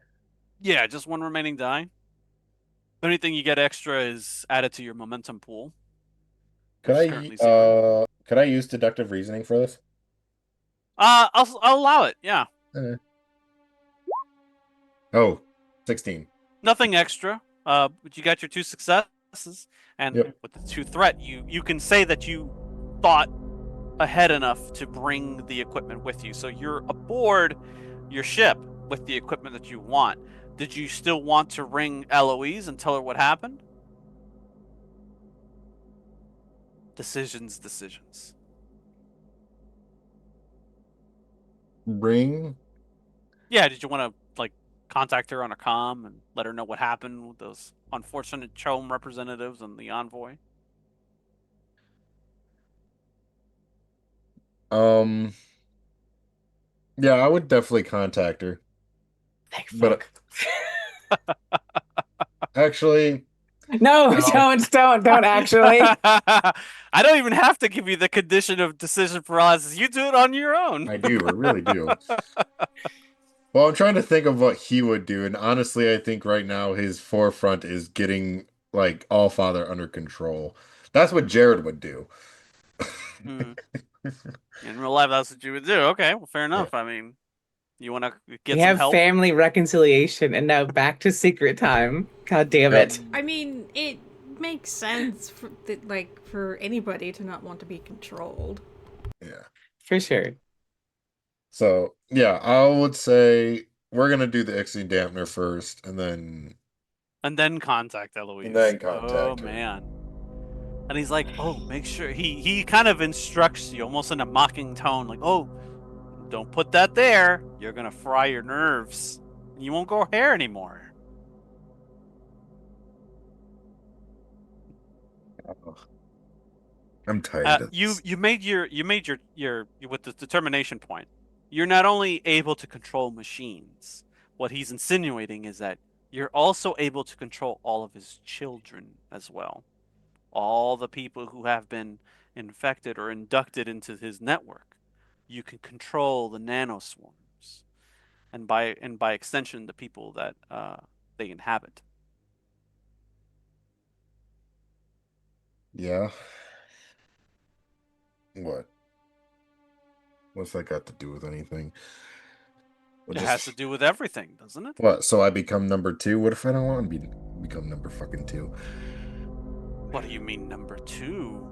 Yeah, just one remaining die. Anything you get extra is added to your momentum pool, which is currently 0. Could I use deductive reasoning for this? I'll allow it. Yeah, Eh. Oh, 16. nothing extra. But you got your 2 successes, and Yep. with the 2 threat, you can say that you thought ahead enough to bring the equipment with you. So you're aboard your ship with the equipment that you want. Did you still want to ring Eloise and tell her what happened? Decisions. Ring. Yeah, did you want to like contact her on a comm and let her know what happened with those unfortunate Chome representatives and the envoy? Um, yeah, I would definitely contact her. Thank But fuck. actually, No, no, don't actually. I don't even have to give you the condition of decision paralysis. You do it on your own. I do. I really do. Well, I'm trying to think of what he would do, and honestly, I think right now his forefront is getting like All Father under control. That's what Jared would do. Hmm. In real life, that's what you would do. Okay, well, fair Yeah. enough. I mean, you want to We get some have help? family reconciliation, and now back to secret time. God damn Yep. it. I mean, it makes sense for like for anybody to not want to be controlled. Yeah. For sure. So, yeah, I would say we're gonna do the Ixion dampener first, And then contact and Eloise. then Oh contact her. man. And he's like, "Oh, make sure." He kind of instructs you, almost in a mocking tone, like, "Oh, don't put that there. You're gonna fry your nerves. You won't grow hair anymore." Oh, I'm tired of You this. you made your with the determination point. You're not only able to control machines. What he's insinuating is that you're also able to control all of his children as well. All the people who have been infected or inducted into his network. You can control the nanoswarms, and by extension, the people that they inhabit. Yeah. What? What's that got to do with anything? Well, It has to just do with everything, doesn't it? what? So I become number two? What if I don't want to become number fucking two? What do you mean, number two?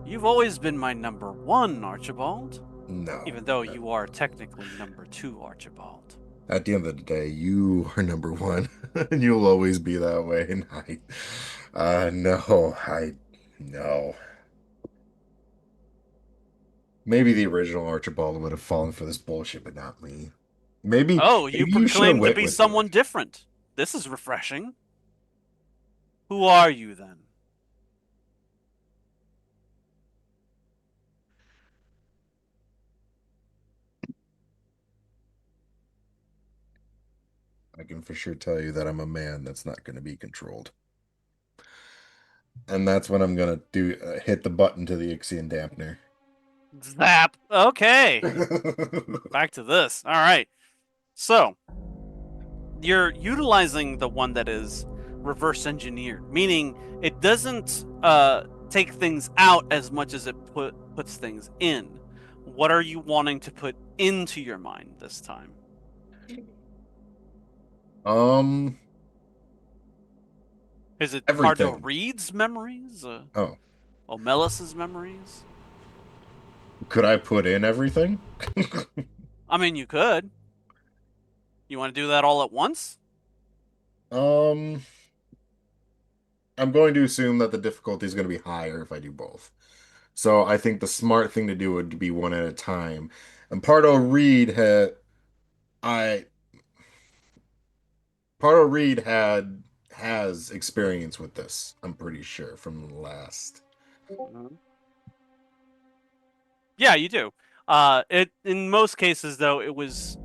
You've always been my number one, Archibald. No. Even though you are technically number two, Archibald. At the end of the day, you are number one, and you'll always be that way. And no, no. Maybe the original Archibald would have fallen for this bullshit, but not me. Maybe, Oh, you maybe you should have proclaim to went be with me. someone different. This is refreshing. Who are you then? I can for sure tell you that I'm a man that's not going to be controlled. And that's when I'm going to do hit the button to the Ixion dampener. Zap. Okay. Back to this. All right. So, you're utilizing the one that is reverse engineered, meaning it doesn't take things out as much as it puts things in. What are you wanting to put into your mind this time? Um, Is it Pardo everything. Reed's memories? Oh, Omelis's memories? could I put in everything? I mean, you could. You want to do that all at once? Um, I'm going to assume that the difficulty is going to be higher if I do both. So I think the smart thing to do would be one at a time. And Pardo Reed I Pardo Reed has experience with this. I'm pretty sure from the last. Mhm. Yeah, you do. It in most cases though, it was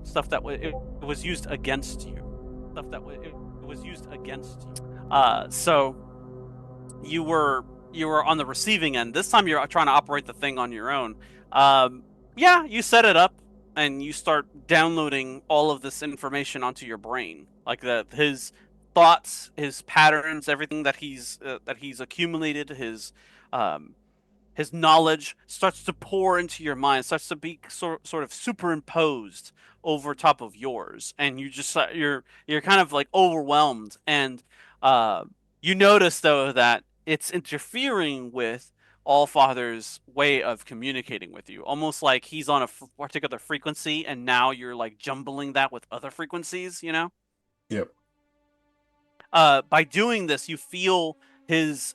stuff that it was used against you. Stuff that it was used against you. So you were you were on the receiving end. This time you're trying to operate the thing on your own. Yeah, you set it up and you start downloading all of this information onto your brain, like his thoughts, his patterns, everything that he's accumulated, um, his knowledge starts to pour into your mind, starts to be sort of superimposed over top of yours, and you're kind of like overwhelmed, and uh, you notice though that it's interfering with All Father's way of communicating with you, almost like he's on a particular frequency, and now you're like jumbling that with other frequencies, you know. Yep. By doing this, you feel his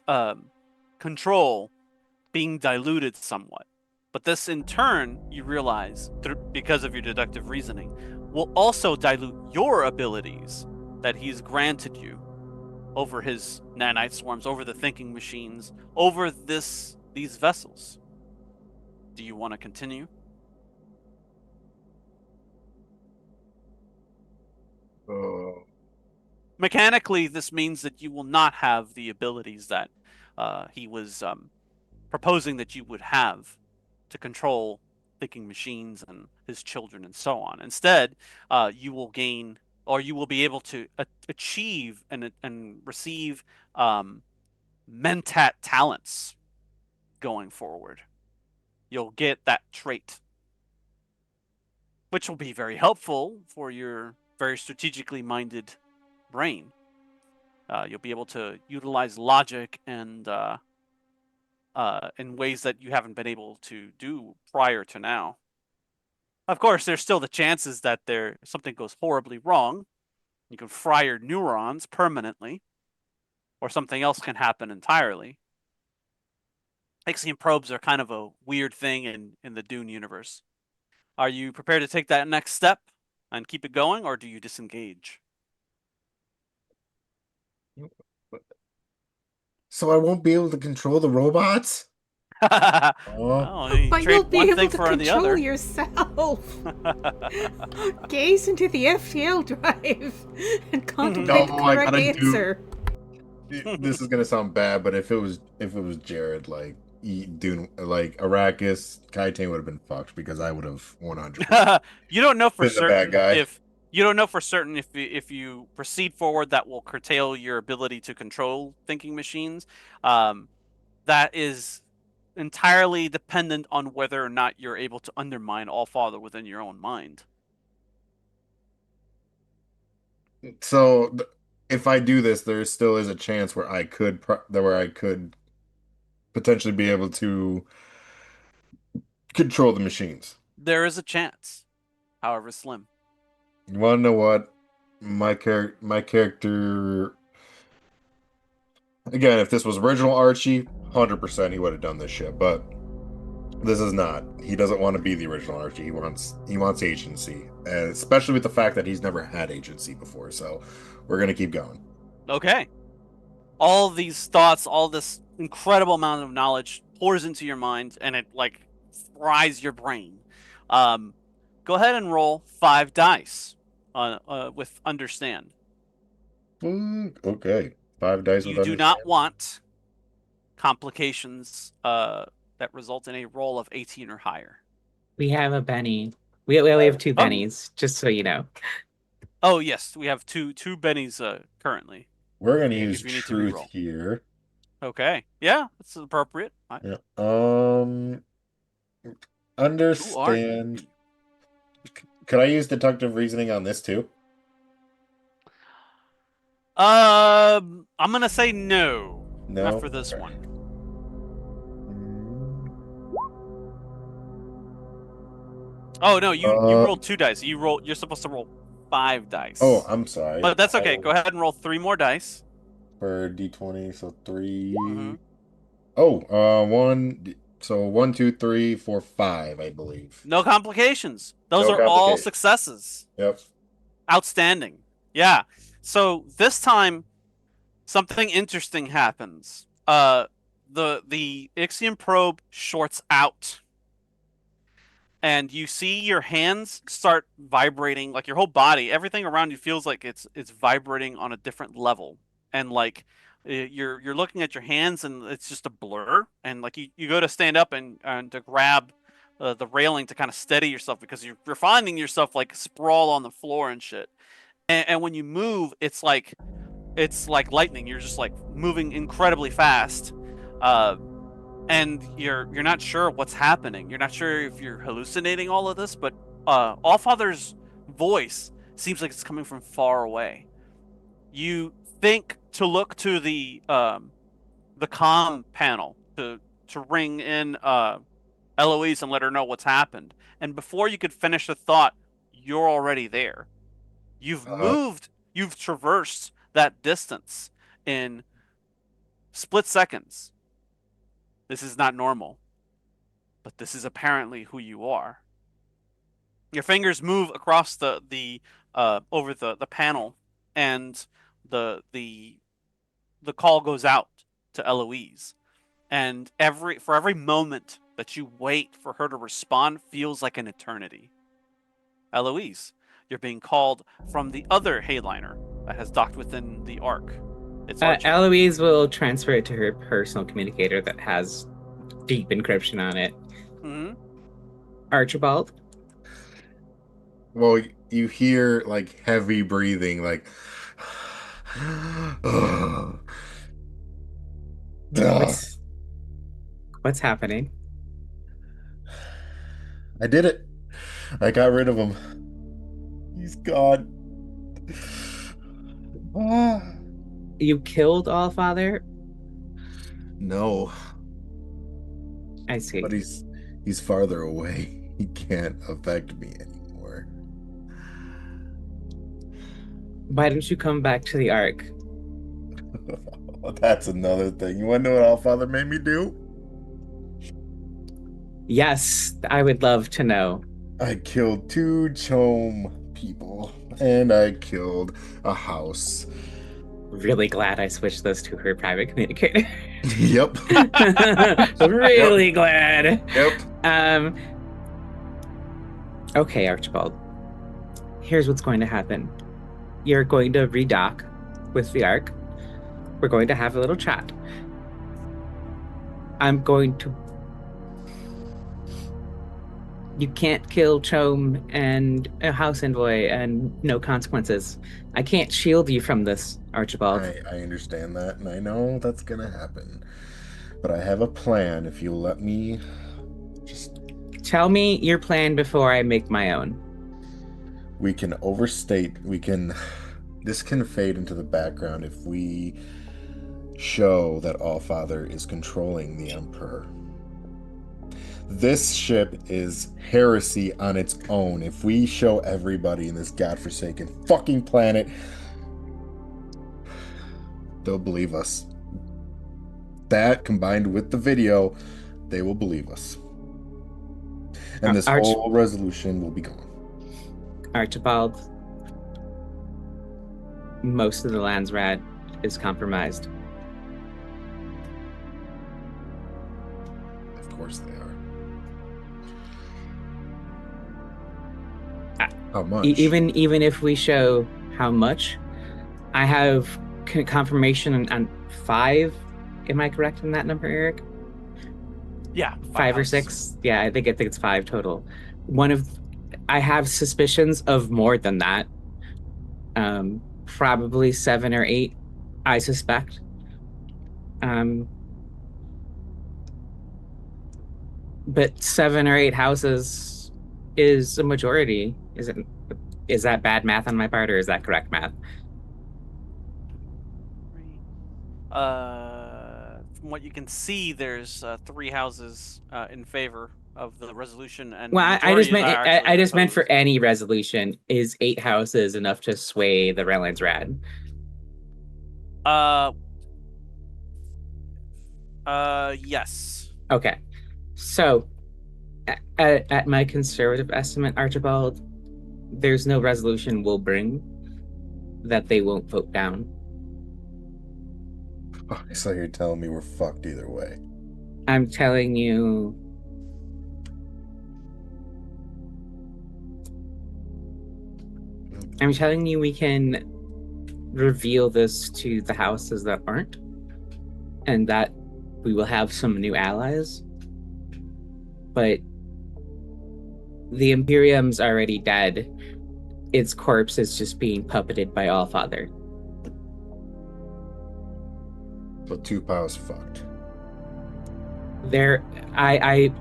control being diluted somewhat. But this, in turn, you realize, because of your deductive reasoning, will also dilute your abilities that he's granted you over his nanite swarms, over the thinking machines, over these vessels. Do you want to continue? Uh, Mechanically, this means that you will not have the abilities that he was proposing that you would have to control thinking machines and his children and so on. Instead, you will gain, or you will be able to achieve and receive mentat talents going forward. You'll get that trait, which will be very helpful for your very strategically minded brain. You'll be able to utilize logic and in ways that you haven't been able to do prior to now. Of course, there's still the chances that something goes horribly wrong. You can fry your neurons permanently, or something else can happen entirely. Ixion probes are kind of a weird thing in the Dune universe. Are you prepared to take that next step and keep it going, or do you disengage? so I won't be able to control the robots? Oh, Oh, you But you'll trade be one able thing to for the control other. yourself. Gaze into the FTL drive and contemplate the no, I correct gotta do. answer. This is gonna sound bad, but if it was Jared, like Dune, like Arrakis, Kaiten would have been fucked because I would have 100% You don't know for been the bad certain guy. if you don't know for certain if you proceed forward that will curtail your ability to control thinking machines. Um, that is entirely dependent on whether or not you're able to undermine All Father within your own mind. So if I do this, there still is a chance where I could potentially be able to control the machines. There is a chance, however slim. You want to know what? My character, again, if this was original Archie, 100% he would have done this shit, but this is not. He doesn't want to be the original Archie. He wants agency, and especially with the fact that he's never had agency before. So we're gonna keep going. Okay. All these thoughts, all this incredible amount of knowledge pours into your mind, and it like fries your brain. Um, Go ahead and roll 5 dice with understand. Okay, 5 dice with You do not understand. want complications that result in a roll of 18 or higher. We have a Benny. We only have two Oh, Bennies, just so you know. oh yes, we have two bennies currently. We're gonna use If you need to truth re-roll. here. Okay, yeah, that's appropriate. Yeah. Who are you? Understand. Could I use deductive reasoning on this too? I'm gonna say no, not No. for this Okay. one. Oh no, you Uh. rolled 2 dice. You're supposed to roll 5 dice. Oh, I'm sorry. But that's okay. Go ahead and roll 3 more dice. For D20, so three. Mm-hmm. Oh, one. So 1, 2, 3, 4, 5, I believe. No complications. Those No are all complication. successes. Yep. Outstanding. Yeah. So this time something interesting happens. The Ixion probe shorts out, and you see your hands start vibrating, like your whole body, everything around you feels like it's vibrating on a different level, and like You're looking at your hands and it's just a blur. And like you go to stand up and to grab the railing to kind of steady yourself because you're finding yourself like sprawl on the floor and shit. And when you move, it's like lightning. You're just like moving incredibly fast. Uh, and you're not sure what's happening. You're not sure if you're hallucinating all of this, but Allfather's voice seems like it's coming from far away. You think to look to the comm panel to ring in Eloise and let her know what's happened, and before you could finish the thought, you're already there. You've Uh, moved. You've traversed that distance in split seconds. This is not normal, but this is apparently who you are. Your fingers move across the over the panel, and the the call goes out to Eloise. And every moment that you wait for her to respond feels like an eternity. Eloise, you're being called from the other Hayliner that has docked within the Ark. It's Archibald. Eloise will transfer it to her personal communicator that has deep encryption on it. Mm-hmm. Archibald, well, you hear like heavy breathing, like. what's what's happening? I did it. I got rid of him. He's gone. Ah. You killed Allfather? No, I see. but he's farther away. He can't affect me anymore. Why don't you come back to the Ark? That's another thing. You want to know what Allfather made me do? Yes, I would love to know. I killed 2 Chome people, and I killed a house. Really glad I switched those to her private communicator. Yep. Really glad. Yep. Okay, Archibald. Here's what's going to happen. You're going to redock with the Ark. We're going to have a little chat. I'm going to. You can't kill Chome and a house envoy and no consequences. I can't shield you from this, Archibald. I understand that, and I know that's gonna happen. But I have a plan if you'll let me just. Tell me your plan before I make my own. We can overstate. This can fade into the background if we show that Allfather is controlling the Emperor. This ship is heresy on its own. If we show everybody in this godforsaken fucking planet, they'll believe us. That combined with the video, they will believe us. And this whole resolution will be gone. Archibald, most of the Landsrat is compromised. Of course they are. How much? Even if we show how much, I have confirmation on 5. Am I correct in that number, Eric? Yeah, 5 or 6. Yeah, I think it's 5 total. I have suspicions of more than that. Probably 7 or 8, I suspect. But 7 or 8 houses is a majority. Is that bad math on my part, or is that correct math? From what you can see, there's 3 houses in favor of the resolution, and Well, I just meant are actually I just meant for opposed. any resolution. Is 8 houses enough to sway the Redlands Rad? Yes. Okay, so at my conservative estimate, Archibald, there's no resolution we'll bring that they won't vote down. So you're telling me we're fucked either way. I'm telling you. I'm telling you we can reveal this to the houses that aren't. and that we will have some new allies. But the Imperium's already dead. Its corpse is just being puppeted by Allfather. So Tupau's fucked. There, I've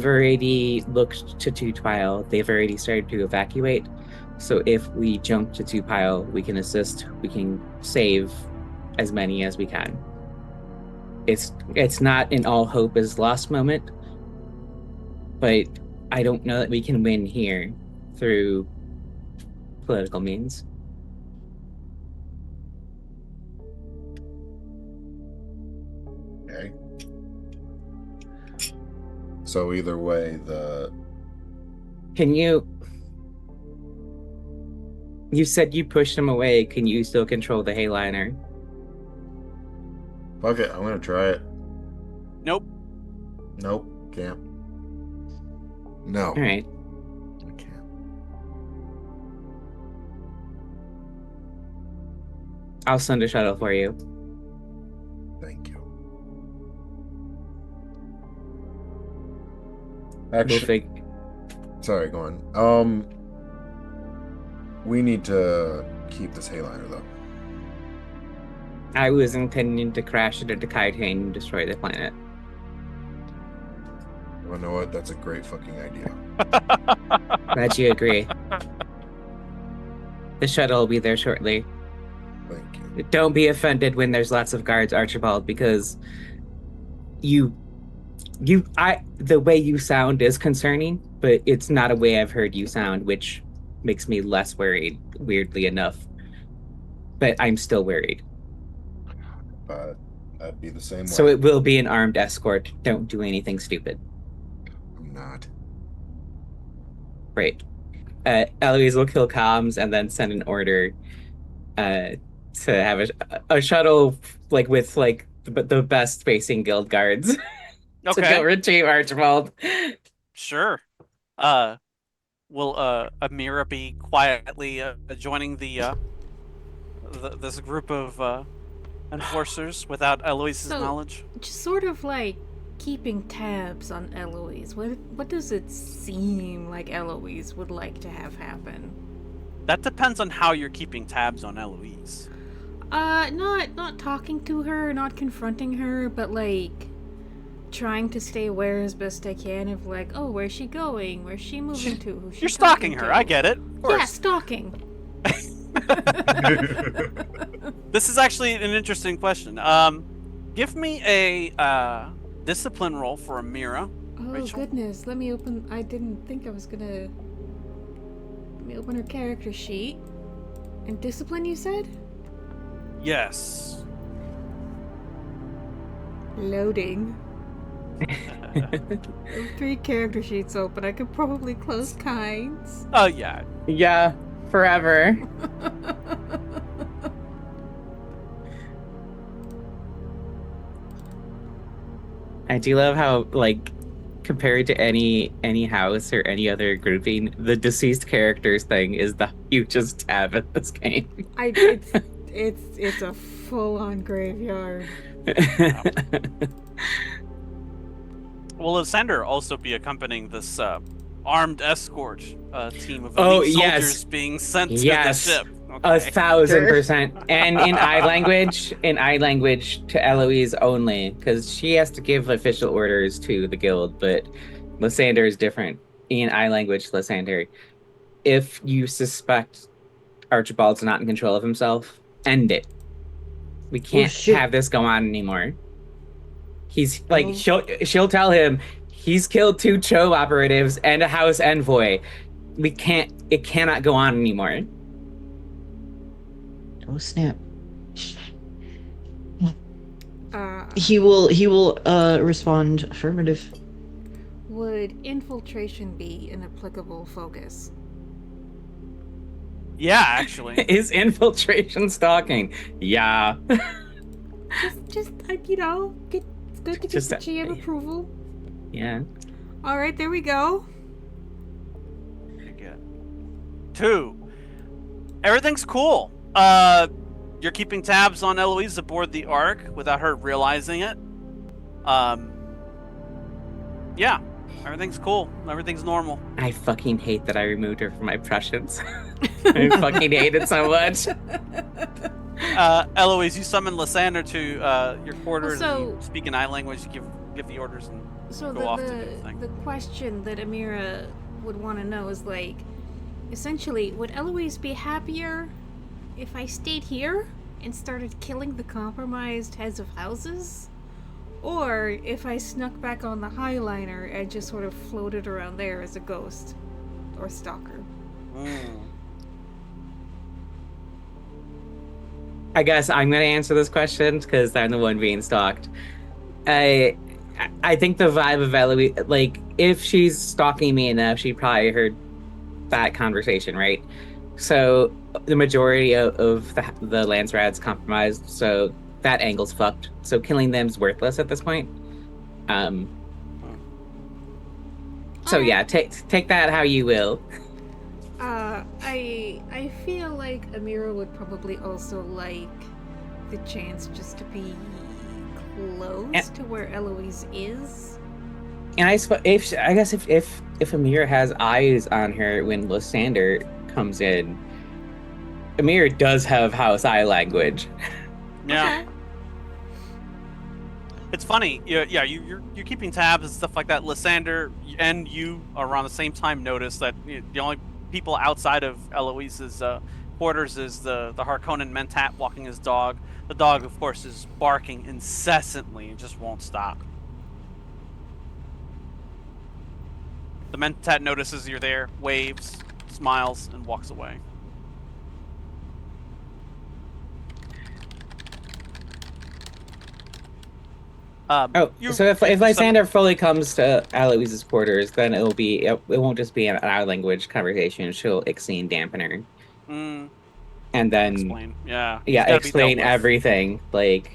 already looked to Two Pile. They've already started to evacuate. So if we jump to Two Pile, we can assist. We can save as many as we can. It's not an all hope is lost moment, but I don't know that we can win here through political means. Okay. So either way, Can you? You said you pushed him away. Can you still control the Hayliner? fuck it, I'm gonna try it. Nope. Nope, can't. No, All right. I can't. I'll send a shuttle for you. Thank you. We'll Actually, sorry, go on. We need to keep this Hayliner though. I was intending to crash it into Kaitane and destroy the planet. You know what? That's a great fucking idea. Glad you agree. The shuttle will be there shortly. Thank you. Don't be offended when there's lots of guards, Archibald, because the way you sound is concerning, but it's not a way I've heard you sound, which makes me less worried, weirdly enough. But I'm still worried. But that'd be the same So way. it will be an armed escort. Don't do anything stupid. I'm not. Right. Eloise will kill comms and then send an order to have a shuttle with the best spacing guild guards to go Okay. retrieve Archibald. Sure. Will Amira be quietly joining this group of enforcers without Eloise's So- knowledge? Just sort of like keeping tabs on Eloise. What does it seem like Eloise would like to have happen? That depends on how you're keeping tabs on Eloise. Not talking to her, not confronting her, but like trying to stay aware as best I can of like, oh, where's she going? Where's she moving to? Who's she You're stalking talking her. to? I get it. Of course. Yeah, stalking. This is actually an interesting question. Give me a discipline roll for Amira. Oh Rachel? goodness, let me open. I didn't think I was gonna. Let me open her character sheet. And discipline, you said? Yes. Loading. I have 3 character sheets open. I could probably close kinds. Oh yeah. Yeah, forever. I do love how, compared to any house or any other grouping, the deceased characters thing is the hugest tab in this game. It's a full-on graveyard. Will Ascender also be accompanying this armed escort team of Oh, elite yes. soldiers being sent Yes. to the ship? A Okay. 1000%. And in I language to Eloise only, because she has to give official orders to the guild, but Lysander is different. In I language, Lysander, if you suspect Archibald's not in control of himself, end it. We can't shit. have this go on anymore. He's like, Oh. she'll tell him he's killed 2 Cho operatives and a house envoy. It cannot go on anymore. Oh snap. Uh, He will respond affirmative. would infiltration be an applicable focus? Yeah, actually. Is infiltration stalking? Yeah. It's good to get Just the GM approval. Yeah. All right, there we go. Very good. 2. Everything's cool. you're keeping tabs on Eloise aboard the Ark without her realizing it. Yeah, everything's cool. Everything's normal. I fucking hate that I removed her from my Prussians. I fucking hate it so much. Eloise, you summon Lysander to your quarters and So- you speak in eye language. You give the orders and So go off to do the thing. the question that Amira would want to know is like, essentially, would Eloise be happier if I stayed here and started killing the compromised heads of houses? Or if I snuck back on the Highliner and just sort of floated around there as a ghost or stalker? I guess I'm gonna answer this question because I'm the one being stalked. I think the vibe of Eloise, like, if she's stalking me enough, she probably heard that conversation, right? So the majority of the Lance Rad's compromised, so that angle's fucked. So killing them's worthless at this point. So yeah, take that how you will. I feel like Amira would probably also like the chance just to be close to where Eloise is. And I guess if Amira has eyes on her when Lysander comes in, Amira does have house eye language. Yeah. Okay. It's funny. You're keeping tabs and stuff like that. Lysander and you around the same time notice that the only people outside of Eloise's quarters is the Harkonnen Mentat walking his dog. The dog, of course, is barking incessantly and just won't stop. The Mentat notices you're there, waves, smiles, and walks away. So if Lysander fully comes to Eloise's quarters, then it won't just be an our language conversation. She'll Ixian dampen her, and then explain. Yeah, explain everything. Like,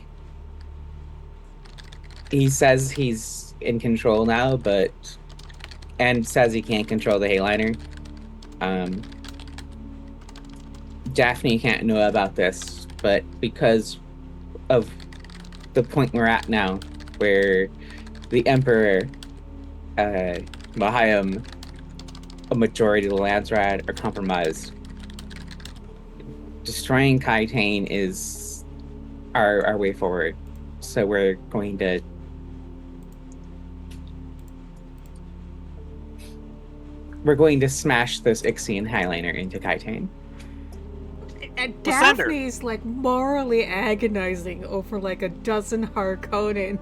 he says he's in control now, and says he can't control the Hayliner. Daphne can't know about this, but because of the point we're at now, where the Emperor, Mahayam, a majority of the Landsrad are compromised, destroying Kaitane is our way forward. So we're going to smash this Ixian Highliner into Kaitane. And Lysander. Daphne's like morally agonizing over like a dozen Harkonnen.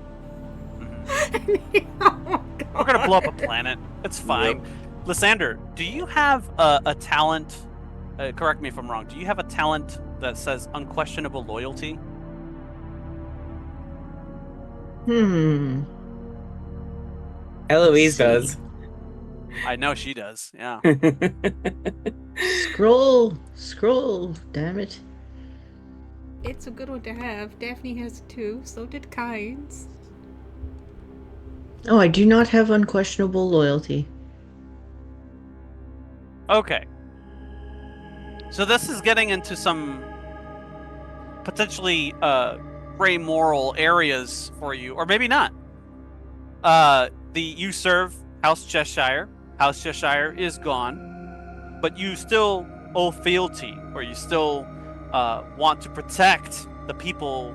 Oh my God. We're gonna blow up a planet. It's fine. Lysander, do you have a talent? Correct me if I'm wrong. Do you have a talent that says unquestionable loyalty? Eloise See. does. I know she does. Yeah. Scroll, damn it. It's a good one to have. Daphne has two, so did Kynes. Oh, I do not have unquestionable loyalty. Okay. So this is getting into some potentially gray moral areas for you, or maybe not. You serve House Cheshire. House Cheshire is gone, but you still owe fealty, or you still want to protect the people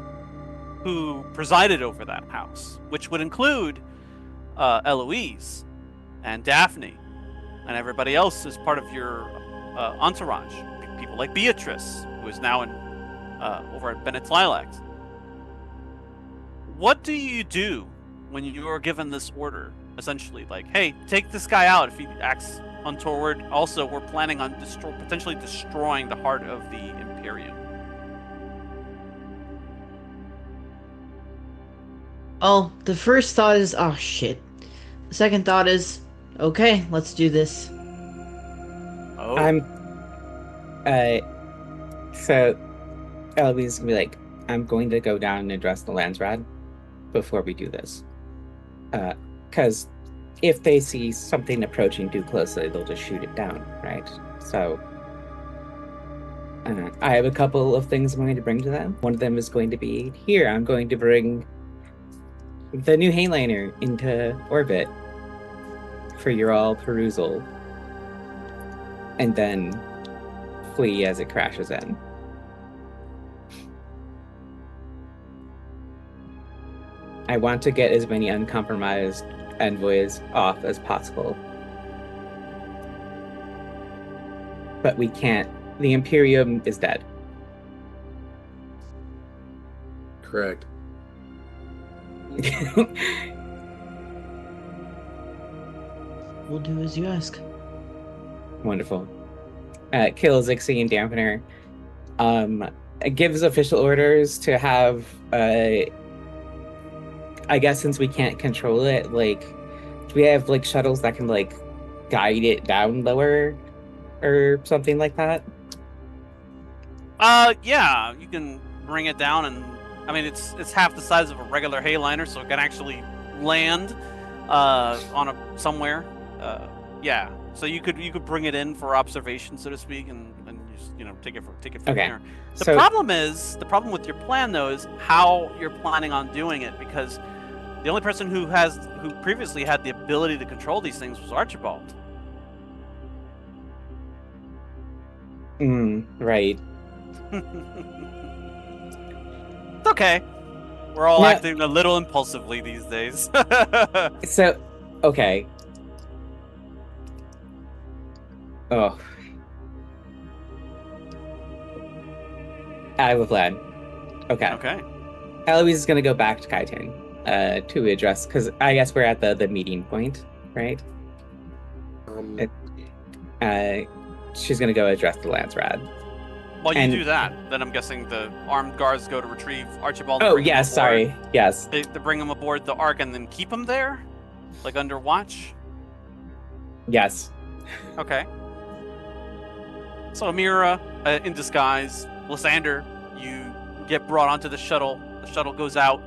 who presided over that house, which would include Eloise and Daphne and everybody else as part of your entourage. People like Beatrice, who is now over at Bennett's Lilacs. What do you do when you are given this order? Essentially, like, hey, take this guy out if he acts untoward. Also, we're planning on potentially destroying the heart of the Imperium. Oh, the first thought is, oh shit. The second thought is, okay, let's do this. Oh. So Eloise can be like, I'm going to go down and address the Landsrad before we do this. Because if they see something approaching too closely, they'll just shoot it down, right? So I have a couple of things I'm going to bring to them. One of them is going to be here. I'm going to bring the new Hayliner into orbit for your all perusal, and then flee as it crashes in. I want to get as many uncompromised envoys off as possible. But we can't. The Imperium is dead. Correct. We'll do as you ask. Wonderful. Kill Zixie and Dampener. It gives official orders to have, I guess since we can't control it, like, do we have like shuttles that can like guide it down lower or something like that? Yeah, you can bring it down, and I mean it's half the size of a regular Hayliner, so it can actually land on a somewhere. Yeah, so you could bring it in for observation, so to speak, and just take it from Okay. there. The So problem with your plan though is how you're planning on doing it, because the only person who previously had the ability to control these things was Archibald. right. It's okay. We're all No. acting a little impulsively these days. So okay. Oh. I have a plan. Okay. Okay. Eloise is gonna go back to Kaiten to address, because I guess we're at the meeting point, right? Um, It- Uh, she's gonna go address the Lance Rad. While you And- do that, then I'm guessing the armed guards go to retrieve Archibald. And Oh bring him yes, aboard. sorry. Yes. They bring him aboard the Ark and then keep him there, like under watch. Yes. Okay. So Amira, in disguise, Lysander, you get brought onto the shuttle. The shuttle goes out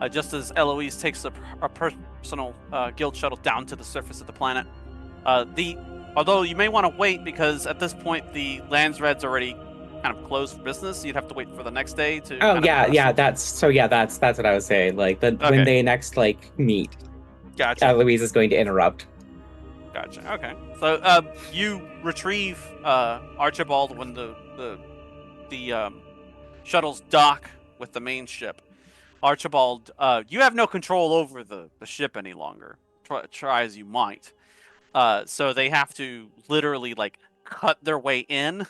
just as Eloise takes a personal guild shuttle down to the surface of the planet. Although you may want to wait, because at this point the Landsred's already kind of closed for business. You'd have to wait for the next day to. Oh kind yeah, of yeah. That's what I was saying. Like when Okay. they next like meet, Gotcha. Eloise is going to interrupt. Gotcha. Okay. So you retrieve Archibald when the shuttles dock with the main ship. Archibald, you have no control over the ship any longer. Try as you might. So they have to literally like cut their way in.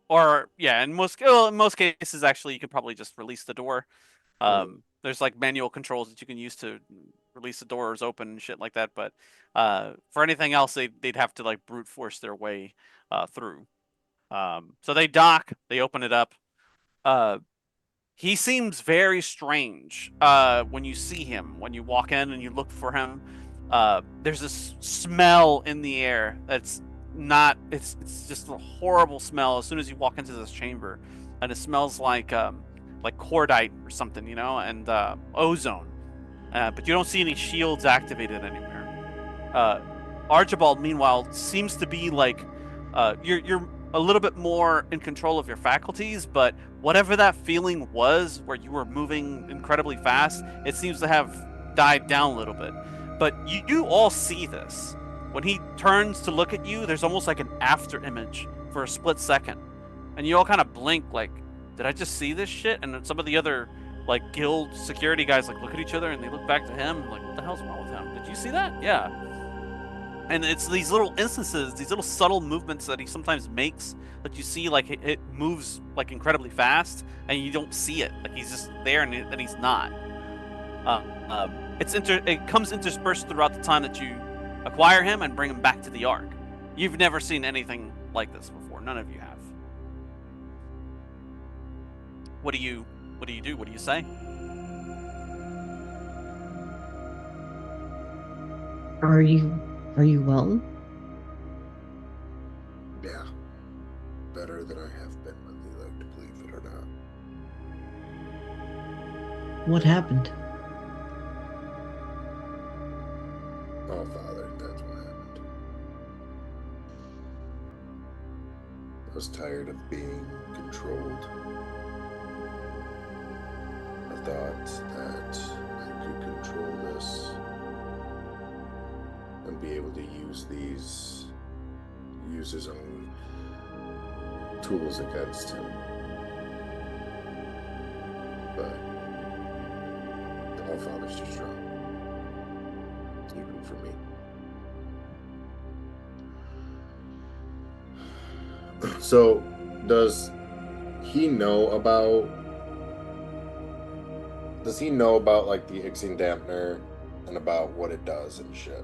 Or yeah, in most cases, actually, you could probably just release the door. There's like manual controls that you can use to release the doors open and shit like that. But for anything else, they'd have to like brute force their way through. So they dock, they open it up. He seems very strange when you see him. When you walk in and you look for him, there's this smell in the air that's not. It's just a horrible smell as soon as you walk into this chamber, and it smells like cordite or something, and ozone. But you don't see any shields activated anywhere. Archibald, meanwhile, seems to be like you're a little bit more in control of your faculties, but whatever that feeling was where you were moving incredibly fast, it seems to have died down a little bit. But you all see this. When he turns to look at you, there's almost like an after image for a split second. And you all kind of blink like, did I just see this shit? And then some of the other like guild security guys like look at each other and they look back to him like, what the hell's wrong with him? Did you see that? Yeah. And it's these little instances, these little subtle movements that he sometimes makes that you see, like it moves like incredibly fast, and you don't see it. Like he's just there, and he's not. It comes interspersed throughout the time that you acquire him and bring him back to the Ark. You've never seen anything like this before. None of you have. What do you do? What do you say? Are you well? Yeah. Better than I have been, whether you like to believe it or not. What happened? Oh, Father, that's what happened. I was was tired of being controlled. I thought that I could control this and be able to use his own tools against him. But the Allfather's too strong, even for me. So, does he know about like the Ixian dampener and about what it does and shit?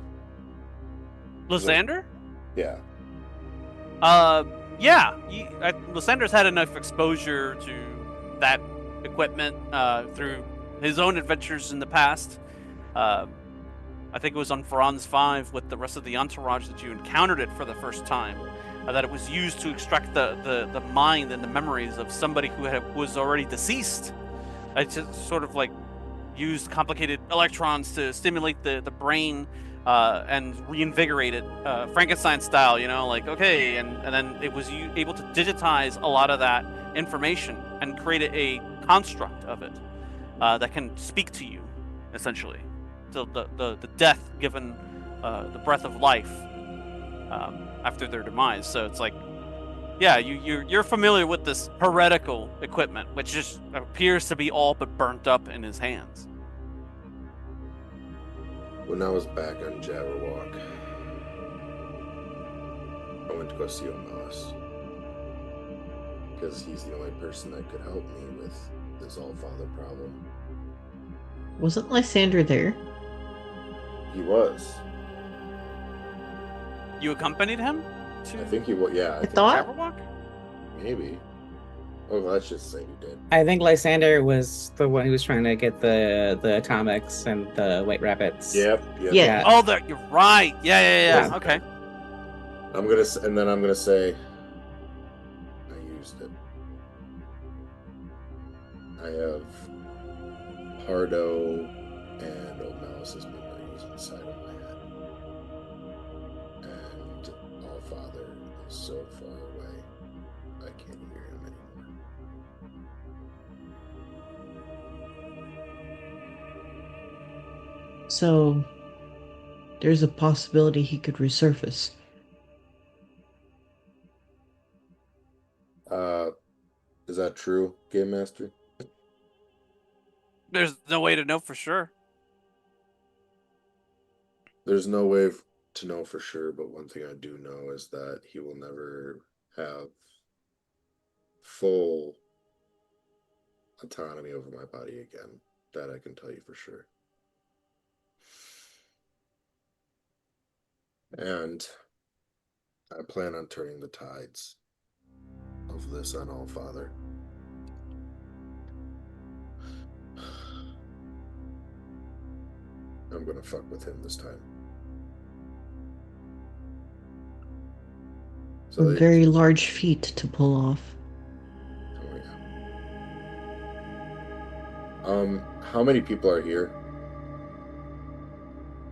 Lysander? Yeah. Yeah. Lysander's had enough exposure to that equipment through his own adventures in the past. I think it was on Franz 5 with the rest of the entourage that you encountered it for the first time. That it was used to extract the mind and the memories of somebody who was already deceased. It's just sort of like used complicated electrons to stimulate the brain and reinvigorate it, Frankenstein style, like, okay, and then it was able to digitize a lot of that information and create a construct of it that can speak to you, essentially. So the death given the breath of life after their demise. So it's like, yeah, you're familiar with this heretical equipment, which just appears to be all but burnt up in his hands. When I was back on Jabberwock, I went to go see Omelis because he's the only person that could help me with this Allfather problem. Wasn't Lysander there? He was. You accompanied him to I think he was. Yeah, I thought. Jabberwock? maybe. Oh, let's just say he did. I think Lysander was the one who was trying to get the atomics and the white rabbits. Yep. Yeah. Oh, you're right. Yeah. Yeah. Okay. I'm gonna say I used it. I have Pardo and Omelis' memories inside of my head. And Allfather is so far away, I can't hear him anymore. So there's a possibility he could resurface. Is that true, Game Master? There's no way to know for sure. There's no way to know for sure, but one thing I do know is that he will never have full autonomy over my body again. That I can tell you for sure. And I plan on turning the tides of this on Allfather. I'm gonna fuck with him this time. So A very large feat to pull off. Oh yeah. How many people are here?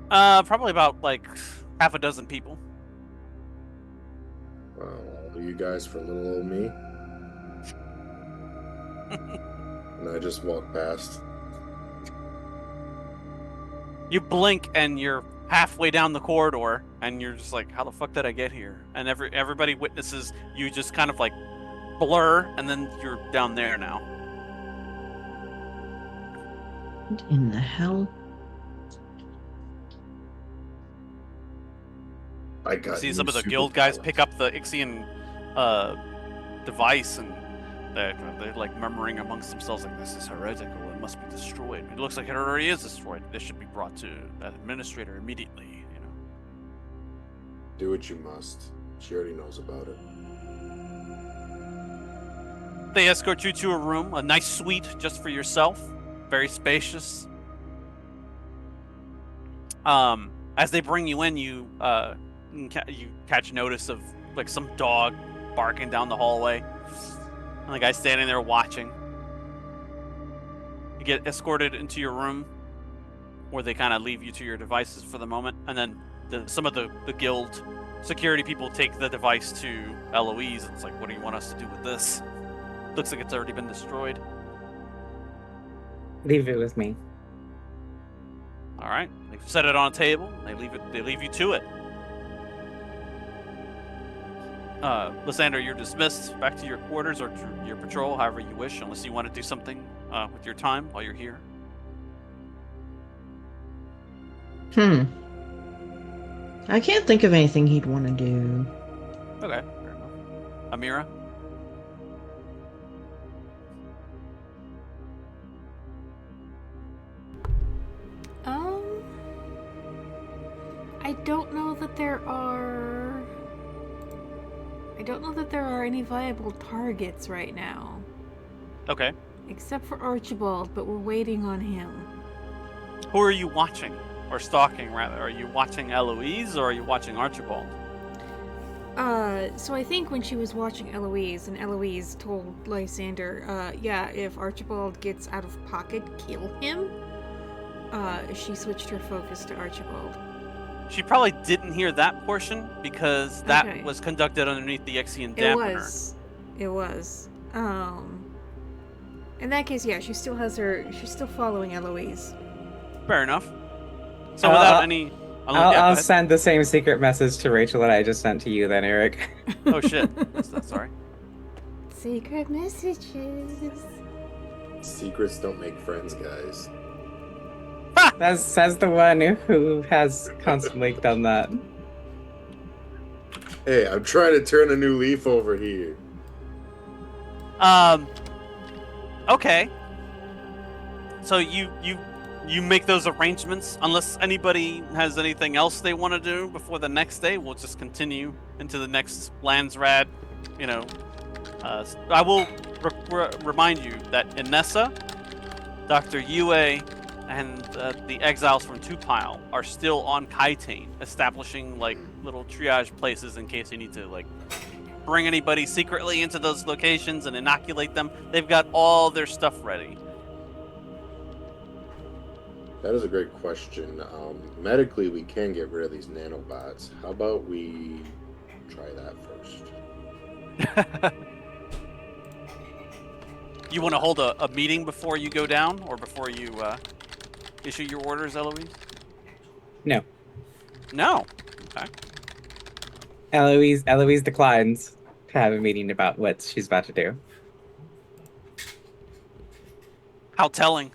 Probably about like half a dozen people. All you guys for little old me. And I just walk past. You blink and you're halfway down the corridor, and you're just like, "How the fuck did I get here?" And everybody witnesses you just kind of like blur, and then you're down there now. What in the hell? I got You see new some of the guild guys superpowers. pick up the Ixian device, and they're like murmuring amongst themselves, like, "This is heretical. It must be destroyed. It looks like it already is destroyed. This should be brought to that administrator immediately." Do what you must. She already knows about it. They escort you to a room, a nice suite just for yourself, very spacious. As they bring you in, you catch notice of like some dog barking down the hallway, and the guy standing there watching. You get escorted into your room, where they kind of leave you to your devices for the moment, and then some of the guild security people take the device to Eloise. It's like, what do you want us to do with this? Looks like it's already been destroyed. Leave it with me. All right, they set it on a table. They leave you to it. Lysander, you're dismissed back to your quarters or to your patrol, however you wish, unless you want to do something with your time while you're here. I can't think of anything he'd want to do. Okay, fair enough. Amira? I don't know that there are any viable targets right now. Okay. Except for Archibald, but we're waiting on him. Who are you watching? Or stalking, rather? Are you watching Eloise or are you watching Archibald? So I think when she was watching Eloise, and Eloise told Lysander, yeah, if Archibald gets out of pocket, kill him, she switched her focus to Archibald. She probably didn't hear that portion because that Okay. was conducted underneath the Exian dampener. It was. In that case, yeah, she's still following Eloise. Fair enough. So without any... I'll send the same secret message to Rachel that I just sent to you then, Eric. Oh shit. Sorry. Secret messages. Secrets don't make friends, guys. Says the one who has constantly done that. Hey, I'm trying to turn a new leaf over here. Okay. So you make those arrangements. Unless anybody has anything else they want to do before the next day, we'll just continue into the next Landsrad. I will remind you that Inessa, Dr. Yue, and the exiles from Tupile are still on Kaitane, establishing like little triage places in case you need to like bring anybody secretly into those locations and inoculate them. They've got all their stuff ready. That is a great question. Medically, we can get rid of these nanobots. How about we try that first? You want to hold a meeting before you go down, or before you issue your orders, Eloise? No. No. Okay. Eloise declines to have a meeting about what she's about to do. How telling.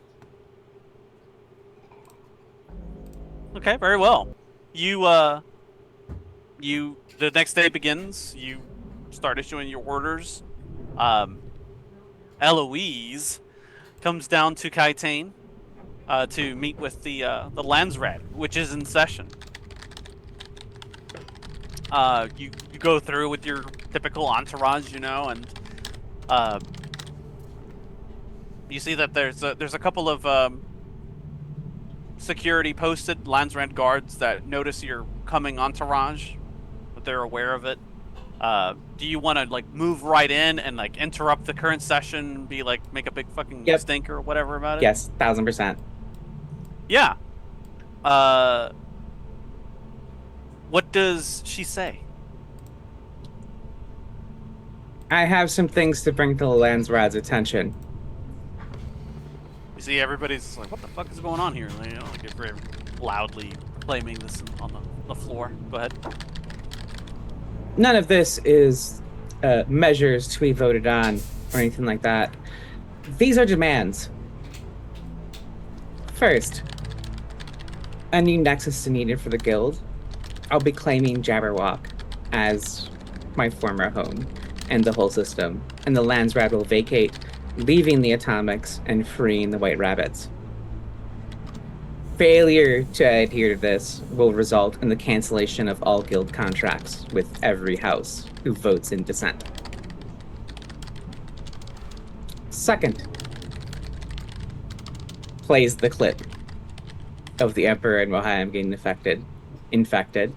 Okay, very well. The next day begins. You start issuing your orders. Eloise comes down to Kaitane to meet with the Landsrad, which is in session. You go through with your typical entourage, and you see that there's a couple of security posted Landsrad guards that notice your coming entourage, but they're aware of it. Do you want to like move right in and like interrupt the current session, be like make a big fucking stink or whatever about it? Yes, 1000%. Yeah. What does she say? I have some things to bring to the Landsrad's attention. You see, everybody's like, "What the fuck is going on here?" Like it's very loudly claiming this on the floor. Go ahead. None of this is measures to be voted on or anything like that. These are demands. First, a new nexus is needed for the guild. I'll be claiming Jabberwock as my former home and the whole system, and the Landsrad will vacate, leaving the Atomics and freeing the White Rabbits. Failure to adhere to this will result in the cancellation of all guild contracts with every house who votes in dissent. Second, plays the clip of the Emperor and Mohayam getting infected.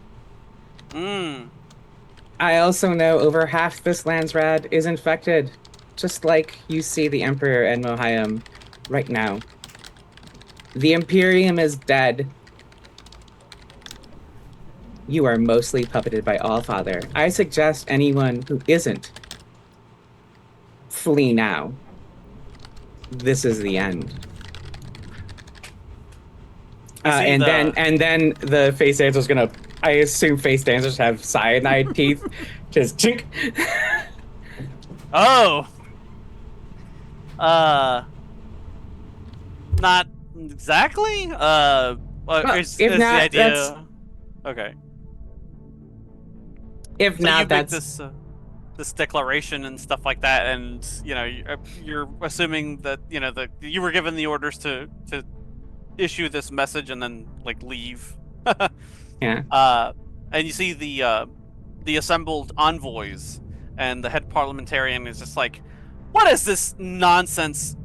I also know over half this Landsrad is infected, just like you see the Emperor and Mohayam right now. The Imperium is dead. You are mostly puppeted by Allfather. I suggest anyone who isn't flee now. This is the end. You see And then the face dancer's gonna. I assume face dancers have cyanide teeth. Just chink. oh, uh, not exactly. Well, if Is the not, that's idea okay? if So you not, make that's this declaration and stuff like that, and you're assuming that that you were given the orders to issue this message and then like leave. yeah. And you see the assembled envoys, and the head parliamentarian is just like, "What is this nonsense?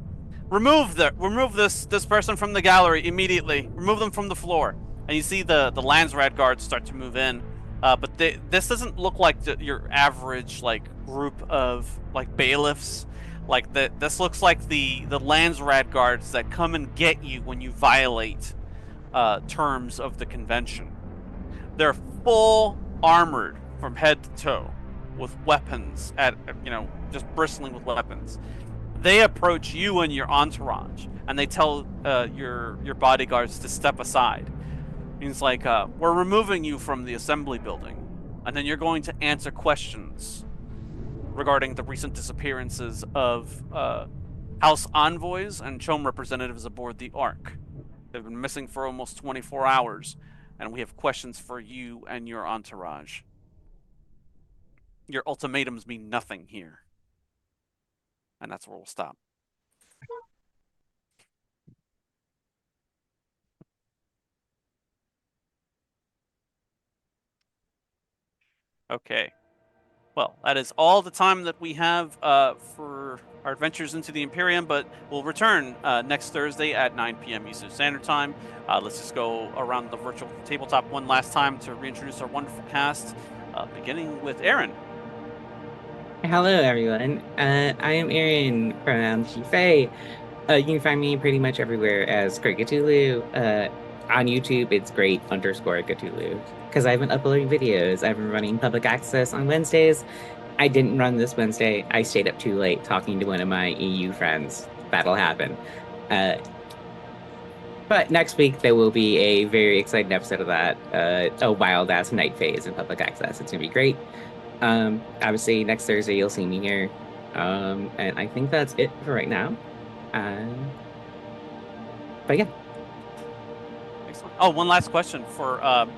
Remove this person from the gallery immediately. Remove them from the floor." And you see the Landsrad guards start to move in, but this doesn't look like your average like group of like bailiffs. Like this looks like the Landsrad guards that come and get you when you violate terms of the convention. They're full armored from head to toe, with weapons just bristling with weapons. They approach you and your entourage, and they tell your bodyguards to step aside. Means like, we're removing you from the assembly building, and then you're going to answer questions regarding the recent disappearances of House envoys and Chom representatives aboard the Ark. They've been missing for almost 24 hours, and we have questions for you and your entourage. Your ultimatums mean nothing here. And that's where we'll stop. Okay. Well, that is all the time that we have for our adventures into the Imperium, but we'll return next Thursday at 9 p.m. Eastern Standard Time. Let's just go around the virtual tabletop one last time to reintroduce our wonderful cast, beginning with Aaron. Hello, everyone. I am Aaron from Shifei. You can find me pretty much everywhere as Great Cthulhu. On YouTube, it's great_Cthulhu. Because I've been uploading videos. I've been running public access on Wednesdays. I didn't run this Wednesday. I stayed up too late talking to one of my EU friends. That'll happen. But next week, there will be a very exciting episode of that. A wild ass night phase in public access. It's going to be great. Obviously, next Thursday, you'll see me here. And I think that's it for right now. But yeah. Excellent. Oh, one last question for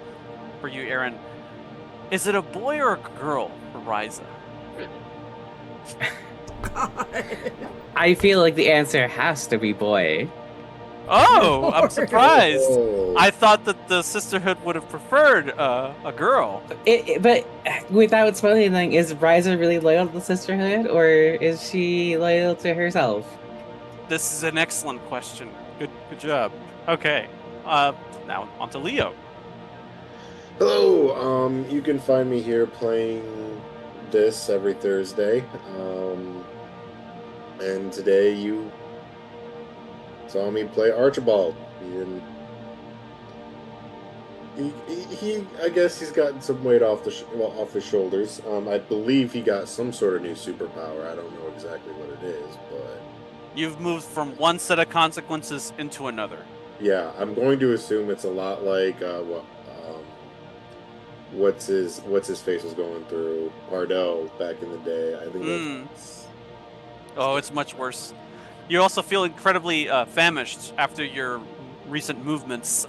you, Aaron. Is it a boy or a girl for Ryza? I feel like the answer has to be boy. Oh, I'm surprised. Oh. I thought that the sisterhood would have preferred a girl. But without spoiling anything, is Ryza really loyal to the sisterhood, or is she loyal to herself? This is an excellent question. Good job. Okay. Now on to Leo. Hello. You can find me here playing this every Thursday. And today you saw me play Archibald. He I guess he's gotten some weight off off his shoulders. I believe he got some sort of new superpower. I don't know exactly what it is, but You've moved from one set of consequences into another. yeah, I'm going to assume it's a lot like what's his face was going through Pardo back in the day. I think that's Oh, it's much worse. You also feel incredibly famished after your recent movements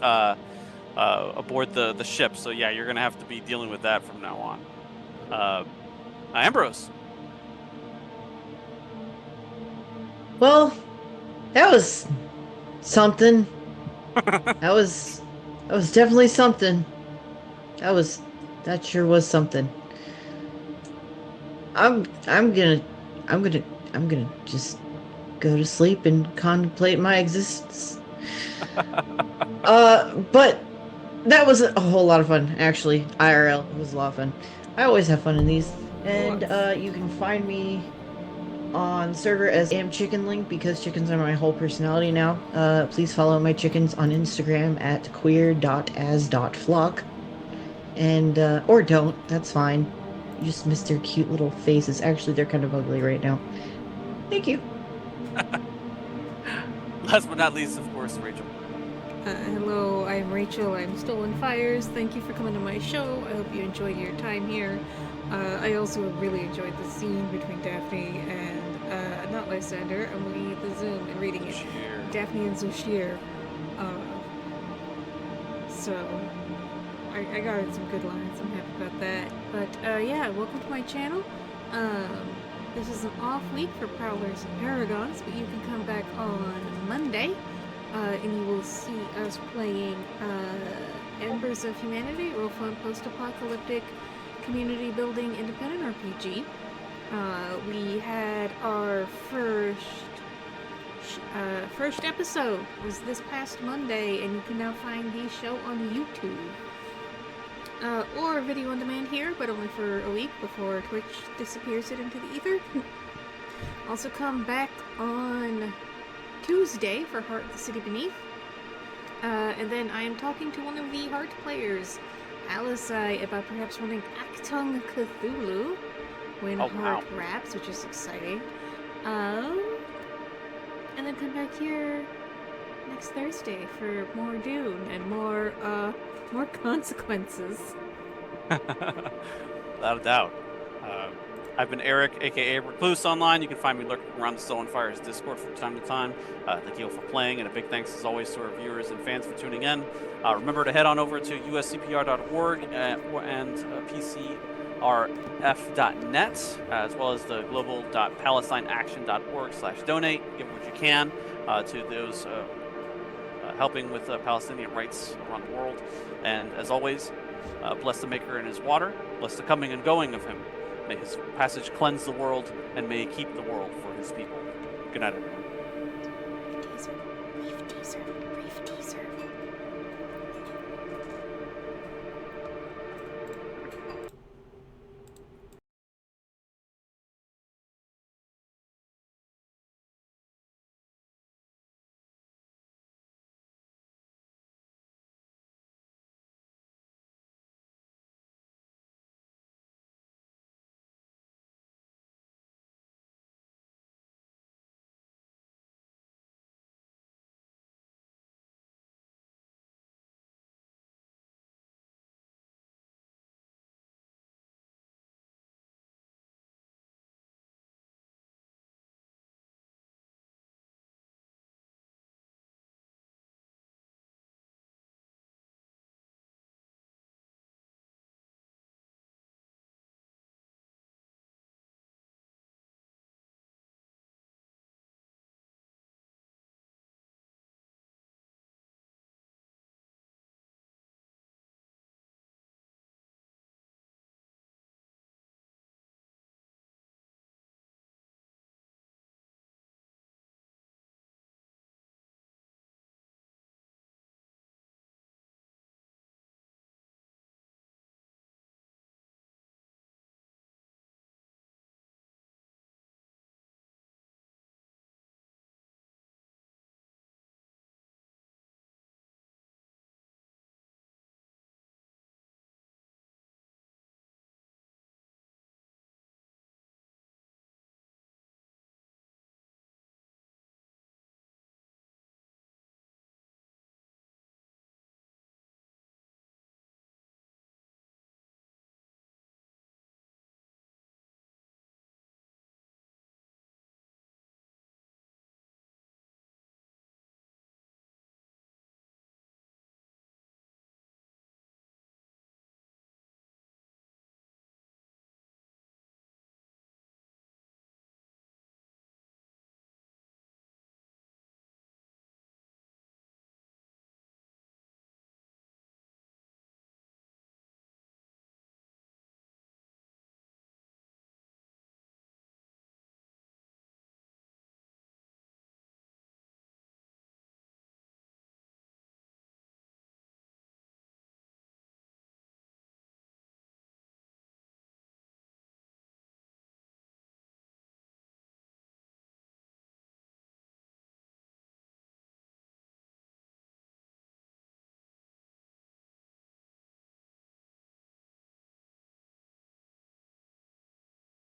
aboard the ship. So yeah, you're gonna have to be dealing with that from now on. Ambrose. Well, that was something. That was definitely something. That sure was something. I'm gonna just go to sleep and contemplate my existence. But that was a whole lot of fun, actually. IRL, it was a lot of fun. I always have fun in these. And you can find me on server as amchickenling because chickens are my whole personality now. Please follow my chickens on Instagram at queer.as.flock. And, or don't. That's fine. You just miss their cute little faces. Actually, they're kind of ugly right now. Thank you. Last but not least, of course, Rachel. Hello, I'm Rachel. I'm Stolen Fires. Thank you for coming to my show. I hope you enjoyed your time here. I also really enjoyed the scene between Daphne and not Lysander. I'm looking at the Zoom and reading it. Zoshir. Daphne and Zoshir. So I got in some good lines. I'm happy about that. But yeah, welcome to my channel. This is an off week for Prowlers and Paragons, but you can come back on Monday. And you will see us playing Embers of Humanity, real fun post-apocalyptic community building independent RPG. We had our first episode was this past Monday, and you can now find the show on YouTube. Or video on demand here, but only for a week before Twitch disappears it into the ether. Also come back on Tuesday for Heart of the City Beneath. And then I am talking to one of the Heart players, Alisai, about perhaps running Actung Cthulhu when Heart wraps, which is exciting. And then come back here next Thursday for more Dune and more consequences. Without a doubt. I've been Eric, aka Recluse Online. You can find me lurking around the Stolen Fires Discord from time to time. Thank you all for playing, and a big thanks as always to our viewers and fans for tuning in. Remember to head on over to uscpr.org and pcrf.net, as well as the global.palestineaction.org/donate. Give what you can to those helping with Palestinian rights around the world. And as always, bless the Maker and his water, bless the coming and going of him. May his passage cleanse the world, and may he keep the world for his people. Good night, everyone. Brief teaser.